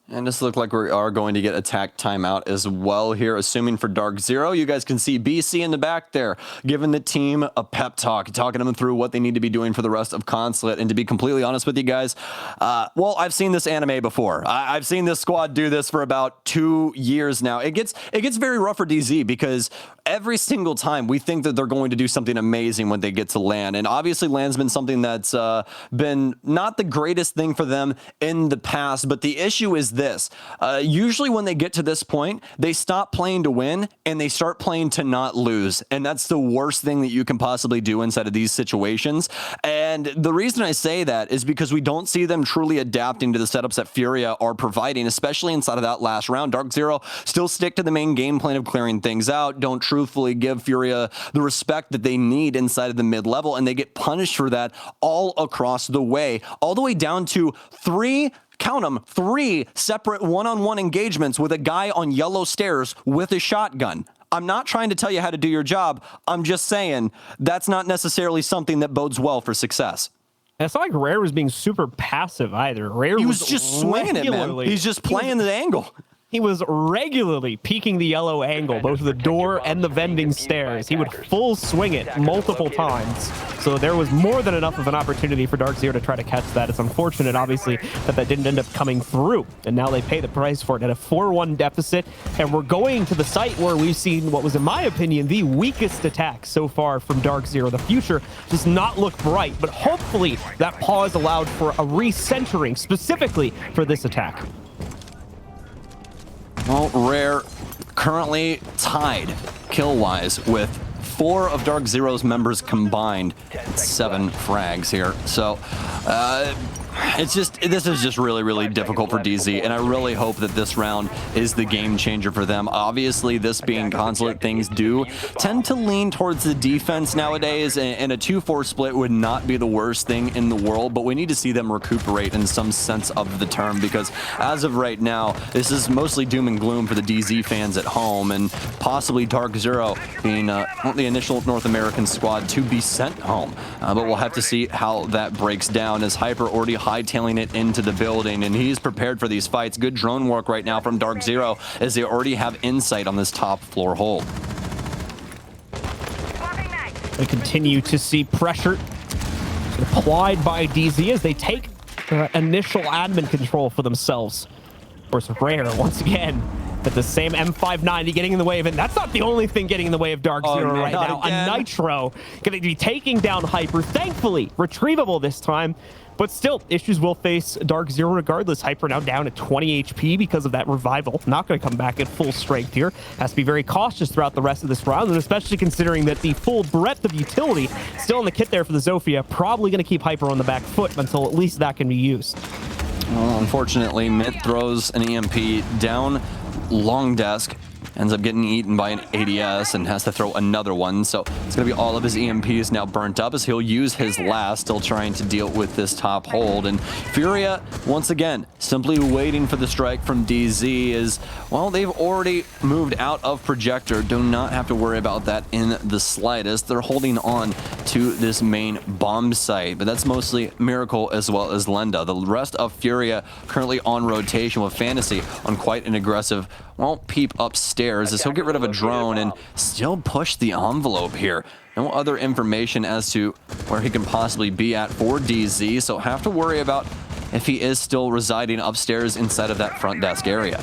And this looks like we are going to get attack timeout as well here, assuming for DarkZero. You guys can see BC in the back there, giving the team a pep talk, talking them through what they need to be doing for the rest of Consulate. And to be completely honest with you guys, well, I've seen this anime before. I've seen this squad do this for about 2 years now. It gets very rough for DZ because every single time we think that they're going to do something amazing when they get to LAN. And obviously LAN's been something that's been not the greatest thing for them in the past, but the issue is this. Usually when they get to this point, they stop playing to win and they start playing to not lose. And that's the worst thing that you can possibly do inside of these situations. And the reason I say that is because we don't see them truly adapting to the setups that Furia are providing, especially inside of that last round. DarkZero still stick to the main game plan of clearing things out, don't truthfully give Furia the respect that they need inside of the mid-level, and they get punished for that all across the way, all the way down to count them, 3 separate one-on-one engagements with a guy on yellow stairs with a shotgun. I'm not trying to tell you how to do your job. I'm just saying that's not necessarily something that bodes well for success. And it's not like Rare was being super passive either. Rare He was just swinging it, man. He's just playing the angle. He was regularly peeking the yellow angle, both the door and the vending stairs. He would full swing it multiple times. So there was more than enough of an opportunity for DarkZero to try to catch that. It's unfortunate, obviously, that didn't end up coming through. And now they pay the price for it at a 4-1 deficit. And we're going to the site where we've seen what was, in my opinion, the weakest attack so far from DarkZero. The future does not look bright, but hopefully that pause allowed for a recentering specifically for this attack. Well, Rare currently tied kill-wise with 4 of DarkZero's members combined. 7 frags here. So, this is just really, really difficult for DZ, and I really hope that this round is the game changer for them. Obviously, this being Consulate, things do tend to lean towards the defense nowadays, and a 2-4 split would not be the worst thing in the world, but we need to see them recuperate in some sense of the term, because as of right now, this is mostly doom and gloom for the DZ fans at home, and possibly DarkZero being the initial North American squad to be sent home. But we'll have to see how that breaks down, as Hyper already hightailing it into the building, and he's prepared for these fights. Good drone work right now from DarkZero, as they already have insight on this top floor hold. We continue to see pressure applied by DZ as they take initial admin control for themselves. Of course, Rare, once again, at the same M590 getting in the way of it. That's not the only thing getting in the way of DarkZero right now. Again. A Nitro going to be taking down Hyper, thankfully retrievable this time. But still, issues will face DarkZero regardless. Hyper now down at 20 HP because of that revival. Not going to come back at full strength here. Has to be very cautious throughout the rest of this round, and especially considering that the full breadth of utility still in the kit there for the Zofia, probably going to keep Hyper on the back foot until at least that can be used. Well, unfortunately, Mint throws an EMP down long desk. Ends up getting eaten by an ADS and has to throw another one. So it's going to be all of his EMPs now burnt up, as he'll use his last, still trying to deal with this top hold. And Furia, once again, simply waiting for the strike from DZ is, well, they've already moved out of Projector. Do not have to worry about that in the slightest. They're holding on to this main bomb site, but that's mostly Miracle as well as Lenda. The rest of Furia currently on rotation with Fantasy on quite an aggressive, well, peep upstairs, as he'll get rid of a drone and still push the envelope here. No other information as to where he can possibly be at for DZ, so have to worry about if he is still residing upstairs inside of that front desk area.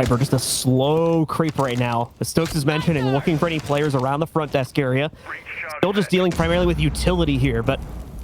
Hyper just a slow creep right now. As Stokes is mentioning, looking for any players around the front desk area. Still just dealing primarily with utility here, but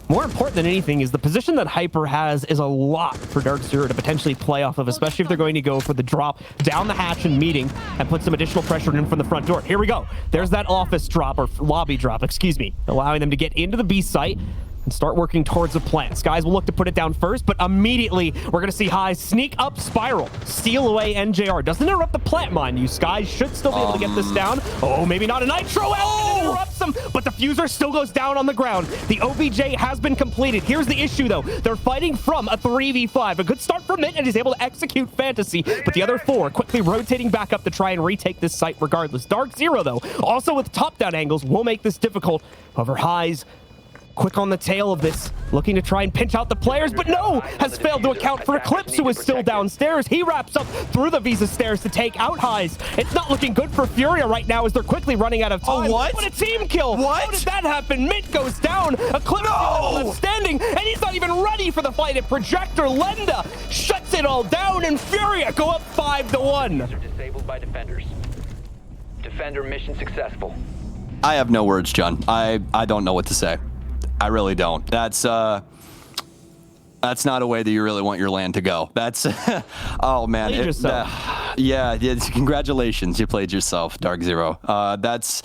more important than anything is the position that Hyper has is a lot for DarkZero to potentially play off of, especially if they're going to go for the drop down the hatch and meeting and put some additional pressure in from the front door. Here we go. There's that office drop, or lobby drop, excuse me, allowing them to get into the B site and start working towards the plant. Skies will look to put it down first, but immediately we're going to see Highs sneak up Spiral, steal away NJR. Doesn't interrupt the plant, mind you. Skies should still be able to get this down. Oh, maybe not a Nitro. It interrupts them, but the Fuser still goes down on the ground. The OBJ has been completed. Here's the issue, though. They're fighting from a 3v5. A good start for Mint, and he's able to execute Fantasy, but the other four quickly rotating back up to try and retake this site regardless. DarkZero, though, also with top-down angles, will make this difficult. However, Highs quick on the tail of this, looking to try and pinch out the players, but no, has failed to account for Eclipse, who is still downstairs. He wraps up through the Visa stairs to take out Highs. It's not looking good for Furia right now as they're quickly running out of time. Oh, what? What a team kill! What? How did that happen? Mint goes down. Eclipse is standing, and he's not even ready for the fight. And Projector Lenda shuts it all down, and Furia go up 5-1. Disabled by defenders. Defender mission successful. I have no words, John. I don't know what to say. I really don't. That's not a way that you really want your land to go. That's, oh man. Yeah, congratulations. You played yourself, DarkZero. That's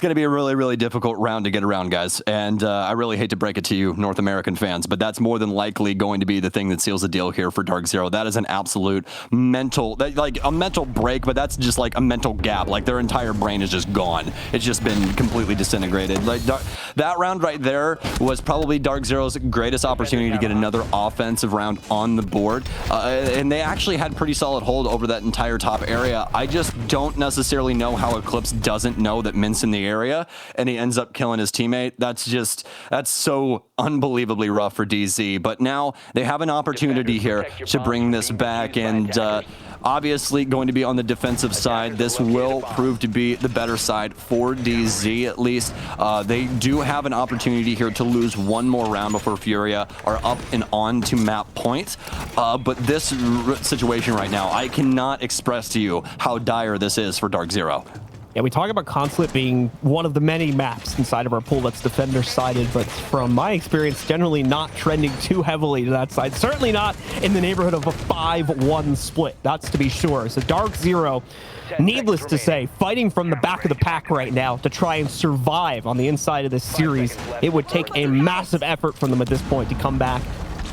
going to be a really, really difficult round to get around, guys. And I really hate to break it to you, North American fans, but that's more than likely going to be the thing that seals the deal here for DarkZero. That is an absolute mental, like a mental break, but that's just like a mental gap. Like their entire brain is just gone. It's just been completely disintegrated. Like that round right there was probably DarkZero's greatest opportunity to get another offensive round on the board. And they actually had pretty solid hold over that entire top area. I just don't necessarily know how Eclipse doesn't know that Mint's in the area and he ends up killing his teammate. That's so unbelievably rough for DZ. But now they have an opportunity here to bring this back, and obviously going to be on the defensive side. This will prove to be the better side for DZ, at least. They do have an opportunity here to lose one more round before Furia are up and on to map point. But this situation right now, I cannot express to you how dire this is for DarkZero. Yeah, we talk about Consulate being one of the many maps inside of our pool that's defender-sided, but from my experience, generally not trending too heavily to that side. Certainly not in the neighborhood of a 5-1 split, that's to be sure. So DarkZero, needless to say, fighting from the back of the pack right now to try and survive on the inside of this series. It would take a massive effort from them at this point to come back.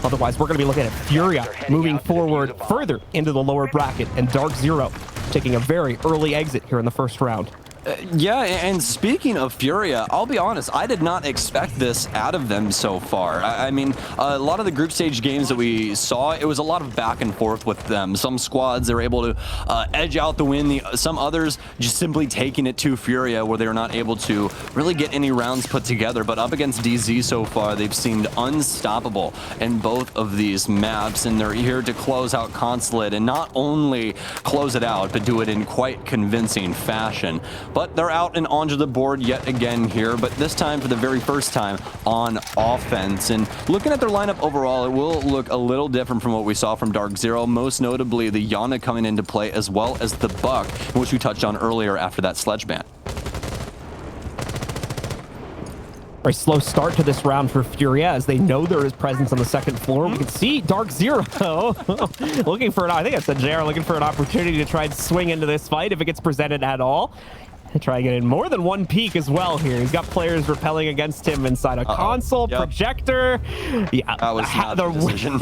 Otherwise, we're going to be looking at Furia moving forward further into the lower bracket, and DarkZero taking a very early exit here in the first round. Yeah, and speaking of Furia, I'll be honest, I did not expect this out of them so far. I mean, a lot of the group stage games that we saw, it was a lot of back and forth with them. Some squads, they were able to edge out the win. Some others just simply taking it to Furia, where they were not able to really get any rounds put together. But up against DZ so far, they've seemed unstoppable in both of these maps, and they're here to close out Consulate, and not only close it out, but do it in quite convincing fashion. But they're out and onto the board yet again here, but this time for the very first time on offense. And looking at their lineup overall, it will look a little different from what we saw from DarkZero, most notably the Yana coming into play, as well as the Buck, which we touched on earlier after that sledge ban. Very slow start to this round for Furia as they know there is presence on the second floor. We can see DarkZero looking for I think it's a JR looking for an opportunity to try and swing into this fight if it gets presented at all. Try and get in more than one peek as well here. He's got players repelling against him inside a console, Projector. Yeah, that was not the decision.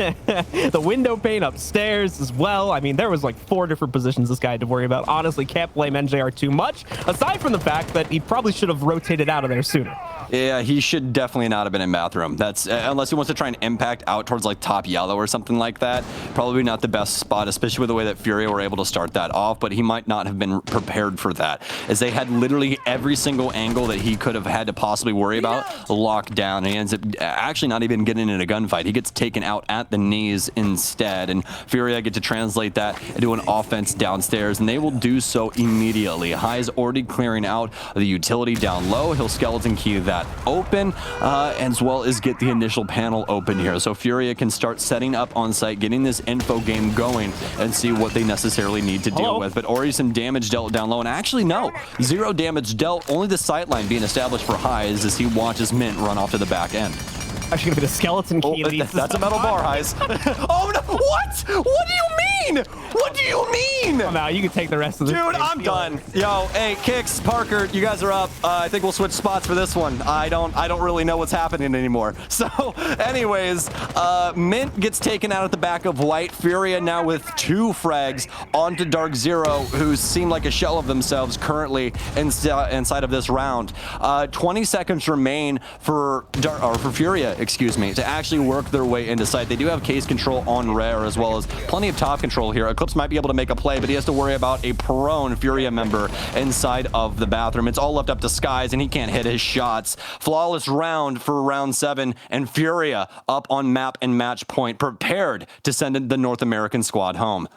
The window pane upstairs as well. I mean, there was like 4 different positions this guy had to worry about. Honestly, can't blame NJR too much, aside from the fact that he probably should have rotated out of there sooner. Yeah, he should definitely not have been in bathroom. That's unless he wants to try and impact out towards like top yellow or something like that. Probably not the best spot, especially with the way that Furia were able to start that off, but he might not have been prepared for that, as they had literally every single angle that he could have had to possibly worry about locked down, and he ends up actually not even getting in a gunfight. He gets taken out at the knees instead, and Furia get to translate that into an offense downstairs, and they will do so immediately. High's already clearing out the utility down low. He'll skeleton key that that open, as well as get the initial panel open here. So Furia can start setting up on site, getting this info game going, and see what they necessarily need to deal with. But already some damage dealt down low, and actually no, 0 damage dealt, only the sightline being established for Highs as he watches Mint run off to the back end. Actually gonna be the skeleton key. That's a metal bar, Highs. Oh no, what? What do you mean? What do you mean? Come out, you can take the rest of this. Dude, I'm done. Yo, hey, Kicks, Parker, you guys are up. I think we'll switch spots for this one. I don't really know what's happening anymore. So, anyways, Mint gets taken out at the back of White. Furia now with 2 frags onto DarkZero, who seem like a shell of themselves currently inside of this round. 20 seconds remain for Furia, excuse me, to actually work their way into sight. They do have case control on Rare, as well as plenty of top control here. Eclipse might be able to make a play, but he has to worry about a prone Furia member inside of the bathroom. It's all left up to Skies, and he can't hit his shots. Flawless round for round 7, and Furia up on map and match point, prepared to send the North American squad home.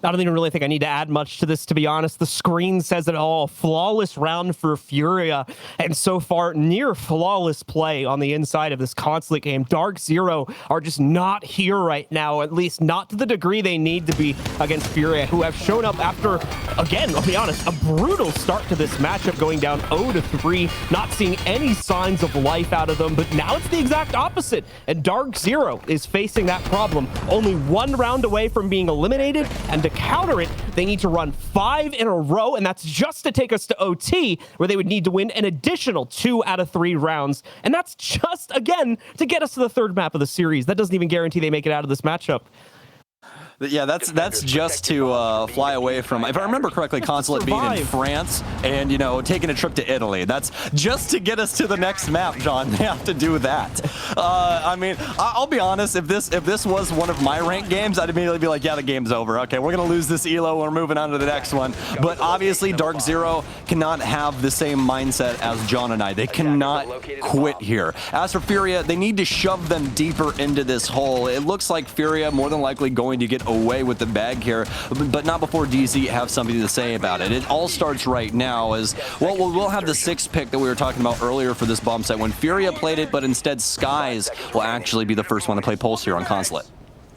I don't even really think I need to add much to this, to be honest. The screen says it all. Flawless round for Furia, and so far near flawless play on the inside of this Consulate game. DarkZero are just not here right now, at least not to the degree they need to be against Furia, who have shown up after, again, I'll be honest, a brutal start to this matchup, going down 0-3, not seeing any signs of life out of them, but now it's the exact opposite, and DarkZero is facing that problem. Only 1 round away from being eliminated, and to counter it, they need to run 5 in a row, and that's just to take us to OT, where they would need to win an additional 2 out of 3 rounds. And that's just, again, to get us to the 3rd map of the series. That doesn't even guarantee they make it out of this matchup. Yeah, that's just to fly away from, if I remember correctly, Consulate being in France and, you know, taking a trip to Italy. That's just to get us to the next map, John. They have to do that. I mean, I'll be honest, if this was one of my ranked games, I'd immediately be like, yeah, the game's over. Okay, we're going to lose this elo. We're moving on to the next one. But obviously, DarkZero cannot have the same mindset as John and I. They cannot quit here. As for Furia, they need to shove them deeper into this hole. It looks like Furia more than likely going to get away with the bag here, but not before DZ have something to say about it. It all starts right now as, well, we'll have the 6th pick that we were talking about earlier for this bomb site when Furia played it, but instead Skies will actually be the first one to play Pulse here on Consulate.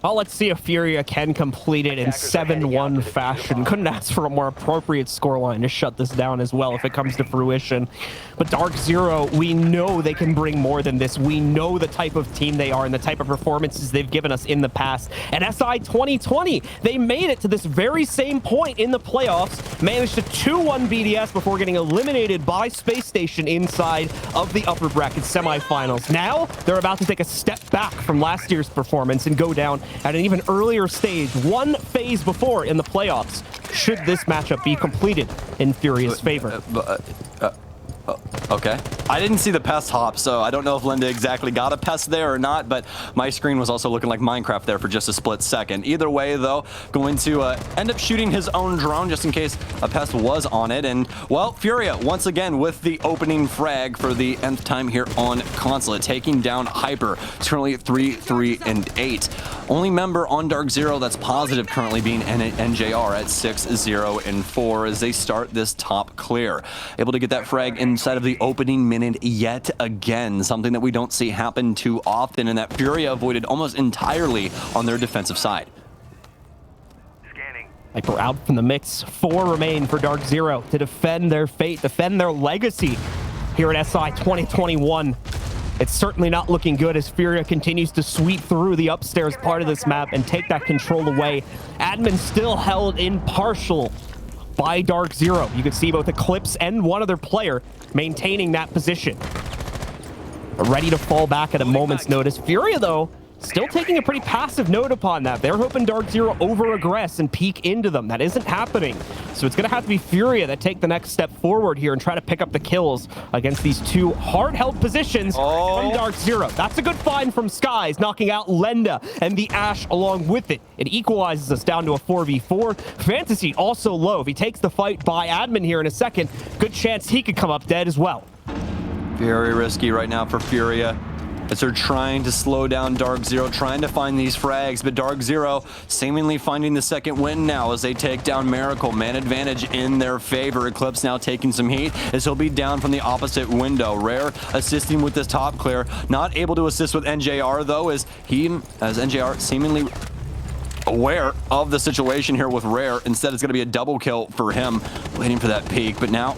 Well, let's see if Furia can complete it in 7-1 fashion. Couldn't ask for a more appropriate scoreline to shut this down as well if it comes to fruition. But DarkZero, we know they can bring more than this. We know the type of team they are and the type of performances they've given us in the past. And SI 2020, they made it to this very same point in the playoffs, managed to 2-1 BDS before getting eliminated by Space Station inside of the upper bracket semifinals. Now, they're about to take a step back from last year's performance and go down at an even earlier stage, 1 phase before in the playoffs, should this matchup be completed in Furia's favor. Okay. I didn't see the pest hop, so I don't know if Linda exactly got a pest there or not, but my screen was also looking like Minecraft there for just a split second. Either way, though, going to end up shooting his own drone just in case a pest was on it. And, well, Furia, once again, with the opening frag for the nth time here on Consulate, taking down Hyper. It's currently 3-3-8. Only member on DarkZero that's positive currently being NJR at 6-0-4 as they start this top clear. Able to get that frag inside of the opening minute yet again, something that we don't see happen too often, and that Furia avoided almost entirely on their defensive side. Like, we're out from the mix. 4 remain for DarkZero to defend their fate, defend their legacy here at SI 2021. It's certainly not looking good as Furia continues to sweep through the upstairs part of this map and take that control away. Admin still held in partial by DarkZero. You can see both Eclipse and one other player maintaining that position, ready to fall back at a moment's notice. Furia, though, still taking a pretty passive note upon that. They're hoping DarkZero over-aggress and peek into them. That isn't happening. So it's going to have to be Furia that take the next step forward here and try to pick up the kills against these 2 hard-held positions from DarkZero. That's a good find from Skies, knocking out Lenda and the Ash along with it. It equalizes us down to a 4v4. Fantasy also low. If he takes the fight by Admin here in a second, good chance he could come up dead as well. Very risky right now for Furia. as they're trying to slow down DarkZero, trying to find these frags, but DarkZero seemingly finding the second win now as they take down Miracle. Man advantage in their favor. Eclipse now taking some heat as he'll be down from the opposite window. Rare assisting with this top clear, not able to assist with NJR though, as NJR seemingly aware of the situation here with Rare. Instead, it's going to be a double kill for him, waiting for that peak. But now,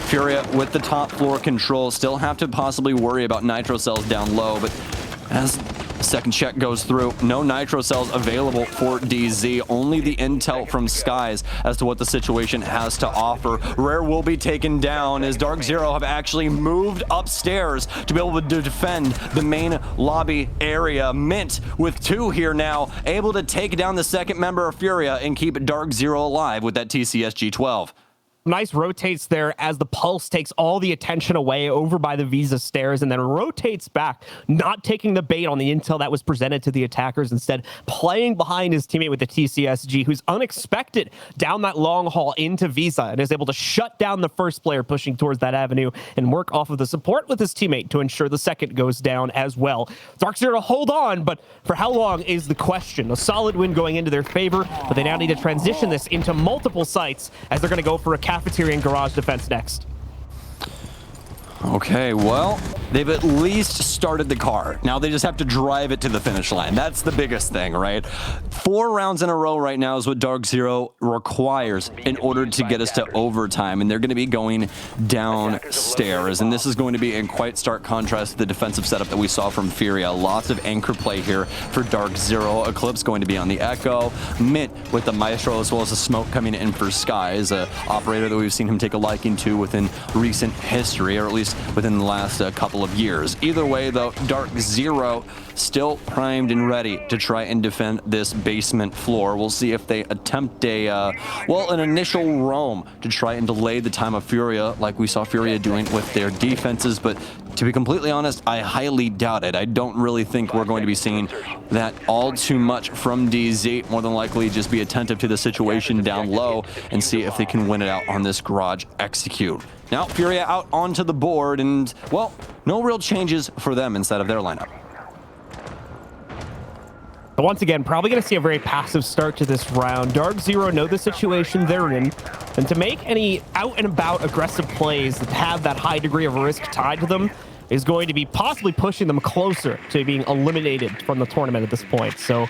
Furia with the top floor control, still have to possibly worry about nitro cells down low. But as the second check goes through, no nitro cells available for DZ. Only the intel from Skies as to what the situation has to offer. Rare will be taken down as DarkZero have actually moved upstairs to be able to defend the main lobby area. Mint with 2 here now, able to take down the second member of Furia and keep DarkZero alive with that TCSG-12. Nice rotates there as the Pulse takes all the attention away over by the Visa stairs and then rotates back, not taking the bait on the intel that was presented to the attackers, instead playing behind his teammate with the TCSG, who's unexpected down that long haul into Visa and is able to shut down the first player pushing towards that avenue and work off of the support with his teammate to ensure the second goes down as well. DarkZero hold on, but for how long is the question? A solid win going into their favor, but they now need to transition this into multiple sites as they're going to go for a cafeteria and garage defense next. Okay, well, they've at least started the car. Now they just have to drive it to the finish line. That's the biggest thing, right? 4 rounds in a row right now is what DarkZero requires in order to get us to overtime, and they're going to be going downstairs. And this is going to be in quite stark contrast to the defensive setup that we saw from Furia. Lots of anchor play here for DarkZero. Eclipse going to be on the Echo. Mint with the Maestro, as well as the smoke coming in for Skies, an operator that we've seen him take a liking to within recent history, or at least within the last couple of years. Either way, though, DarkZero still primed and ready to try and defend this basement floor. We'll see if they attempt an initial roam to try and delay the time of Furia, like we saw Furia doing with their defenses. But to be completely honest, I highly doubt it. I don't really think we're going to be seeing that all too much from DZ. More than likely, just be attentive to the situation down low and see if they can win it out on this garage execute. Now, Furia out onto the board, and, well, no real changes for them inside of their lineup. But once again, probably going to see a very passive start to this round. DarkZero know the situation they're in, and to make any out-and-about aggressive plays that have that high degree of risk tied to them is going to be possibly pushing them closer to being eliminated from the tournament at this point. So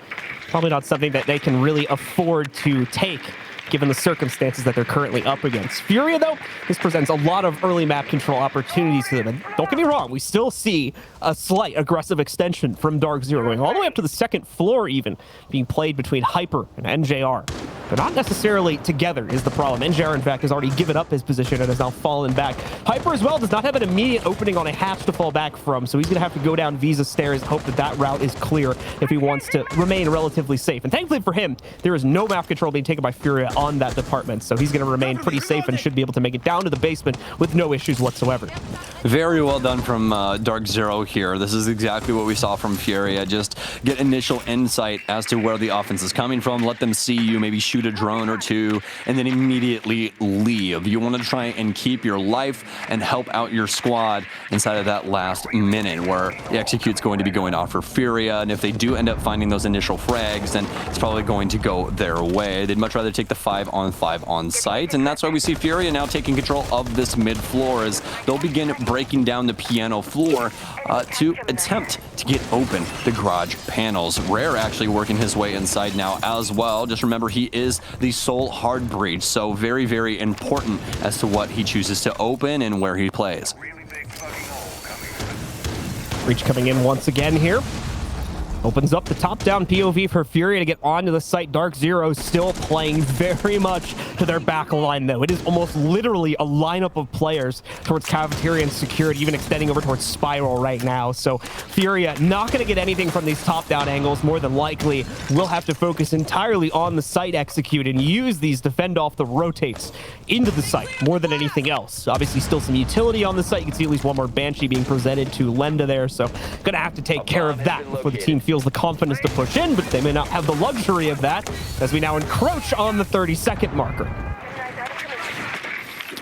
probably not something that they can really afford to take, given the circumstances that they're currently up against. Furia, though, this presents a lot of early map control opportunities to them. And don't get me wrong, we still see a slight aggressive extension from DarkZero, going all the way up to the second floor even, being played between Hyper and NJR. They're not necessarily together is the problem. NJR, in fact, has already given up his position and has now fallen back. Hyper, as well, does not have an immediate opening on a hatch to fall back from, so he's going to have to go down Visa stairs and hope that that route is clear if he wants to remain relatively safe. And thankfully for him, there is no map control being taken by Furia on that department, so he's going to remain pretty safe and should be able to make it down to the basement with no issues whatsoever. Very well done from DarkZero here. This is exactly what we saw from Furia. Just get initial insight as to where the offense is coming from, let them see you, maybe shoot a drone or two, and then immediately leave. You want to try and keep your life and help out your squad inside of that last minute, where the execute's going to be going off for Furia, and if they do end up finding those initial frags, then it's probably going to go their way. They'd much rather take the 5-on-5 on site, and that's why we see Furia now taking control of this mid floor as they'll begin breaking down the piano floor to attempt to get open the garage panels. Rare actually working his way inside now as well. Just remember, he is the sole hard breach, so very, very important as to what he chooses to open and where he plays. Breach coming in once again here. Opens up the top-down POV for Furia to get onto the site. DarkZero still playing very much to their back line, though. It is almost literally a lineup of players towards Cafeteria and Security, even extending over towards Spiral right now. So Furia not going to get anything from these top-down angles. More than likely, will have to focus entirely on the site execute and use these to fend off the rotates into the site more than anything else. Obviously, still some utility on the site. You can see at least one more Banshee being presented to Lenda there, so going to have to take care of that before the team feels the confidence to push in, but they may not have the luxury of that as we now encroach on the 30-second marker.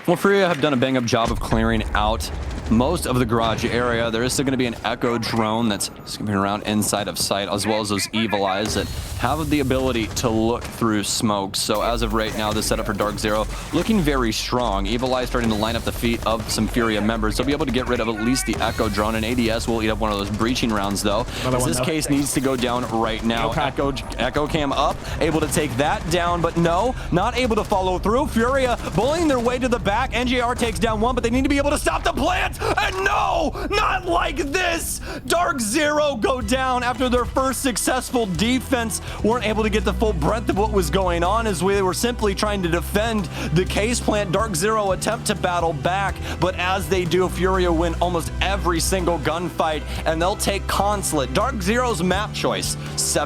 Well, Furia have done a bang-up job of clearing out most of the garage area. There is still going to be an Echo drone that's skipping around inside of sight, as well as those Evil Eyes that have the ability to look through smoke. So as of right now, the setup for DarkZero looking very strong. Evil Eyes starting to line up the feet of some Furia members. They'll be able to get rid of at least the Echo drone, and ADS will eat up one of those breaching rounds, though. As this case needs to go down right now. Echo cam up, able to take that down, but no, not able to follow through. Furia bullying their way to the back. NJR takes down one, but they need to be able to stop the plant. And no, not like this. DarkZero go down after their first successful defense. Weren't able to get the full breadth of what was going on, as we were simply trying to defend the case plant. DarkZero attempt to battle back, but as they do, Furia win almost every single gunfight, and they'll take Consulate. DarkZero's map choice,